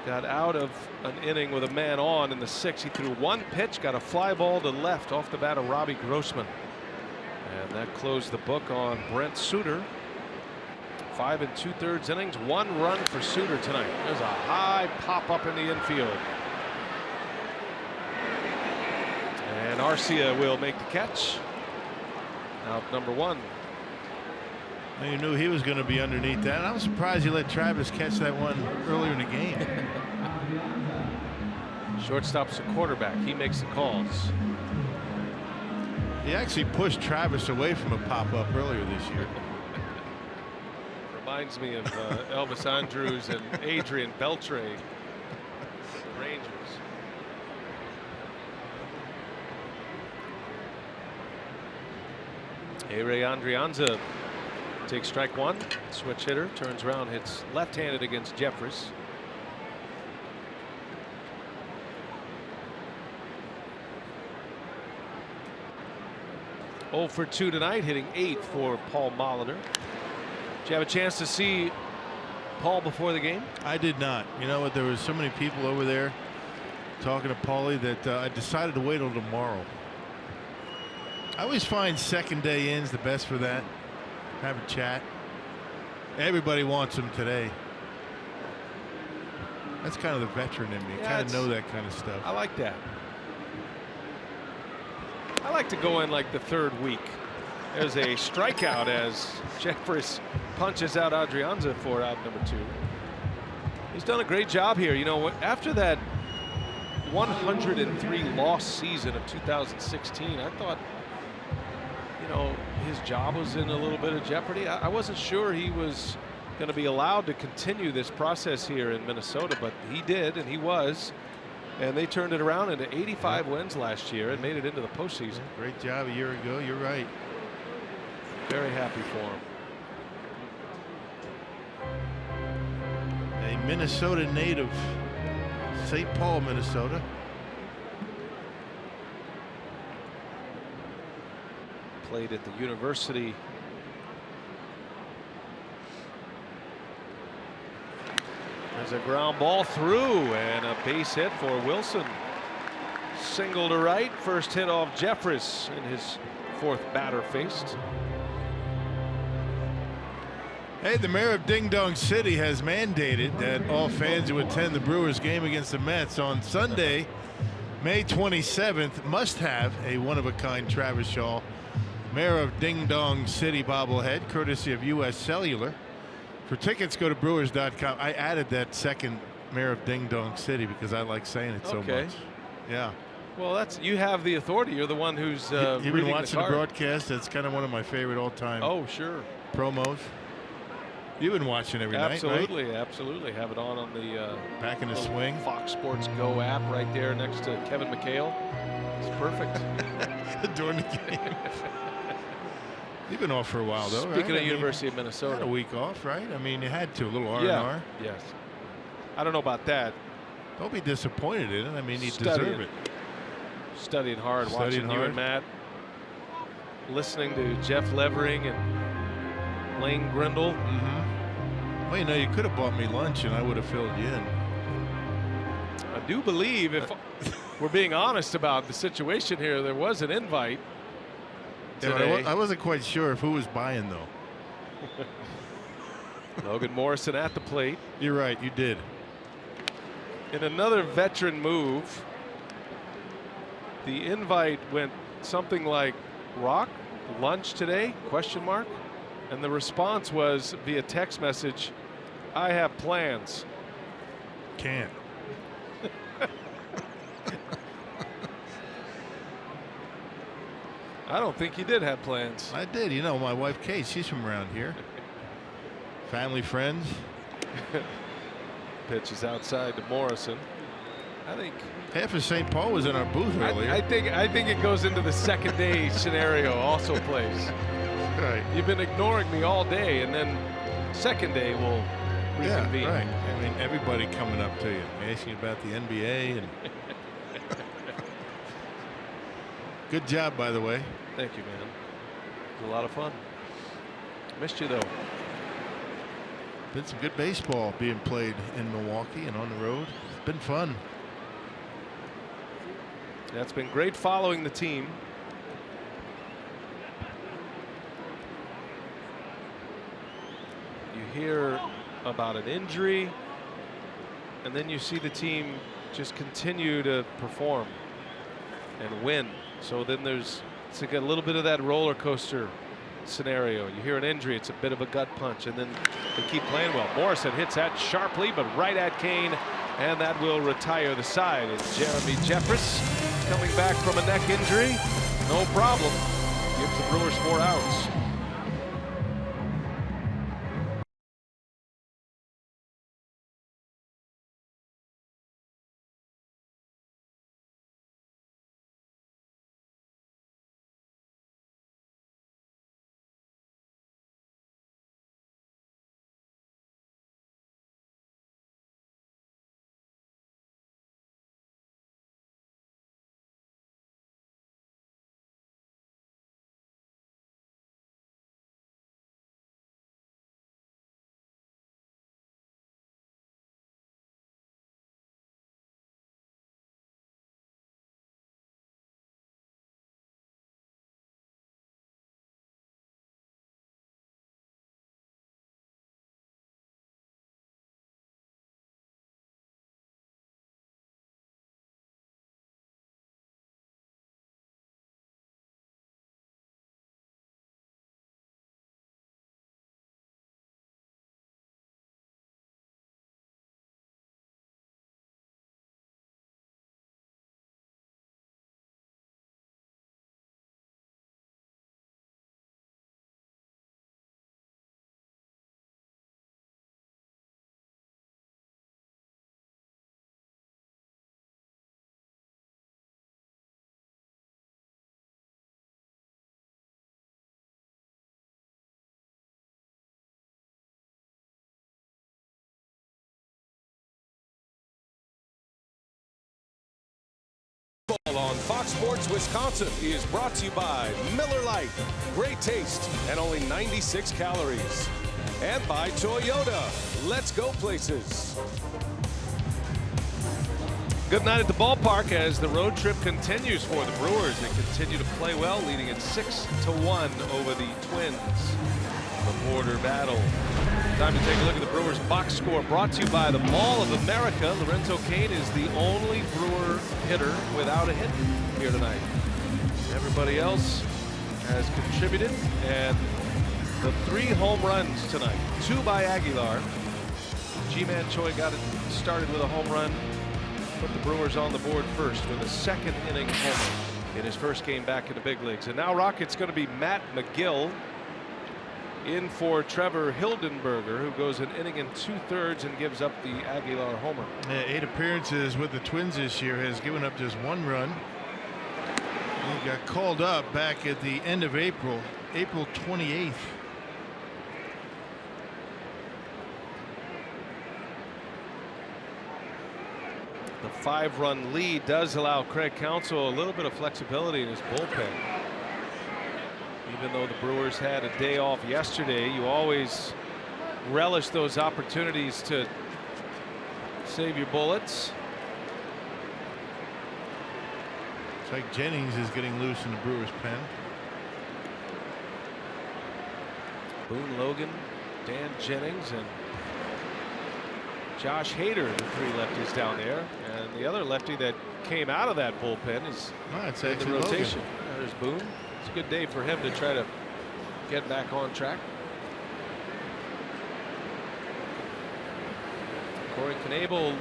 got out of an inning with a man on in the 6th. He threw 1 pitch, got a fly ball to left off the bat of Robbie Grossman. And that closed the book on Brent Suter 5 2/3 innings, 1 run for Suter tonight. There's a high pop up in the infield. And Arcia will make the catch. Out number 1. Well, you knew he was going to be underneath that. And I'm surprised you let Travis catch that one earlier in the game. Shortstop's a quarterback. He makes the calls. He actually pushed Travis away from a pop-up earlier this year. Reminds me of Elvis Andrews and Adrian Beltre, Rangers. Ray Andrianza takes strike 1. Switch hitter turns around, hits left-handed against Jeffress. Oh for 2 tonight, hitting 8th for Paul Molitor. Did you have a chance to see Paul before the game? I did not. You know what? There was so many people over there talking to Paulie that I decided to wait till tomorrow. I always find second day in's the best for that. Have a chat. Everybody wants him today. That's kind of the veteran in me. Yeah, Kind of know that kind of stuff. I like that. I like to go in like the 3rd week. There's a strikeout as Jeffress punches out Adrianza for out number 2. He's done a great job here. You know, after that 103 loss season of 2016, I thought, you know, his job was in a little bit of jeopardy. I wasn't sure he was going to be allowed to continue this process here in Minnesota, but he did, and he was. And they turned it around into 85 wins last year and made it into the postseason. Great job a year ago. You're right. Very happy for him. A Minnesota native, St. Paul, Minnesota. Played at the university. There's a ground ball through and a base hit for Wilson. Single to right. First hit off Jeffress in his 4th batter faced. Hey, the mayor of Ding Dong City has mandated that all fans who attend the Brewers game against the Mets on Sunday, May 27th, must have a one-of-a-kind Travis Shaw Mayor of Ding Dong City bobblehead, courtesy of U.S. Cellular. For tickets, go to Brewers.com. I added that second Mayor of Ding Dong City because I like saying it so much. Yeah. Well, that's, you have the authority. You're the one who's You've been watching the card. broadcast. That's kind of one of my favorite all-time. Oh, sure. Promos. You've been watching every night, right? Absolutely, absolutely. Have it on the Back in the swing. Fox Sports Go app right there next to Kevin McHale. It's perfect. During the game. You've been off for a while, though. Speaking right? of University of Minnesota, had a week off, right? I mean, you had to, a little R&R. Yeah. Yes. I don't know about that. Don't be disappointed in it. I mean, you deserve it. Studying hard, Studying watching hard. you and Matt, listening to Jeff Levering and Lane Grindle. Mm-hmm. Well, you know, you could have bought me lunch and I would have filled you in. I do believe, if we're being honest about the situation here, there was an invite today. Yeah, I wasn't quite sure if who was buying, though. Logan Morrison at the plate. You're right, you did. In another veteran move, the invite went something like, Rock, lunch today, question mark? And the response was via text message, I have plans. Can't. I don't think he did have plans. I did. You know, my wife Kate, she's from around here. Family, friends. Pitch is outside to Morrison. I think half of St. Paul was in our booth earlier. I think it goes into the second day scenario also plays. Right. You've been ignoring me all day, and then second day we'll reconvene. Yeah, right. I mean, everybody coming up to you, asking about the NBA. And good job, by the way. Thank you, man. It was a lot of fun. Missed you, though. Been some good baseball being played in Milwaukee and on the road. It's been fun. That's been great following the team. You hear about an injury, and then you see the team just continue to perform and win. So then it's like a little bit of that roller coaster scenario. You hear an injury, it's a bit of a gut punch, and then they keep playing well. Morrison hits that sharply, but right at Kane, and that will retire the side. And Jeremy Jeffress coming back from a neck injury, no problem. Gives the Brewers 4 outs. On Fox Sports Wisconsin is brought to you by Miller Lite. Great taste and only 96 calories. And by Toyota. Let's go places. Good night at the ballpark as the road trip continues for the Brewers. They continue to play well, leading at 6-1 over the Twins. The border battle. Time to take a look at the Brewers box score, brought to you by the Mall of America. Lorenzo Cain is the only Brewer hitter without a hit here tonight. Everybody else has contributed, and the 3 home runs tonight. 2 by Aguilar. G-Man Choi got it started with a home run, put the Brewers on the board first with a 2nd inning homer in his first game back in the big leagues. And now, Rock, it's going to be Matt McGill in for Trevor Hildenberger, who goes an inning and 2/3 and gives up the Aguilar homer. 8 appearances with the Twins this year, has given up just 1 run. He got called up back at the end of April 28th. The 5-run lead does allow Craig Counsell a little bit of flexibility in his bullpen. Even though the Brewers had a day off yesterday, you always relish those opportunities to save your bullets. It's like Jennings is getting loose in the Brewers pen. Boone Logan, Dan Jennings, and Josh Hader, the 3 lefties down there. And the other lefty that came out of that bullpen is in the rotation. There's Boone. It's a good day for him to try to get back on track. Corey Knebel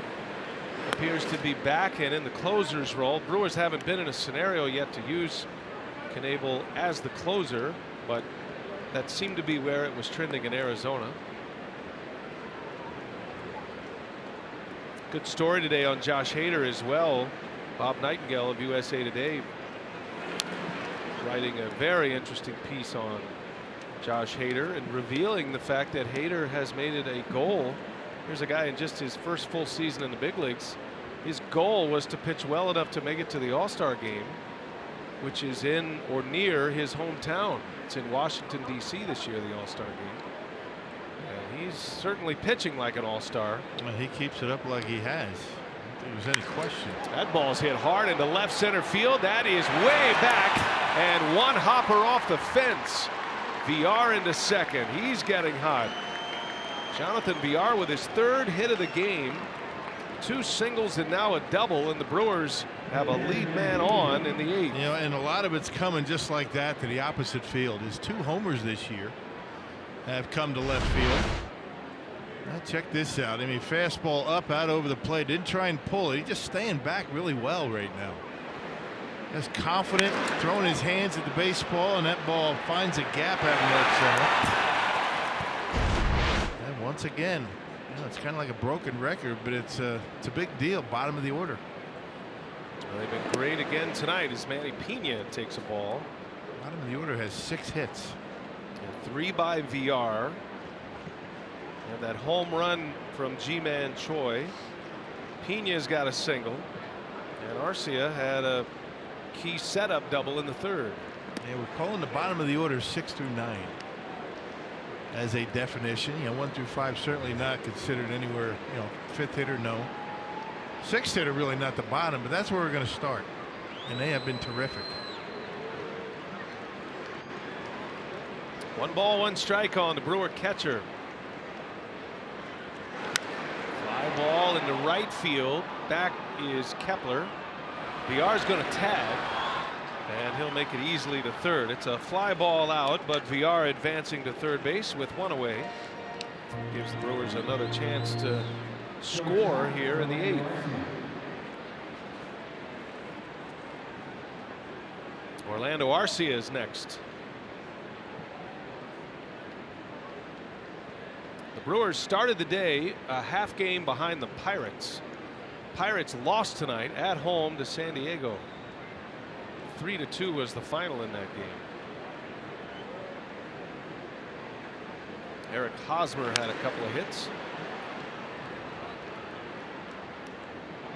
appears to be back and in the closer's role. Brewers haven't been in a scenario yet to use Knebel as the closer, but that seemed to be where it was trending in Arizona. Good story today on Josh Hader as well. Bob Nightingale of USA Today writing a very interesting piece on Josh Hader and revealing the fact that Hader has made it a goal. Here's a guy in just his first full season in the big leagues. His goal was to pitch well enough to make it to the All-Star game, which is in or near his hometown. It's in Washington, D.C. this year, the All-Star game. And he's certainly pitching like an All-Star. Well, he keeps it up like he has. I don't think there's any question. That ball's hit hard into left center field. That is way back, and one hopper off the fence. VR into second. He's getting hot. Jonathan VR with his 3rd hit of the game. 2 singles and now a double, and the Brewers have a lead man on in the 8th. You know, and a lot of it's coming just like that to the opposite field. His 2 homers this year have come to left field. Now check this out. I mean, fastball up, out over the plate. Didn't try and pull it. He's just staying back really well right now. Just confident, throwing his hands at the baseball, and that ball finds a gap out in left center. And once again, you know, it's kind of like a broken record, but it's a big deal. Bottom of the order. Well, they've been great again tonight as Manny Pena takes a ball. Bottom of the order has 6 hits. And 3 by VR. And that home run from G-Man Choi. Pena's got a single. And Arcia had a key setup double in the 3rd. Yeah, we're calling the bottom of the order 6 through 9 as a definition. You know, 1 through 5 certainly not considered anywhere. You know, 5th hitter, no. 6th hitter really not the bottom, but that's where we're going to start, and they have been terrific. 1 ball, 1 strike on the Brewer catcher. Fly ball into right field. Back is Kepler. VR's going to tag, and he'll make it easily to 3rd. It's a fly ball out, but VR advancing to 3rd base with 1 away. Gives the Brewers another chance to score here in the 8th. Orlando Arcia is next. The Brewers started the day a half game behind the Pirates. Pirates lost tonight at home to San Diego. 3-2 was the final in that game. Eric Hosmer had a couple of hits.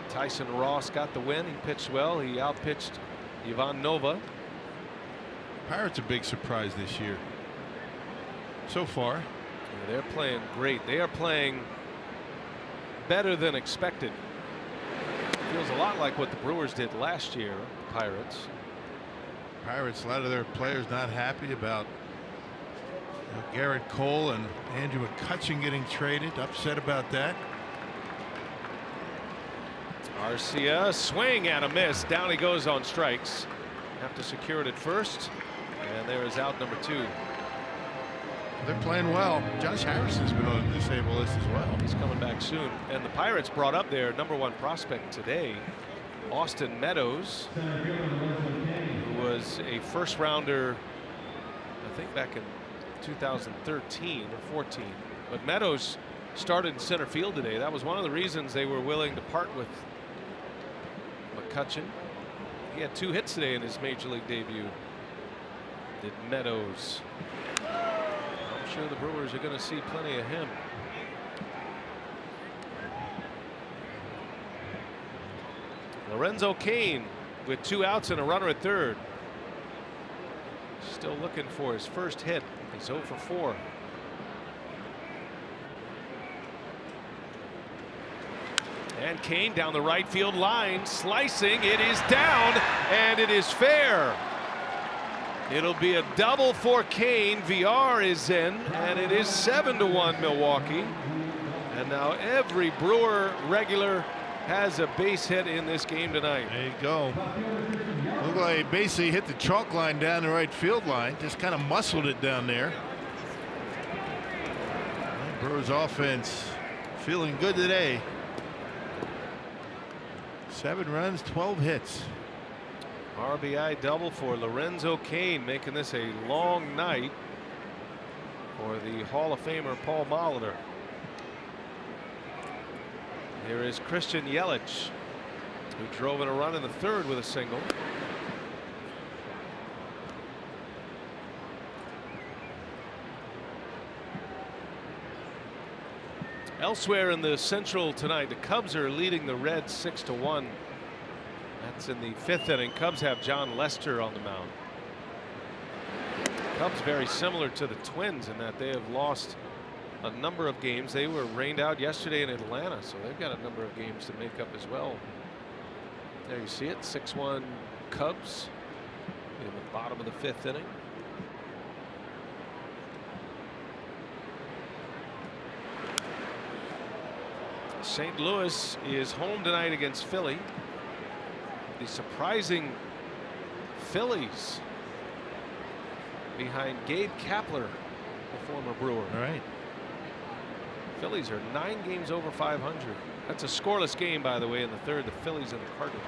Tyson Ross got the win. He pitched well. He outpitched Ivan Nova. Pirates a big surprise this year so far. Yeah, they're playing great. They are playing better than expected. Feels a lot like what the Brewers did last year. Pirates. A lot of their players not happy about Garrett Cole and Andrew McCutchen getting traded. Upset about that. Arcia swing and a miss. Down he goes on strikes. Have to secure it at first. And there is out number 2. They're playing well. Josh Harrison's been on the disabled list as well. He's coming back soon. And the Pirates brought up their #1 prospect today, Austin Meadows, who was a 1st rounder, I think back in 2013 or 14. But Meadows started in center field today. That was one of the reasons they were willing to part with McCutchen. He had 2 hits today in his major league debut. Did Meadows. I'm sure the Brewers are going to see plenty of him. Lorenzo Cain with 2 outs and a runner at 3rd. Still looking for his first hit. He's 0 for 4. And Cain down the right field line, slicing. It is down, and it is fair. It'll be a double for Cain. VR is in, and it is 7-1 Milwaukee. And now every Brewer regular has a base hit in this game tonight. There you go. Looked like he basically hit the chalk line down the right field line. Just kind of muscled it down there. Brewers offense feeling good today. 7 runs, 12 hits. RBI double for Lorenzo Cain, making this a long night for the Hall of Famer Paul Molitor. Here is Christian Yelich, who drove in a run in the 3rd with a single. Elsewhere in the Central tonight, the Cubs are leading the Reds 6-1. That's in the 5th inning. Cubs have John Lester on the mound. Cubs very similar to the Twins in that they have lost a number of games. They were rained out yesterday in Atlanta, so they've got a number of games to make up as well. There you see it, 6-1 Cubs in the bottom of the 5th inning. St. Louis is home tonight against Philly. The surprising Phillies behind Gabe Kapler, the former Brewer. All right. Phillies are 9 games over 500. That's a scoreless game, by the way, in the third. The Phillies and the Cardinals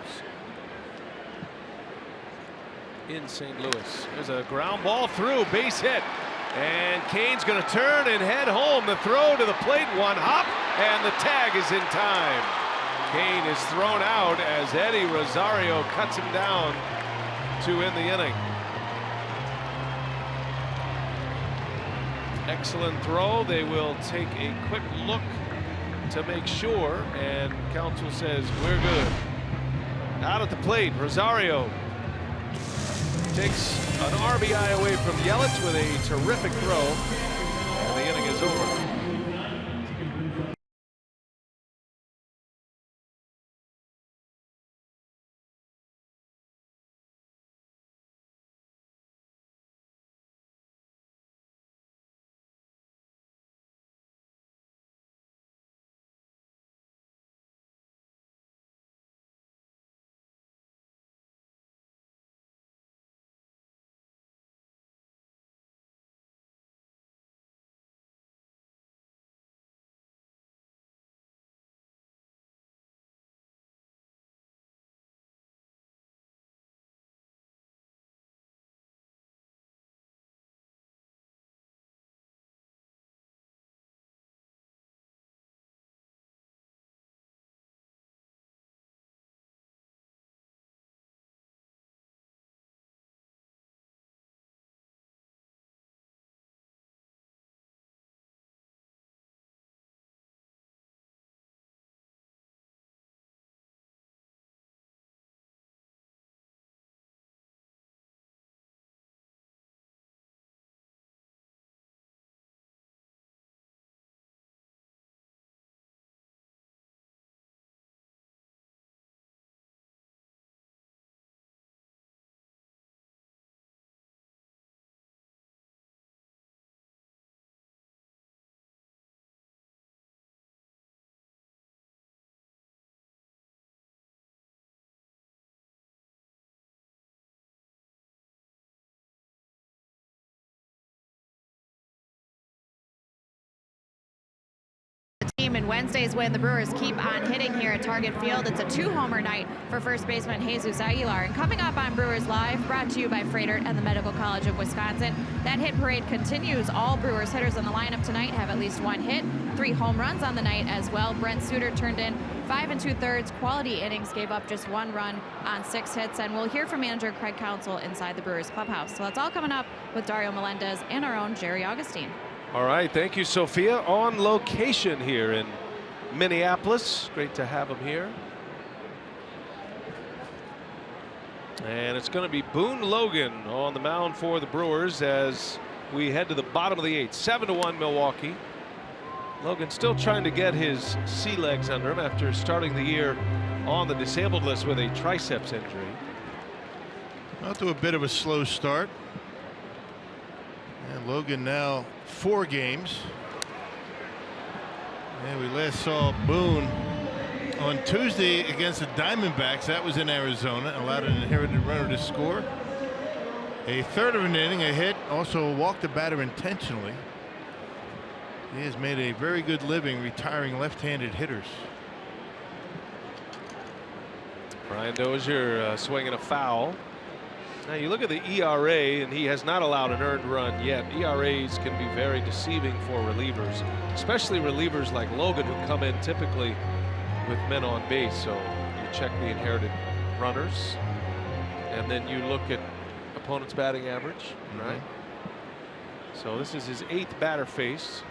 in St. Louis. There's a ground ball through, base hit. And Cain's going to turn and head home. The throw to the plate, one hop, and the tag is in time. Cain is thrown out as Eddie Rosario cuts him down to end the inning. Excellent throw. They will take a quick look to make sure, and counsel says we're good. Out at the plate, Rosario takes an RBI away from Yelich with a terrific throw, and the inning is over. In Wednesday's win, the Brewers keep on hitting here at Target Field. It's a 2-homer night for first baseman Jesus Aguilar. And coming up on Brewers Live, brought to you by Freighter and the Medical College of Wisconsin, that hit parade continues. All Brewers hitters in the lineup tonight have at least 1 hit, 3 home runs on the night as well. Brent Suter turned in 5 2/3 quality innings, gave up just 1 run on 6 hits. And we'll hear from manager Craig Counsell inside the Brewers clubhouse. So that's all coming up with Dario Melendez and our own Jerry Augustine. All right, thank you, Sophia. On location here in Minneapolis. Great to have him here. And it's going to be Boone Logan on the mound for the Brewers as we head to the bottom of the 8th. 7-1 Milwaukee. Logan still trying to get his sea legs under him after starting the year on the disabled list with a triceps injury. Out to a bit of a slow start. And Logan now 4 games. And we last saw Boone on Tuesday against the Diamondbacks. That was in Arizona. Allowed an inherited runner to score. A third of an inning, a hit, also walked the batter intentionally. He has made a very good living retiring left-handed hitters. Brian Dozier swinging a foul. Now you look at the ERA, and he has not allowed an earned run yet. ERAs can be very deceiving for relievers, especially relievers like Logan, who come in typically with men on base. So you check the inherited runners, and then you look at opponent's batting average, right? So this is his 8th batter face.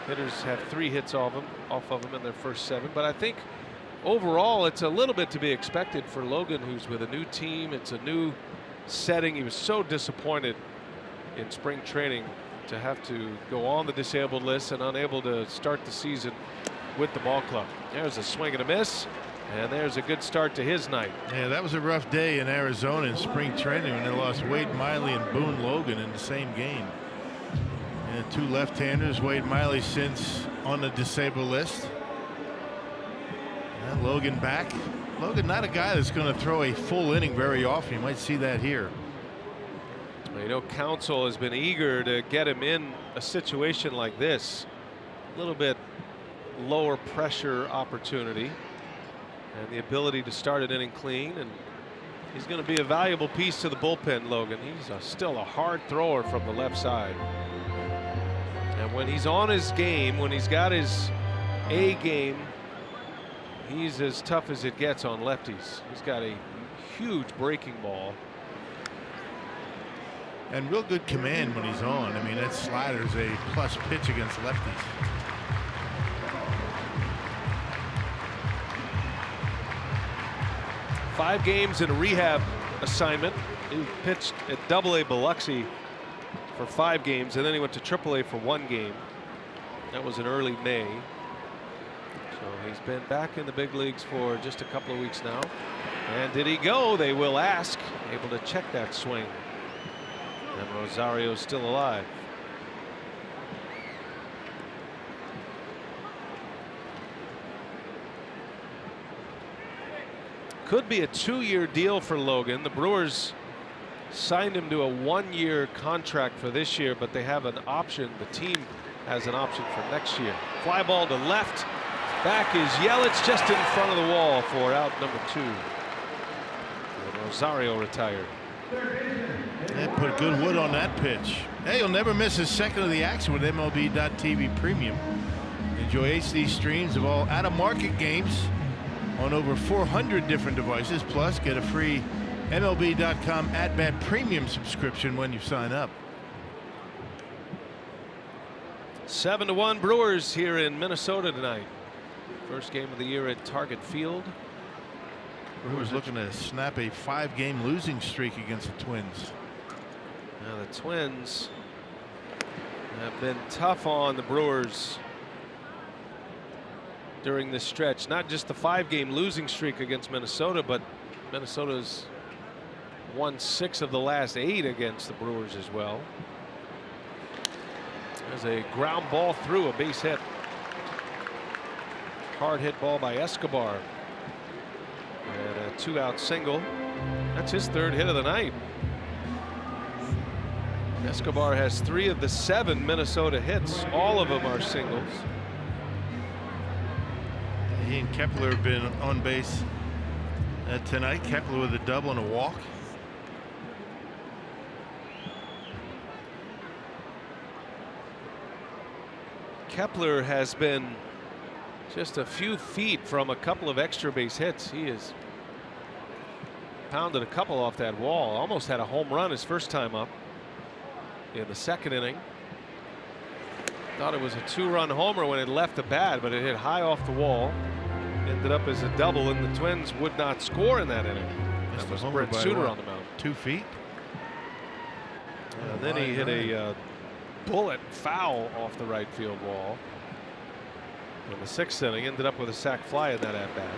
Hitters have 3 hits off of him in their first 7, but I think overall it's a little bit to be expected for Logan, who's with a new team. It's a new setting. He was so disappointed in spring training to have to go on the disabled list and unable to start the season with the ball club. There's a swing and a miss, and there's a good start to his night. Yeah, that was a rough day in Arizona in spring training when they lost Wade Miley and Boone Logan in the same game. And 2 left-handers. Wade Miley since on the disabled list. And Logan back. Logan, not a guy that's going to throw a full inning very often. You might see that here. You know, Counsell has been eager to get him in a situation like this. A little bit lower pressure opportunity and the ability to start an inning clean, and he's going to be a valuable piece to the bullpen. Logan, he's still a hard thrower from the left side, and when he's on his game, when he's got his A game, he's as tough as it gets on lefties. He's got a huge breaking ball and real good command when he's on. I mean, that slider's a plus pitch against lefties. Five games in a rehab assignment. He pitched at Double-A Biloxi for 5 games, and then he went to Triple-A for 1 game. That was in early May. So he's been back in the big leagues for just a couple of weeks now. And did he go? They will ask. Able to check that swing. And Rosario's still alive. Could be a 2-year deal for Logan. The Brewers signed him to a 1-year contract for this year, but they have an option. The team has an option for next year. Fly ball to left. Back is Yelich, just in front of the wall for out number 2. And Rosario retired. They put good wood on that pitch. Hey, you'll never miss a second of the action with MLB.TV Premium. Enjoy HD streams of all out-of-market games on over 400 different devices. Plus, get a free MLB.com at-bat premium subscription when you sign up. 7-1 Brewers here in Minnesota tonight. First game of the year at Target Field. Brewers looking to snap a 5-game losing streak against the Twins. Now the Twins have been tough on the Brewers during this stretch. Not just the 5-game losing streak against Minnesota, but Minnesota's won 6 of the last 8 against the Brewers as well. There's a ground ball through, a base hit. Hard hit ball by Escobar. And a 2-out single. That's his 3rd hit of the night. Escobar has 3 of the 7 Minnesota hits. All of them are singles. He and Kepler have been on base tonight. Kepler with a double and a walk. Kepler has been just a few feet from a couple of extra base hits. He has pounded a couple off that wall. Almost had a home run his first time up in the 2nd inning. Thought it was a 2-run homer when it left the bat, but it hit high off the wall. Ended up as a double, and the Twins would not score in that inning. That was Brett Suter on the mound. 2 feet. And then he hit a bullet foul off the right field wall in the 6th inning. Ended up with a sac fly in that at bat.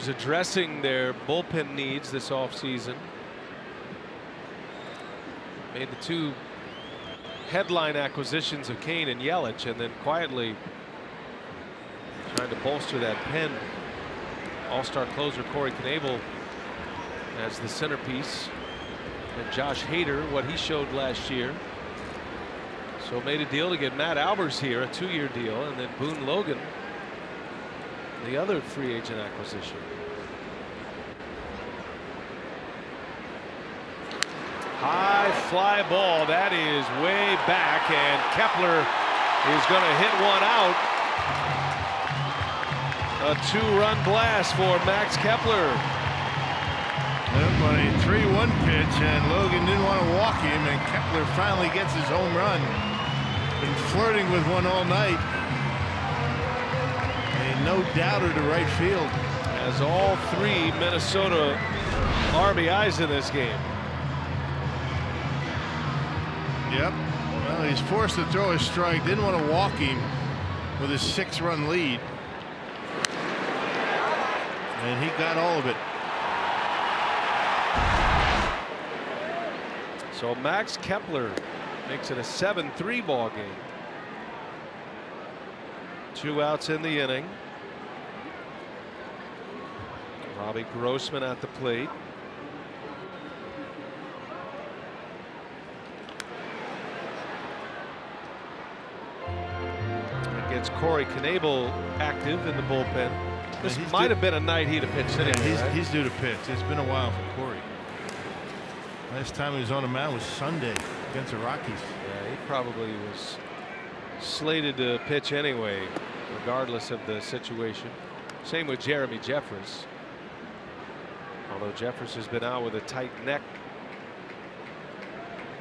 Addressing their bullpen needs this offseason. Made the 2 headline acquisitions of Kane and Yelich, and then quietly trying to bolster that pen. All-star closer Corey Knebel as the centerpiece, and Josh Hader, what he showed last year. So made a deal to get Matt Albers here, a 2-year deal, and then Boone Logan, the other free agent acquisition. High fly ball, that is way back, and Kepler is going to hit one out. A 2-run blast for Max Kepler. Well, on a 3-1 pitch, and Logan didn't want to walk him, and Kepler finally gets his home run. Been flirting with one all night. A no-doubter to right field. Has all 3 Minnesota RBIs in this game. Yep. Well, he's forced to throw a strike. Didn't want to walk him with his 6-run lead. And he got all of it. So Max Kepler makes it a 7-3 ball game. 2 outs in the inning. Robbie Grossman at the plate. Gets Corey Knebel active in the bullpen. This might have been a night he'd have pitched anyway. Yeah, right? he's due to pitch. It's been a while for Corey. Last time he was on the mound was Sunday against the Rockies. Yeah, he probably was slated to pitch anyway, regardless of the situation. Same with Jeremy Jeffress. Although Jeffress has been out with a tight neck.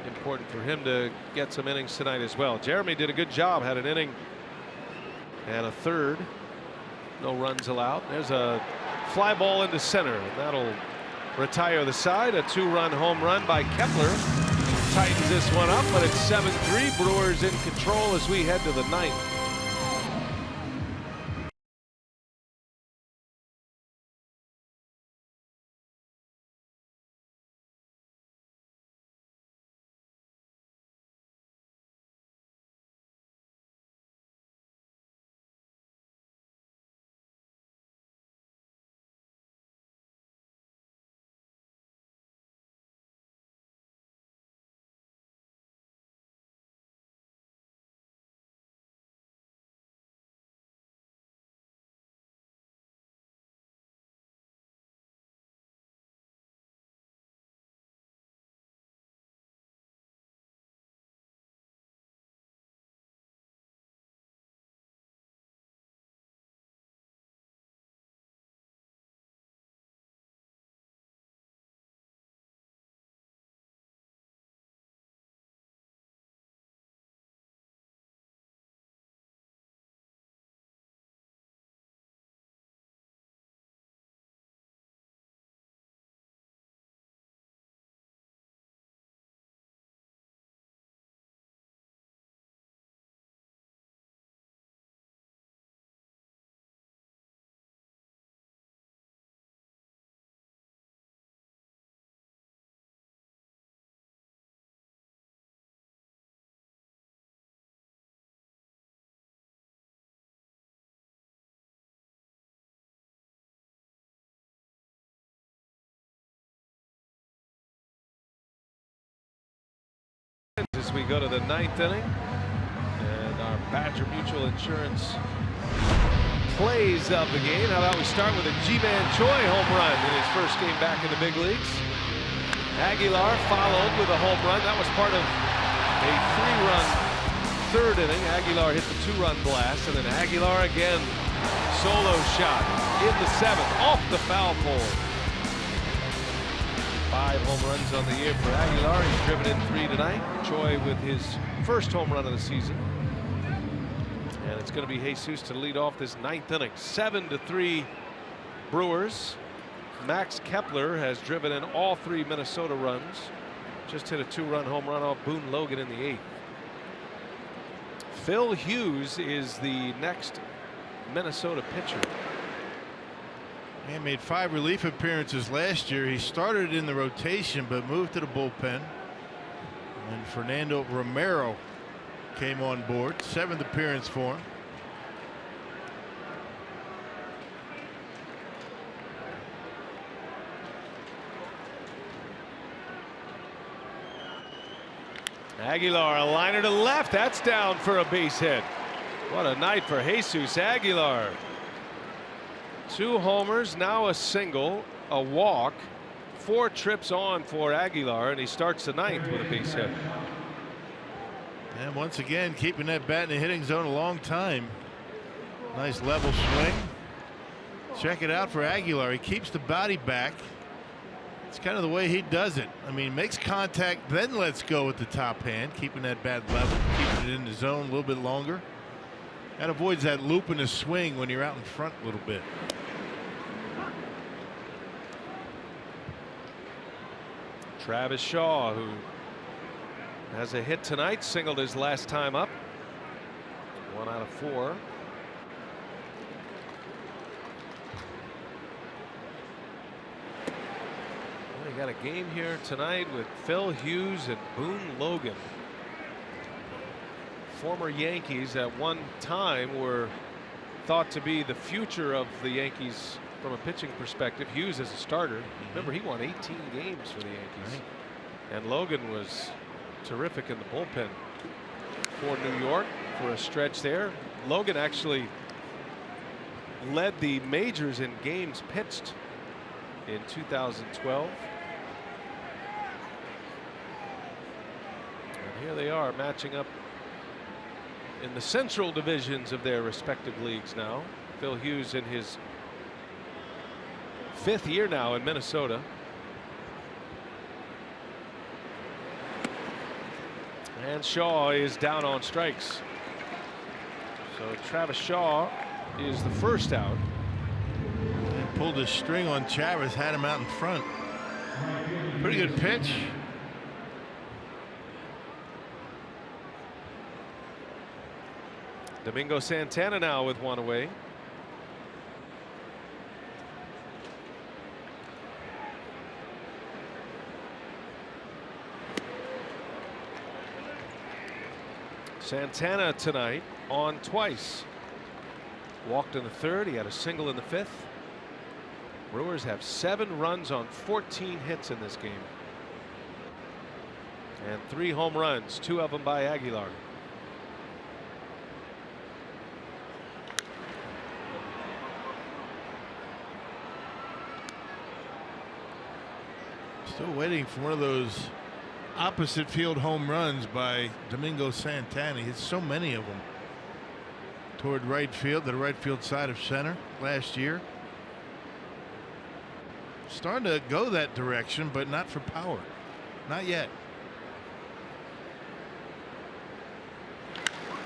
Important for him to get some innings tonight as well. Jeremy did a good job, had an inning and a third. No runs allowed. There's a fly ball into center, and that'll retire the side. A 2-run home run by Kepler tightens this one up, but it's 7-3. Brewers in control as we head to the 9th. As we go to the 9th inning, and our Badger Mutual Insurance plays of the game. How about we start with a Ji-Man Choi home run in his first game back in the big leagues. Aguilar followed with a home run. That was part of a 3-run third inning. Aguilar hit the 2-run blast, and then Aguilar again solo shot in the 7th off the foul pole. 5 home runs on the year for Aguilar. He's driven in 3 tonight. Choi with his first home run of the season. And it's going to be Jesus to lead off this 9th inning. 7-3 Brewers. Max Kepler has driven in all 3 Minnesota runs. Just hit a 2-run home run off Boone Logan in the 8th. Phil Hughes is the next Minnesota pitcher. He made 5 relief appearances last year. He started in the rotation but moved to the bullpen. And Fernando Romero came on board. 7th appearance for him. Aguilar, a liner to left. That's down for a base hit. What a night for Jesus Aguilar. 2 homers, now a single, a walk, 4 trips on for Aguilar, and he starts the 9th with a base hit. And once again, keeping that bat in the hitting zone a long time. Nice level swing. Check it out for Aguilar. He keeps the body back. It's kind of the way he does it. I mean, makes contact, then lets go with the top hand, keeping that bat level, keeping it in the zone a little bit longer. That avoids that loop in the swing when you're out in front a little bit. Travis Shaw, who has a hit tonight, singled his last time up. 1 out of 4. We got a game here tonight with Phil Hughes and Boone Logan. Former Yankees at one time were thought to be the future of the Yankees from a pitching perspective. Hughes as a starter. Remember, he won 18 games for the Yankees. Right. And Logan was terrific in the bullpen for New York for a stretch there. Logan actually led the majors in games pitched in 2012. And here they are matching up in the central divisions of their respective leagues now. Phil Hughes in his 5th year now in Minnesota. And Shaw is down on strikes. So Travis Shaw is the first out. And pulled his string on Chavez, had him out in front. Pretty good pitch. Domingo Santana now with 1 away. Santana tonight on twice. Walked in the 3rd. He had a single in the 5th. Brewers have 7 runs on 14 hits in this game. And 3 home runs, 2 of them by Aguilar. Still waiting for one of those opposite field home runs by Domingo Santana. He hit so many of them toward right field, the right field side of center last year. Starting to go that direction, but not for power. Not yet.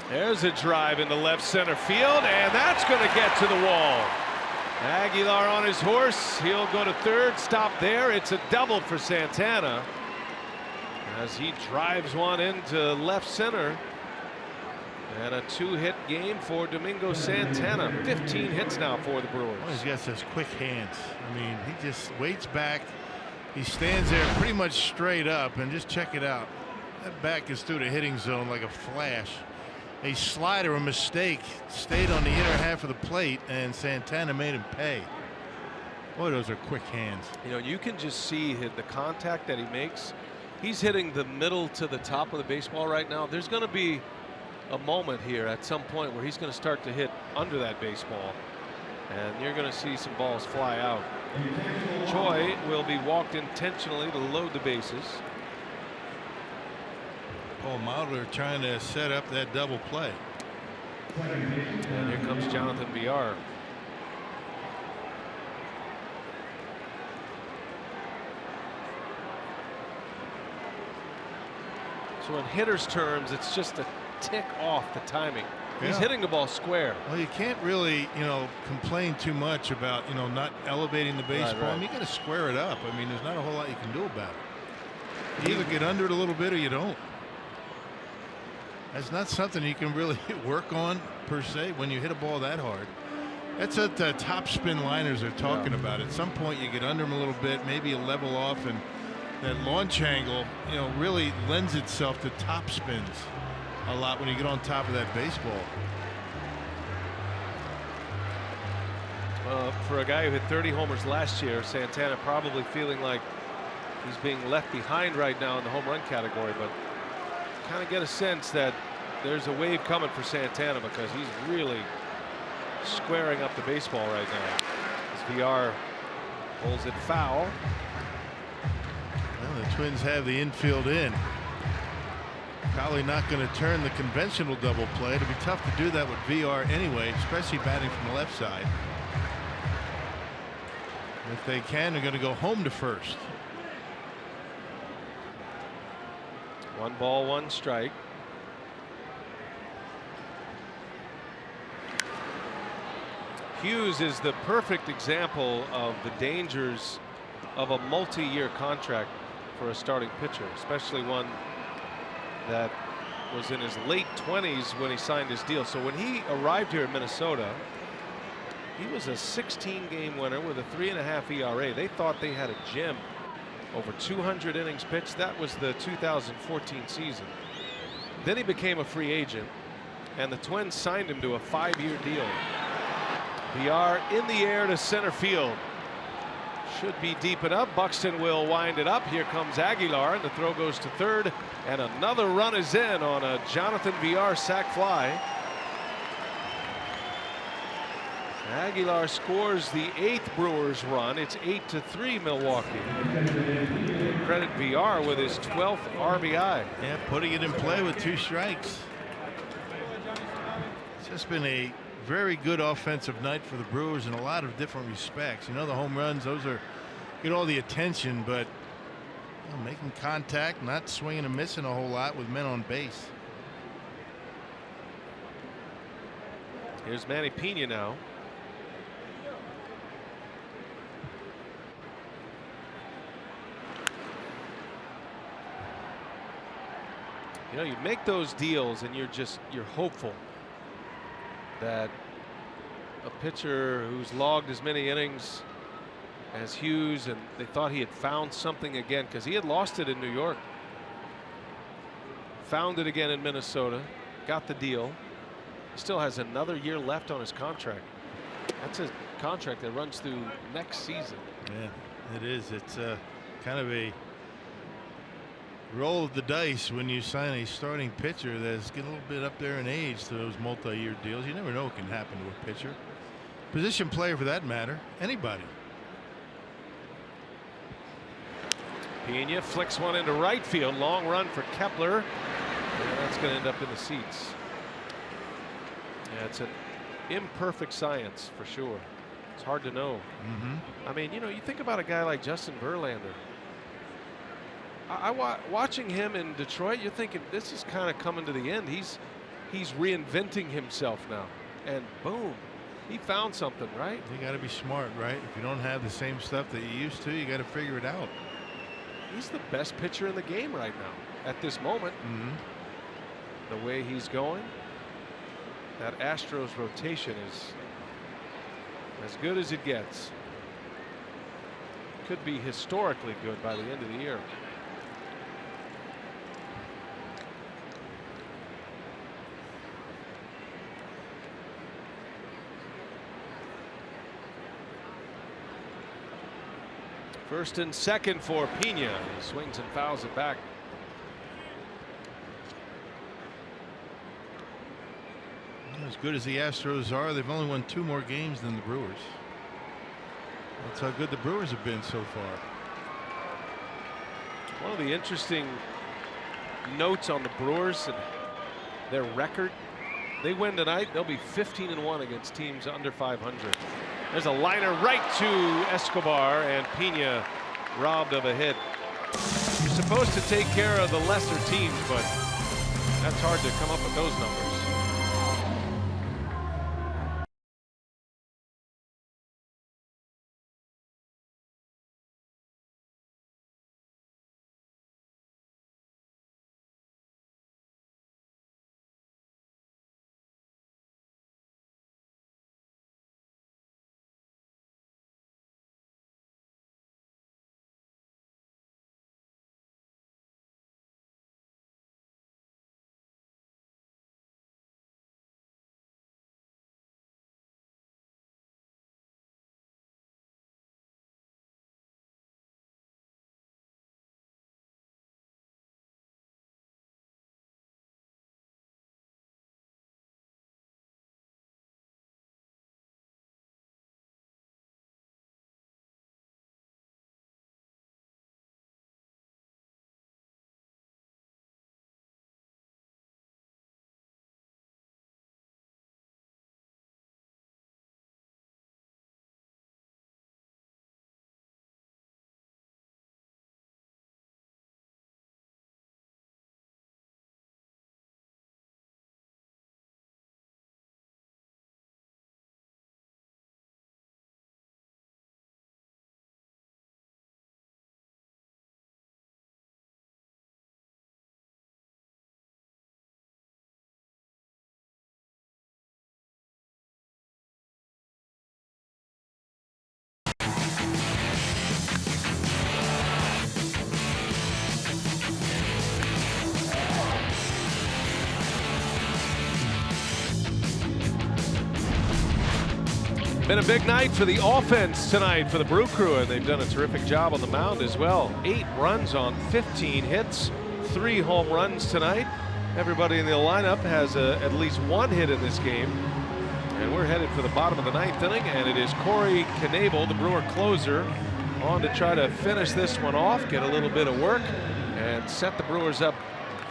There's a drive into left center field, and that's going to get to the wall. Aguilar on his horse. He'll go to 3rd. Stop there. It's a double for Santana as he drives one into left center. And a 2-hit game for Domingo Santana. 15 hits now for the Brewers. Well, he's got such quick hands. I mean, he just waits back. He stands there pretty much straight up, and just check it out. That back is through the hitting zone like a flash. A slider, a mistake, stayed on the inner half of the plate, and Santana made him pay. Boy, those are quick hands. You know, you can just see the contact that he makes. He's hitting the middle to the top of the baseball right now. There's going to be a moment here at some point where he's going to start to hit under that baseball, and you're going to see some balls fly out. Choi will be walked intentionally to load the bases. Paul Mauldler trying to set up that double play. And here comes Jonathan Villar. So in hitters' terms, it's just a tick off the timing. He's hitting the ball square. Well, you can't really, complain too much about, not elevating the baseball. Right. I mean, you got to square it up. I mean, there's not a whole lot you can do about it. You either get under it a little bit or you don't. That's not something you can really work on per se when you hit a ball that hard. That's what the top spin liners are talking about. At some point you get under them a little bit, maybe you level off, and that launch angle, really lends itself to top spins a lot when you get on top of that baseball. For a guy who hit 30 homers last year, Santana probably feeling like he's being left behind right now in the home run category, but kind of get a sense that there's a wave coming for Santana because he's really squaring up the baseball right now. As VR pulls it foul. Well, the Twins have the infield in. Probably not going to turn the conventional double play. It'll be tough to do that with VR anyway, especially batting from the left side. If they can, they're going to go home to first. One ball, one strike. Hughes is the perfect example of the dangers of a multi-year contract for a starting pitcher, especially one that was in his late 20s when he signed his deal. So when he arrived here in Minnesota, he was a 16-game winner with a 3.5 ERA. They thought they had a gem. Over 200 innings pitched. That was the 2014 season. Then he became a free agent, and the Twins signed him to a 5-year deal. VR in the air to center field. Should be deep enough. Buxton will wind it up. Here comes Aguilar, and the throw goes to third, and another run is in on a Jonathan VR sac fly. Aguilar scores the 8th Brewers run. It's 8-3 Milwaukee. Credit VR with his 12th RBI. Yeah, putting it in play with 2 strikes. It's just been a very good offensive night for the Brewers in a lot of different respects. You know, the home runs, those are get all the attention, but you know, making contact, not swinging and missing a whole lot with men on base. Here's Manny Pena now. You know, you make those deals and you're hopeful that a pitcher who's logged as many innings as Hughes, and they thought he had found something again because he had lost it in New York, found it again in Minnesota, got the deal. He still has another year left on his contract. That's a contract that runs through next season. Yeah, it is. It's kind of a roll of the dice when you sign a starting pitcher that's getting a little bit up there in age to those multi-year deals. You never know what can happen to a pitcher, position player for that matter, anybody. Pena flicks one into right field. Long run for Kepler. And that's going to end up in the seats. Yeah, it's an imperfect science for sure. It's hard to know. I mean, you know, you think about a guy like Justin Verlander. Watching him in Detroit, you're thinking this is kind of coming to the end. He's reinventing himself now, and boom, he found something, right? You got to be smart, right? If you don't have the same stuff that you used to, you got to figure it out. He's the best pitcher in the game right now at this moment. The way he's going, that Astros rotation is as good as it gets. Could be historically good by the end of the year. First and second for Pena. He swings and fouls it back. As good as the Astros are, they've only won 2 more games than the Brewers. That's how good the Brewers have been so far. One of the interesting notes on the Brewers and their record, they win tonight, they'll be 15-1 against teams under 500. There's a liner right to Escobar, and Pena robbed of a hit. You're supposed to take care of the lesser teams, but that's hard to come up with those numbers. Been a big night for the offense tonight for the Brew Crew, and they've done a terrific job on the mound as well. 8 runs on 15 hits, 3 home runs tonight. Everybody in the lineup has at least 1 hit in this game. And we're headed for the bottom of the 9th inning, and it is Corey Knebel, the Brewer closer, on to try to finish this one off, get a little bit of work, and set the Brewers up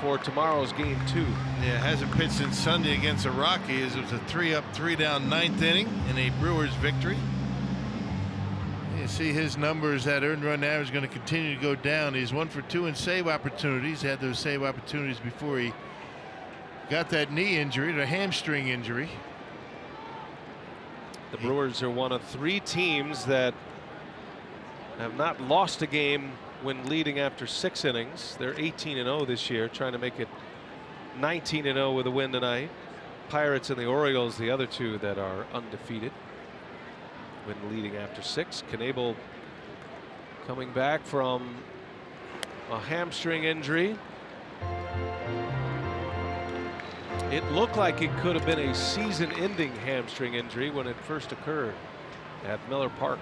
for tomorrow's game 2. Yeah, hasn't pitched since Sunday against the Rockies. It was a 3-up, 3-down 9th inning in a Brewers victory. You see his numbers, that earned run average, is going to continue to go down. He's 1 for 2 in save opportunities. Had those save opportunities before he got that knee injury, the hamstring injury. The Brewers are one of 3 teams that have not lost a game when leading after 6 innings. They're 18-0 this year, trying to make it 19-0 with a win tonight. Pirates and the Orioles, the other 2 that are undefeated when leading after 6. Knebel coming back from a hamstring injury. It looked like it could have been a season-ending hamstring injury when it first occurred at Miller Park.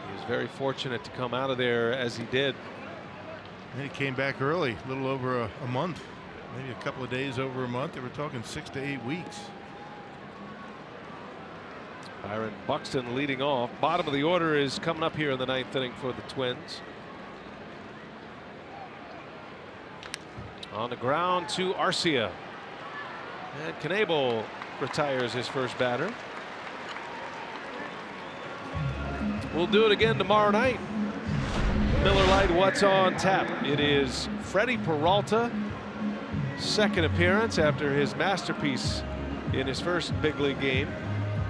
He was very fortunate to come out of there as he did. And he came back early, a little over a month, maybe a couple of days over a month. They were talking 6 to 8 weeks. Byron Buxton leading off. Bottom of the order is coming up here in the 9th inning for the Twins. On the ground to Arcia. And Knebel retires his first batter. We'll do it again tomorrow night. Miller Lite, what's on tap? It is Freddie Peralta, second appearance after his masterpiece in his first big league game.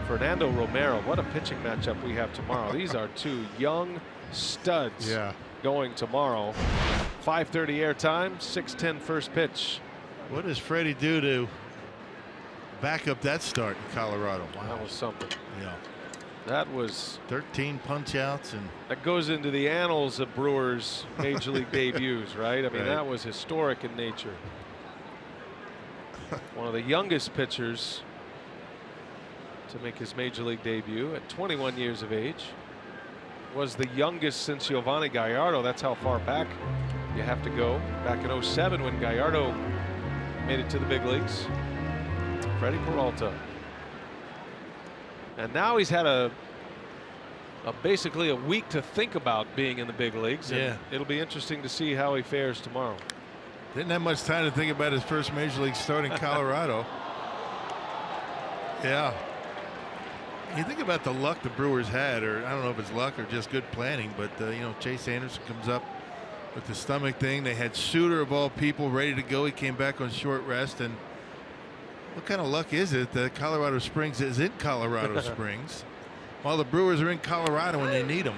Fernando Romero. What a pitching matchup we have tomorrow. These are 2 young studs going tomorrow. 5:30 airtime, 6:10 first pitch. What does Freddie do to back up that start in Colorado? Wow, that was something. Yeah. That was 13 punch outs, and that goes into the annals of Brewers major league debuts, right? I mean, that was historic in nature. One of the youngest pitchers to make his major league debut at 21 years of age. Was the youngest since Giovanni Gallardo. That's how far back you have to go. Back in 07 when Gallardo made it to the big leagues. Freddie Peralta. And now he's had basically a week to think about being in the big leagues. And it'll be interesting to see how he fares tomorrow. Didn't have much time to think about his first major league start in Colorado. Yeah. You think about the luck the Brewers had, or I don't know if it's luck or just good planning, but you know, Chase Anderson comes up with the stomach thing. They had Suter of all people ready to go. He came back on short rest, and what kind of luck is it that Colorado Springs is in Colorado Springs while the Brewers are in Colorado when they need them?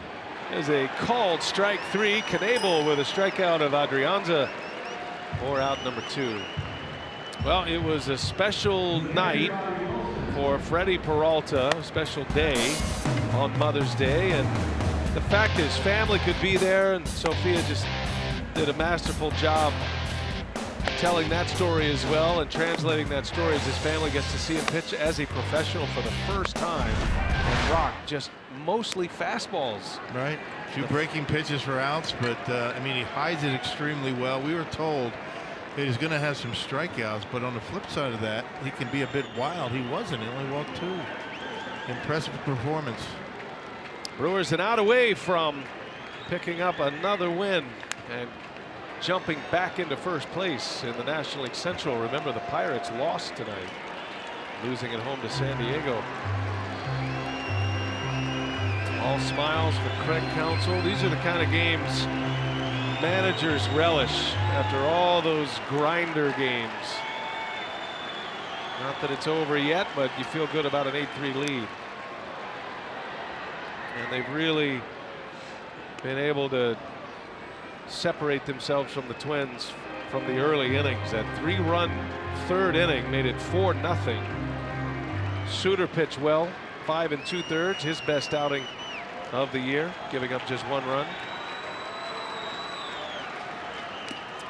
There's a called strike 3. Knebel with a strikeout of Adrianza for out number 2. Well, it was a special night for Freddie Peralta, a special day on Mother's Day, and the fact his family could be there, and Sophia just did a masterful job telling that story as well and translating that story as his family gets to see him pitch as a professional for the first time and rock just mostly fastballs. Right. A few breaking pitches for outs, but I mean, he hides it extremely well. We were told that he's going to have some strikeouts, but on the flip side of that, he can be a bit wild. He wasn't. He only walked 2. Impressive performance. Brewers an out away from picking up another win and jumping back into first place in the National League Central. Remember, the Pirates lost tonight, losing at home to San Diego. All smiles for Craig Counsell. These are the kind of games managers relish after all those grinder games. Not that it's over yet, but you feel good about an 8-3 lead. And they've really been able to separate themselves from the Twins from the early innings. That 3-run third inning made it 4-0. Suter pitched well, 5 2/3, his best outing of the year, giving up just 1 run.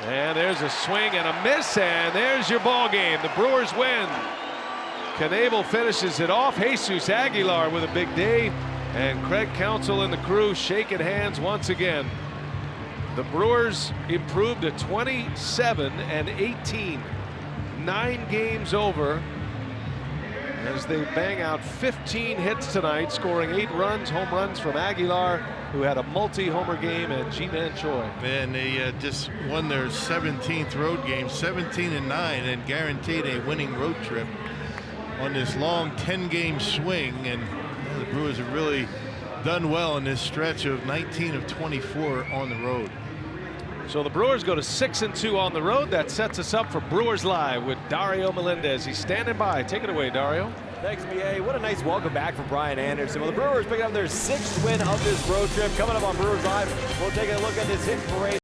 And there's a swing and a miss, and there's your ball game. The Brewers win. Knebel finishes it off. Jesus Aguilar with a big day. And Craig Counsell and the crew shaking hands once again. The Brewers improved to 27-18. 9 games over as they bang out 15 hits tonight, scoring 8 runs, home runs from Aguilar, who had a multi-homer game, and Ji-Man Choi. And they just won their 17th road game, 17-9, and guaranteed a winning road trip on this long 10-game swing. And the Brewers have really done well in this stretch of 19 of 24 on the road. So the Brewers go to 6-2 on the road. That sets us up for Brewers Live with Dario Melendez. He's standing by. Take it away, Dario. Thanks, BA. What a nice welcome back from Brian Anderson. Well, the Brewers picking up their 6th win of this road trip. Coming up on Brewers Live, we'll take a look at this hit parade.